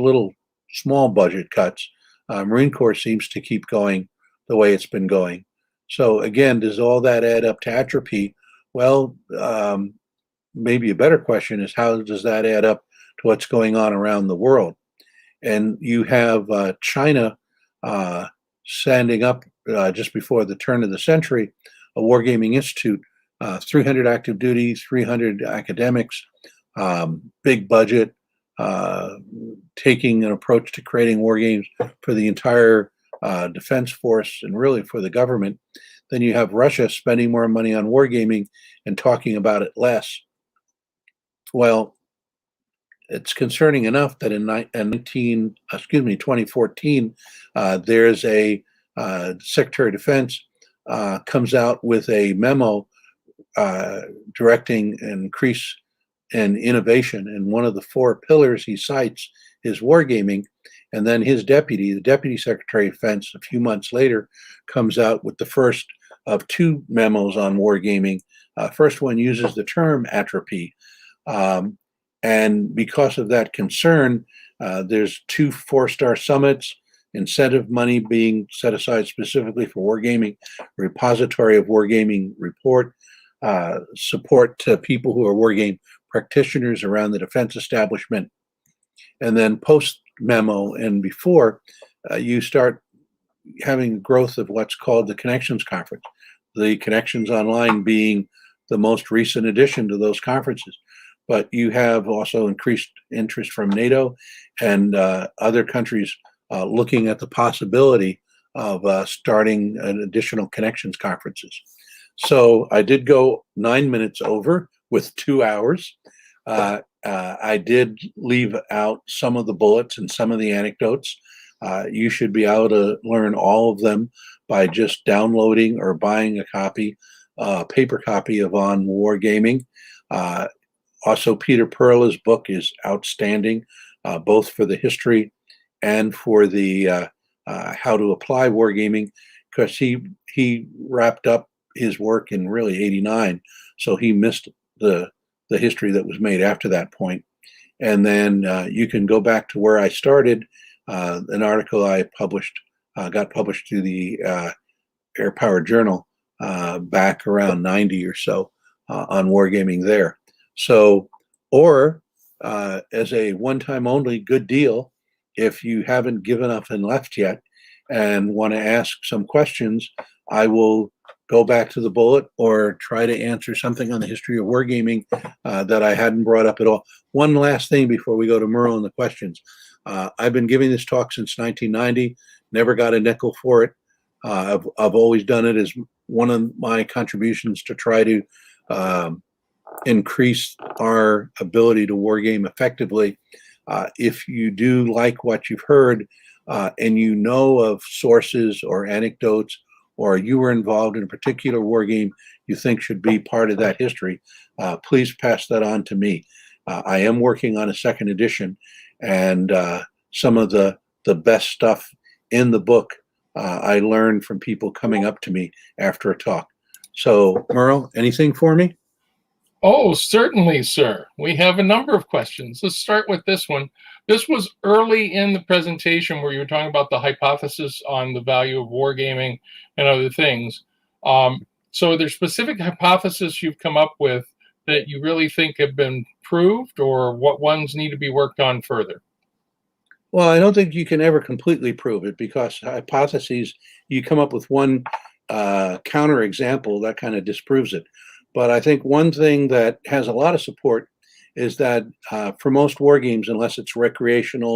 Speaker 1: small budget cuts. Marine Corps seems to keep going the way it's been going. So again, does all that add up to atrophy? Well, maybe a better question is how does that add up to what's going on around the world? And you have China standing up just before the turn of the century, a Wargaming Institute, 300 active duty, 300 academics, big budget, taking an approach to creating war games for the entire defense force and really for the government. Then you have Russia spending more money on wargaming and talking about it less. Well, it's concerning enough that in 2014, there's a Secretary of Defense comes out with a memo directing an increase in innovation. And one of the four pillars he cites is wargaming. And then his deputy, the Deputy Secretary of Defense, a few months later, comes out with the first of two memos on wargaming. First one uses the term atrophy. And because of that concern, there's two four-star summits, incentive money being set aside specifically for wargaming, repository of wargaming report, support to people who are wargame practitioners around the defense establishment. And then post memo and before, you start having growth of what's called the Connections Conference, the Connections Online being the most recent addition to those conferences. But you have also increased interest from NATO and other countries looking at the possibility of starting an additional connections conferences. So I did go 9 minutes over with 2 hours. I did leave out some of the bullets and some of the anecdotes. You should be able to learn all of them by just downloading or buying a copy, paper copy of On Wargaming. Also, Peter Perla's book is outstanding, both for the history and for the how to apply wargaming, because he wrapped up his work in really '89, so he missed the history that was made after that point. And then you can go back to where I started. An article I published got published through the Air Power Journal back around '90 or so on wargaming there. So, or as a one-time only good deal, if you haven't given up and left yet and want to ask some questions, I will go back to the bullet or try to answer something on the history of wargaming that I hadn't brought up at all. One last thing before we go to Merle and the questions. I've been giving this talk since 1990, never got a nickel for it. I've always done it as one of my contributions to try to increase our ability to wargame effectively. If you do like what you've heard and you know of sources or anecdotes, or you were involved in a particular wargame you think should be part of that history, please pass that on to me. I am working on a second edition, and some of the best stuff in the book I learned from people coming up to me after a talk. So, Merle, anything for me?
Speaker 2: Oh, certainly, sir. We have a number of questions. Let's start with this one. This was early in the presentation where you were talking about the hypothesis on the value of wargaming and other things. So are there specific hypotheses you've come up with that you really think have been proved, or what ones need to be worked on further?
Speaker 1: Well, I don't think you can ever completely prove it, because hypotheses, you come up with one counter example that kind of disproves it. But I think one thing that has a lot of support is that for most war games, unless it's recreational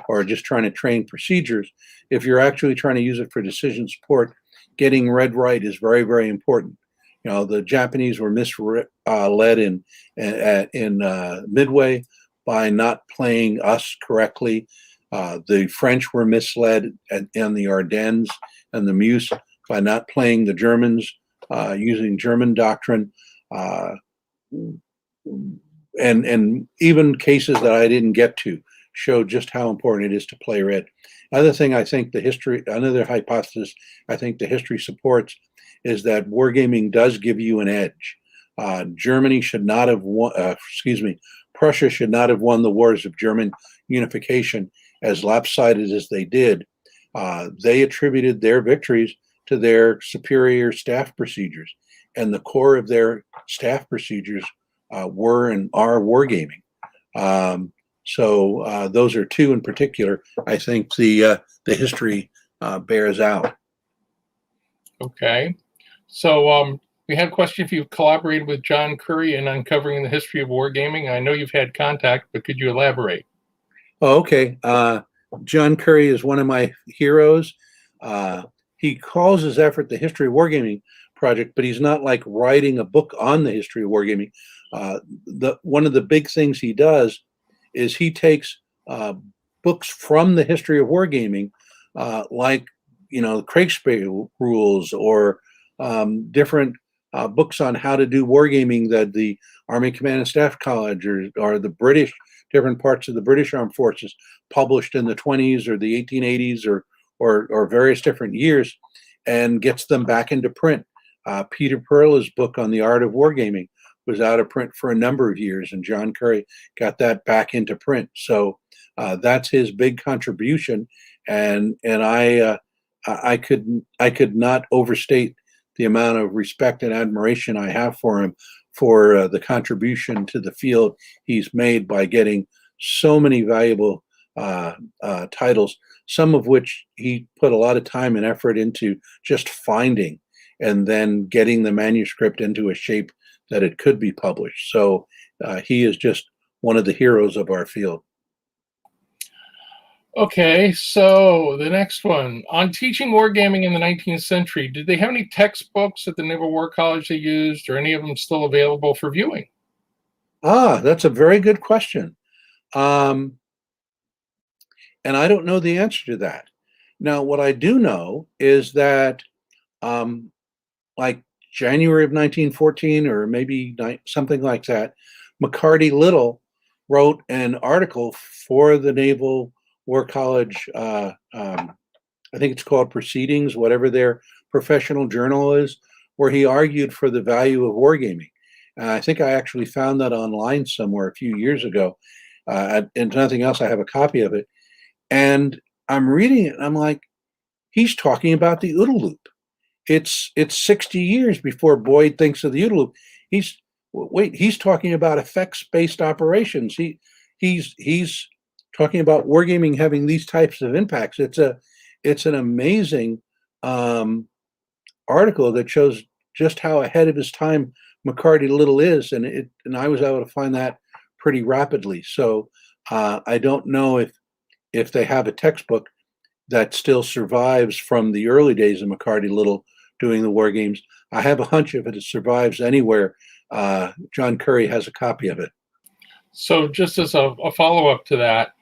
Speaker 1: or just trying to train procedures, if you're actually trying to use it for decision support, getting read right is very, very important. You know, the Japanese were misled in Midway by not playing us correctly. The French were misled in the Ardennes and the Meuse by not playing the Germans using German doctrine, and even cases that I didn't get to show just how important it is to play red. Another hypothesis I think the history supports is that wargaming does give you an edge. Germany should not have won, Prussia should not have won the wars of German unification, as lopsided as they did. They attributed their victories to their superior staff procedures, and the core of their staff procedures were and are wargaming. So those are two in particular I think the history bears out.
Speaker 2: Okay. So we had a question if you've collaborated with John Curry in uncovering the history of wargaming. I know you've had contact, but could you elaborate?
Speaker 1: Oh, okay. John Curry is one of my heroes. He calls his effort the History of Wargaming Project, but he's not like writing a book on the history of wargaming. One of the big things he does is he takes books from the history of wargaming, like Kriegspiel rules or different books on how to do wargaming that the Army Command and Staff College or the British, different parts of the British Armed Forces published in the 20s or the 1880s or various different years, and gets them back into print. Peter Perla's book on the art of wargaming was out of print for a number of years, and John Curry got that back into print. So that's his big contribution, and I could not overstate the amount of respect and admiration I have for him for the contribution to the field he's made by getting so many valuable titles, some of which he put a lot of time and effort into just finding and then getting the manuscript into a shape that it could be published. So he is just one of the heroes of our field.
Speaker 2: Okay, so the next one. On teaching wargaming in the 19th century, did they have any textbooks at the Naval War College they used, or any of them still available for viewing?
Speaker 1: That's a very good question. And I don't know the answer to that. Now, what I do know is that, um, like January of 1914, or maybe something like that, McCarty Little wrote an article for the Naval War College. I think it's called Proceedings, whatever their professional journal is, where he argued for the value of wargaming. I think I actually found that online somewhere a few years ago. And nothing else, I have a copy of it. And I'm reading it, and I'm like, he's talking about the OODA loop. It's 60 years before Boyd thinks of the OODA loop. He's talking about effects-based operations. He's talking about wargaming having these types of impacts. It's an amazing article that shows just how ahead of his time McCarty Little is, and I was able to find that pretty rapidly. So I don't know if they have a textbook that still survives from the early days of McCarty Little doing the war games. I have a hunch if it survives anywhere, John Curry has a copy of it.
Speaker 2: So just as a follow-up to that,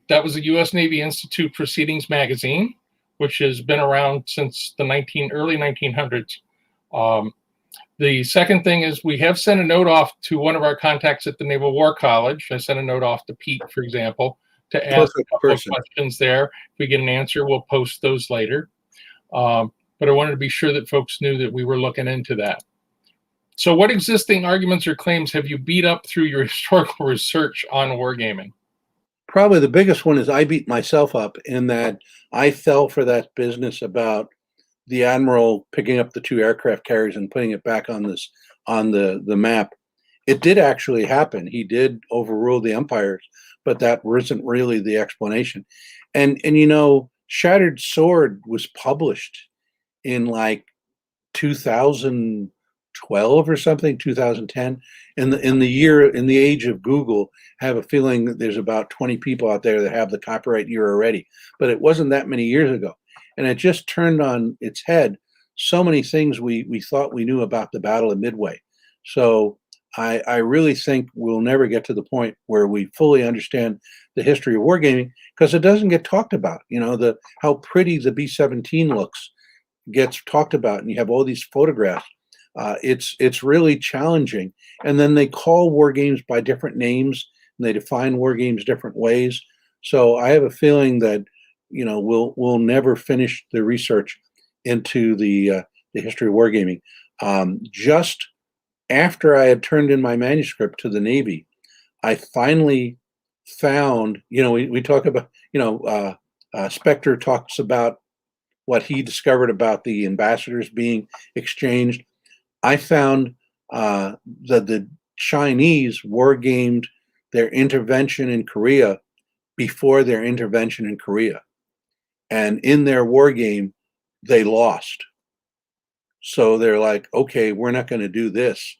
Speaker 2: that was the U.S. Navy Institute Proceedings magazine, which has been around since the early 1900s. The second thing is we have sent a note off to one of our contacts at the Naval War College. I sent a note off to Pete, for example, to ask a couple of questions there. If we get an answer, we'll post those later. But I wanted to be sure that folks knew that we were looking into that. So what existing arguments or claims have you beat up through your historical research on wargaming?
Speaker 1: Probably the biggest one is I beat myself up in that I fell for that business about the admiral picking up the 2 aircraft carriers and putting it back on the map. It did actually happen. He did overrule the empires, but that wasn't really the explanation. And Shattered Sword was published in like 2012 or something, 2010. In the age of Google, I have a feeling that there's about 20 people out there that have the copyright year already, but it wasn't that many years ago. And it just turned on its head so many things we thought we knew about the Battle of Midway. So I really think we'll never get to the point where we fully understand the history of wargaming, because it doesn't get talked about. How pretty the B-17 looks gets talked about, and you have all these photographs. It's really challenging. And then they call war games by different names, and they define war games different ways. So I have a feeling that we'll never finish the research into the history of wargaming. Just after I had turned in my manuscript to the Navy, I finally found, we talk about, Spector talks about what he discovered about the ambassadors being exchanged. I found that the Chinese wargamed their intervention in Korea before their intervention in Korea. And in their war game, they lost. So they're like, okay, we're not going to do this.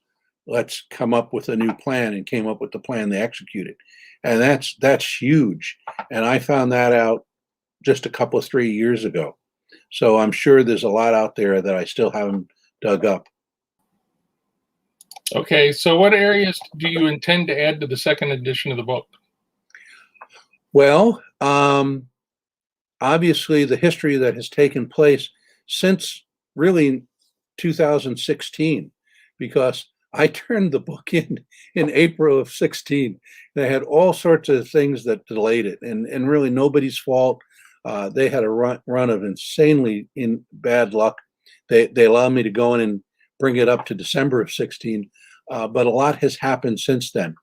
Speaker 1: Let's come up with a new plan, and came up with the plan they executed. And that's huge. And I found that out just a couple of 3 years ago. So I'm sure there's a lot out there that I still haven't dug up.
Speaker 2: Okay, so what areas do you intend to add to the second edition of the book?
Speaker 1: Well, obviously the history that has taken place since really 2016, because I turned the book in April of 16. They had all sorts of things that delayed it, and really nobody's fault. They had a run of insanely bad luck. They allowed me to go in and bring it up to December of 16, but a lot has happened since then.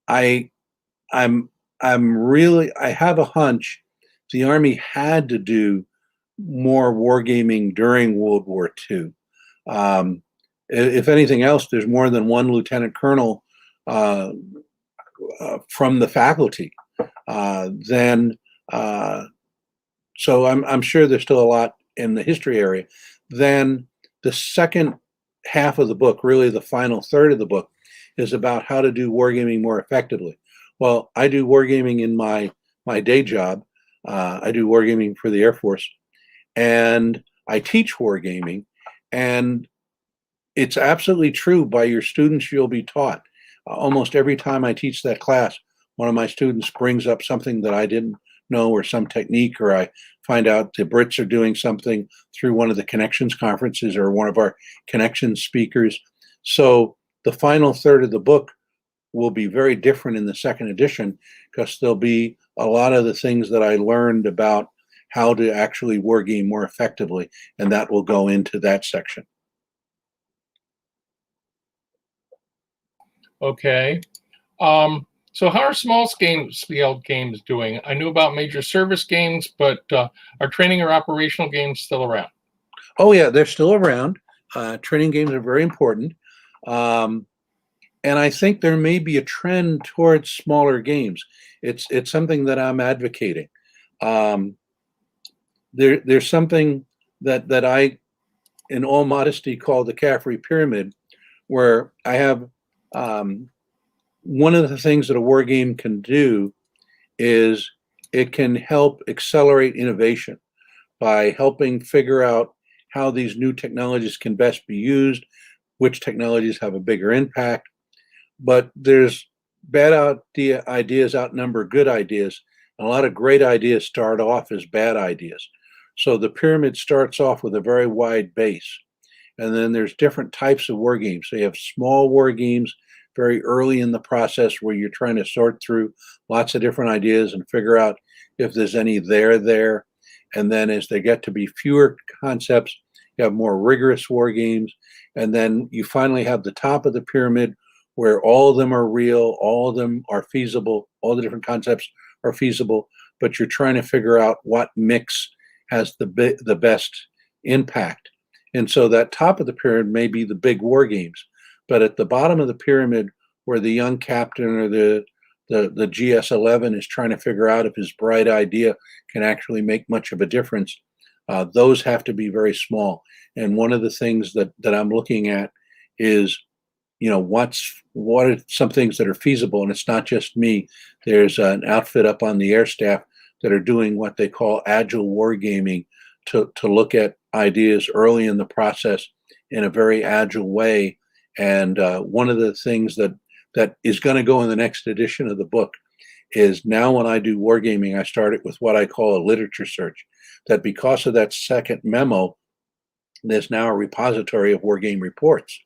Speaker 1: I have a hunch the Army had to do more wargaming during World War II. If anything else, there's more than one lieutenant colonel from the faculty. So I'm sure there's still a lot in the history area. Then the second half of the book, really the final third of the book, is about how to do wargaming more effectively. Well, I do wargaming in my day job. I do wargaming for the Air Force, and I teach wargaming. And it's absolutely true. By your students, you'll be taught. Almost every time I teach that class, one of my students brings up something that I didn't know, or some technique, or I find out the Brits are doing something through one of the connections conferences or one of our connections speakers. So the final third of the book will be very different in the second edition, because there'll be a lot of the things that I learned about how to actually wargame more effectively, and that will go into that section.
Speaker 2: Okay. So how are scale games doing? I knew about major service games, but are training or operational games still around?
Speaker 1: Oh yeah, they're still around. Training games are very important. And I think there may be a trend towards smaller games. It's something that I'm advocating. There's something that I, in all modesty, call the Caffrey pyramid, where I have one of the things that a war game can do is it can help accelerate innovation by helping figure out how these new technologies can best be used, which technologies have a bigger impact. But there's bad ideas outnumber good ideas. And a lot of great ideas start off as bad ideas. So the pyramid starts off with a very wide base. And then there's different types of war games. So you have small war games very early in the process, where you're trying to sort through lots of different ideas and figure out if there's any there. And then as they get to be fewer concepts, you have more rigorous war games. And then you finally have the top of the pyramid, where all of them are real, all of them are feasible, all the different concepts are feasible, but you're trying to figure out what mix has the best impact. And so that top of the pyramid may be the big war games, but at the bottom of the pyramid, where the young captain or the GS-11 is trying to figure out if his bright idea can actually make much of a difference, those have to be very small. And one of the things that I'm looking at is, what are some things that are feasible? And it's not just me. There's an outfit up on the air staff that are doing what they call agile wargaming, to look at ideas early in the process in a very agile way. And one of the things that is going to go in the next edition of the book is, now when I do wargaming, I start it with what I call a literature search. That because of that second memo, there's now a repository of wargame reports.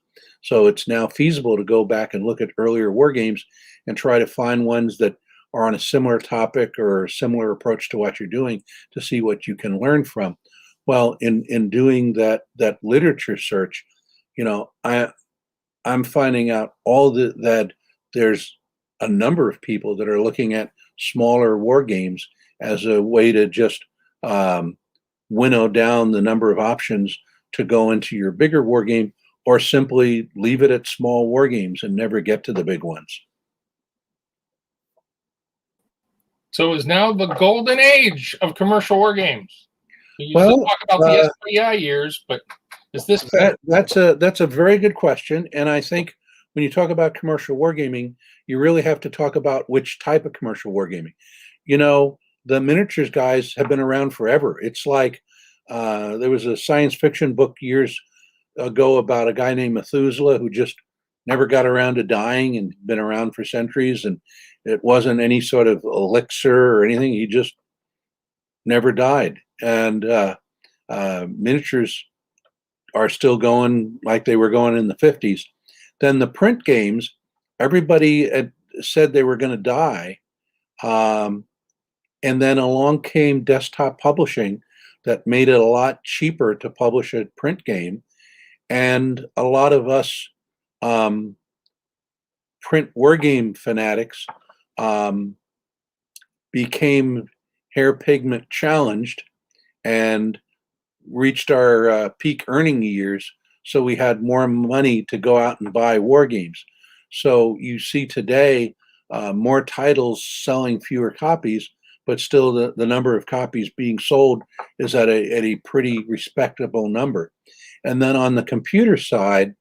Speaker 1: So it's now feasible to go back and look at earlier war games and try to find ones that are on a similar topic or a similar approach to what you're doing, to see what you can learn from. Well, in doing that literature search, I'm finding out that there's a number of people that are looking at smaller war games as a way to just winnow down the number of options to go into your bigger war game, or simply leave it at small war games and never get to the big ones.
Speaker 2: So is now the golden age of commercial war games? You
Speaker 1: Well,
Speaker 2: talk about the SPI years, but is this
Speaker 1: that's a very good question. And I think when you talk about commercial wargaming, you really have to talk about which type of commercial wargaming. The miniatures guys have been around forever. It's like there was a science fiction book years ago about a guy named Methuselah who just never got around to dying, and been around for centuries, and it wasn't any sort of elixir or anything. He just never died. And miniatures are still going like they were going in the 50s. Then the print games, everybody had said they were going to die. And then along came desktop publishing that made it a lot cheaper to publish a print game. And a lot of us print wargame fanatics became hair pigment challenged and reached our peak earning years. So we had more money to go out and buy war games. So you see today more titles selling fewer copies, but still the number of copies being sold is at a pretty respectable number. And then on the computer side,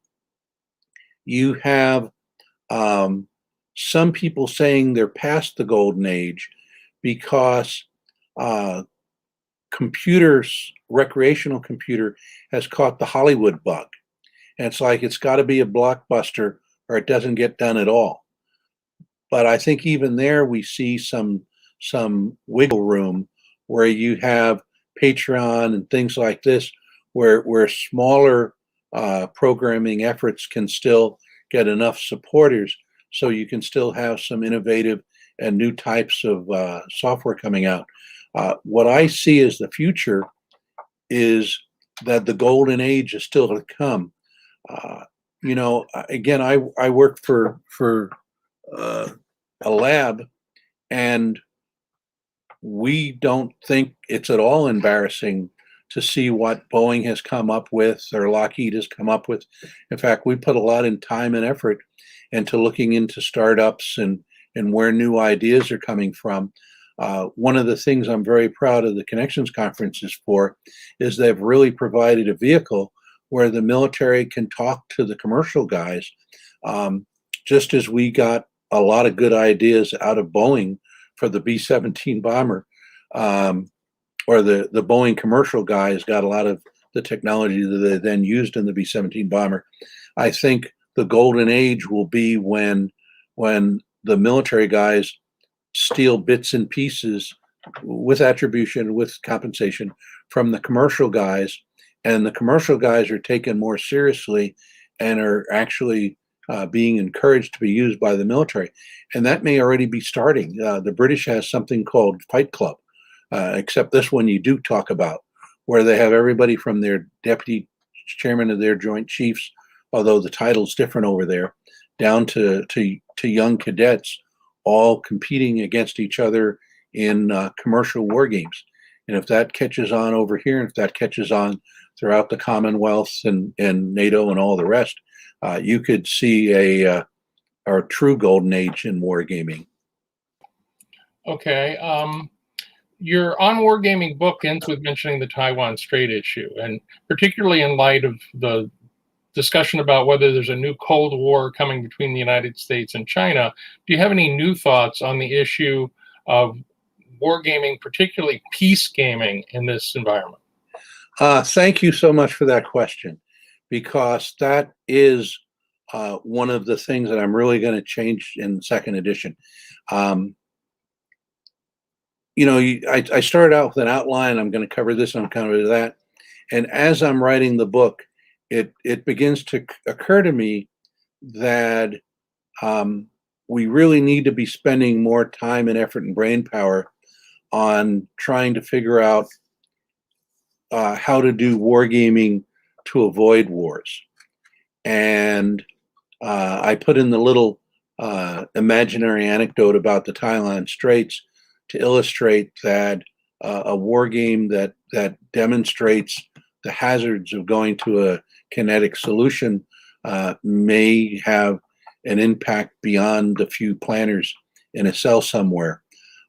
Speaker 1: you have some people saying they're past the golden age because recreational computer has caught the Hollywood bug. And it's like, it's got to be a blockbuster or it doesn't get done at all. But I think even there we see some wiggle room where you have Patreon and things like this, where smaller programming efforts can still get enough supporters, so you can still have some innovative and new types of software coming out. What I see as the future is that the golden age is still to come. Again, I work for a lab, and we don't think it's at all embarrassing to see what Boeing has come up with or Lockheed has come up with. In fact, we put a lot in time and effort into looking into startups and where new ideas are coming from. One of the things I'm very proud of the Connections Conferences for is they've really provided a vehicle where the military can talk to the commercial guys, just as we got a lot of good ideas out of Boeing for the B-17 bomber, or the Boeing commercial guys got a lot of the technology that they then used in the B-17 bomber. I think the golden age will be when the military guys steal bits and pieces with attribution, with compensation from the commercial guys, and the commercial guys are taken more seriously and are actually being encouraged to be used by the military. And that may already be starting. The British has something called Fight Club, except this one you do talk about, where they have everybody from their deputy chairman of their Joint Chiefs, although the title's different over there, down to young cadets, all competing against each other in commercial war games. And if that catches on over here, and if that catches on throughout the Commonwealth and NATO and all the rest, you could see a true golden age in wargaming.
Speaker 2: Okay. Your On Wargaming book ends with mentioning the Taiwan Strait issue, and particularly in light of the discussion about whether there's a new Cold War coming between the United States and China, do you have any new thoughts on the issue of wargaming, particularly peace gaming, in this environment?
Speaker 1: Thank you so much for that question, because that is one of the things that I'm really going to change in second edition. I started out with an outline. I'm going to cover this, I'm going to cover that. And as I'm writing the book, it begins to occur to me that we really need to be spending more time and effort and brain power on trying to figure out how to do wargaming to avoid wars. And I put in the little imaginary anecdote about the Taiwan Straits to illustrate that a war game that demonstrates the hazards of going to a kinetic solution may have an impact beyond the few planners in a cell somewhere.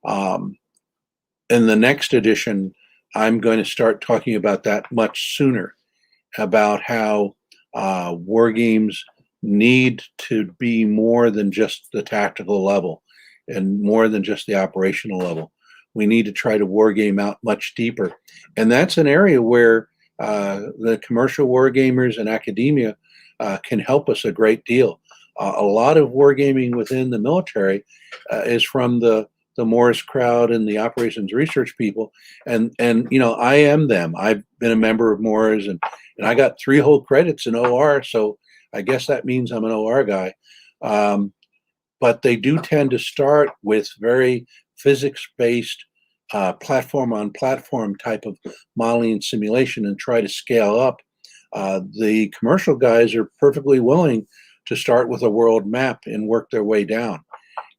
Speaker 1: In the next edition, I'm going to start talking about that much sooner, about how war games need to be more than just the tactical level and more than just the operational level. We need to try to war game out much deeper. And that's an area where the commercial war gamers and academia can help us a great deal. A lot of wargaming within the military is from the Morris crowd and the operations research people, and I am them. I've been a member of Morris, and I got 3 whole credits in OR, so I guess that means I'm an OR guy. But they do tend to start with very physics-based platform-on-platform type of modeling and simulation and try to scale up. The commercial guys are perfectly willing to start with a world map and work their way down.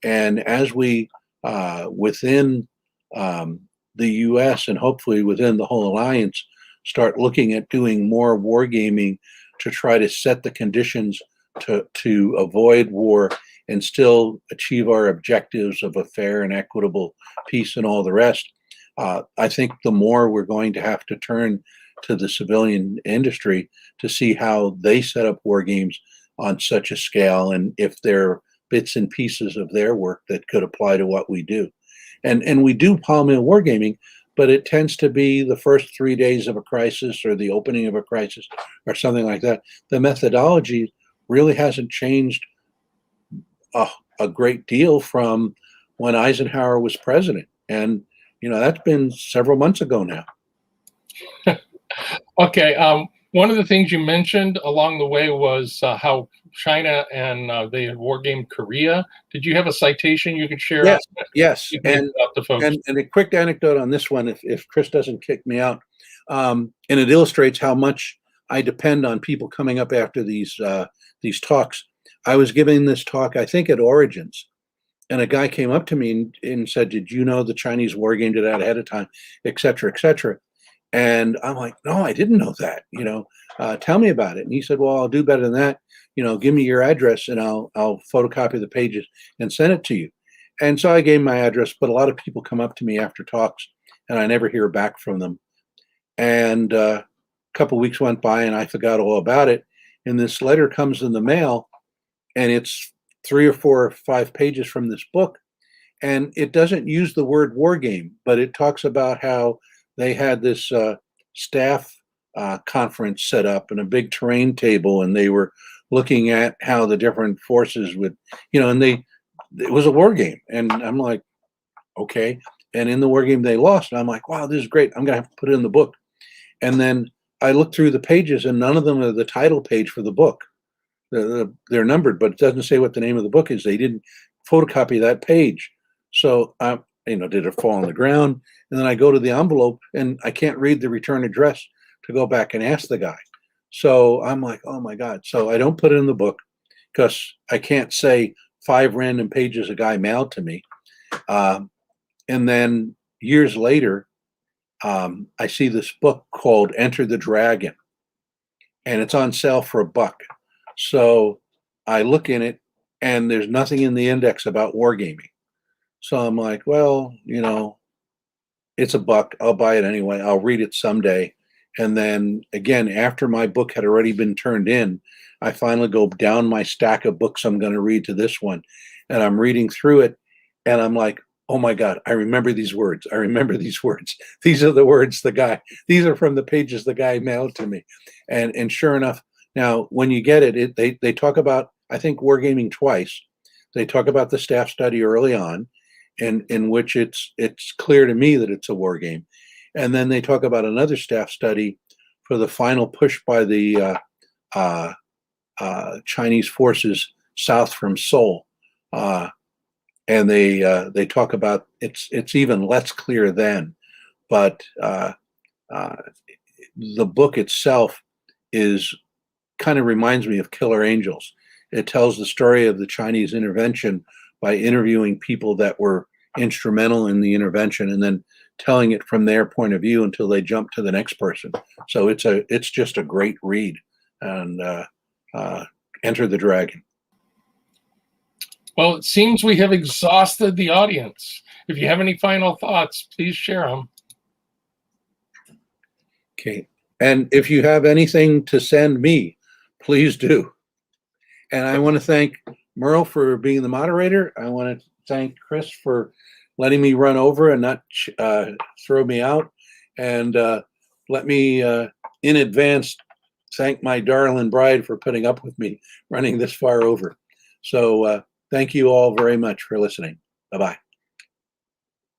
Speaker 1: And as we, within the US and hopefully within the whole alliance, start looking at doing more wargaming to try to set the conditions to avoid war and still achieve our objectives of a fair and equitable peace and all the rest, I think the more we're going to have to turn to the civilian industry to see how they set up war games on such a scale, and if there are bits and pieces of their work that could apply to what we do. And we do palm mill wargaming, but it tends to be the first 3 days of a crisis or the opening of a crisis or something like that. The methodology really hasn't changed a great deal from when Eisenhower was president. And, that's been several months ago now.
Speaker 2: Okay. One of the things you mentioned along the way was how China and they had wargamed Korea. Did you have a citation you could share?
Speaker 1: Yes, yes.
Speaker 2: And the folks.
Speaker 1: And a quick anecdote on this one, if Chris doesn't kick me out, and it illustrates how much I depend on people coming up after these talks. I was giving this talk, I think, at Origins, and a guy came up to me and said, "Did you know the Chinese wargamed it out ahead of time, et cetera, et cetera?" And I'm like, "No, I didn't know that. Tell me about it." And he said, "Well, I'll do better than that. Give me your address, and I'll photocopy the pages and send it to you." And so I gave my address, but a lot of people come up to me after talks, and I never hear back from them. And a couple weeks went by, and I forgot all about it. And this letter comes in the mail, and it's 3 or 4 or 5 pages from this book. And it doesn't use the word war game, but it talks about how they had this staff conference set up and a big terrain table, and they were looking at how the different forces would, and it was a war game. And I'm like, okay. And in the war game, they lost. And I'm like, wow, this is great. I'm going to have to put it in the book. And then I looked through the pages, and none of them are the title page for the book. They're numbered, but it doesn't say what the name of the book is. They didn't photocopy that page. So, did it fall on the ground? And then I go to the envelope, and I can't read the return address to go back and ask the guy. So I'm like, oh my God. So I don't put it in the book because I can't say 5 random pages a guy mailed to me. And then years later, I see this book called Enter the Dragon, and it's on sale for $1. So I look in it, and there's nothing in the index about wargaming. So I'm like, well, it's $1. I'll buy it anyway. I'll read it someday. And then again, after my book had already been turned in, I finally go down my stack of books I'm going to read to this one. And I'm reading through it, and I'm like, oh my God, I remember these words. I remember these words. These are the words these are from the pages the guy mailed to me. And sure enough, now when you get it, they talk about, I think, wargaming twice. They talk about the staff study early on, in which it's clear to me that it's a war game. And then they talk about another staff study for the final push by the Chinese forces south from Seoul. And they talk about it's even less clear then, but the book itself kind of reminds me of Killer Angels. It tells the story of the Chinese intervention by interviewing people that were instrumental in the intervention, and then telling it from their point of view until they jump to the next person. So it's just a great read. And Enter the Dragon.
Speaker 2: Well, it seems we have exhausted the audience. If you have any final thoughts, please share them.
Speaker 1: Okay. And if you have anything to send me, please do. And I want to thank Merle for being the moderator. I want to thank Chris for letting me run over and not throw me out. And let me, in advance, thank my darling bride for putting up with me running this far over. So thank you all very much for listening. Bye-bye.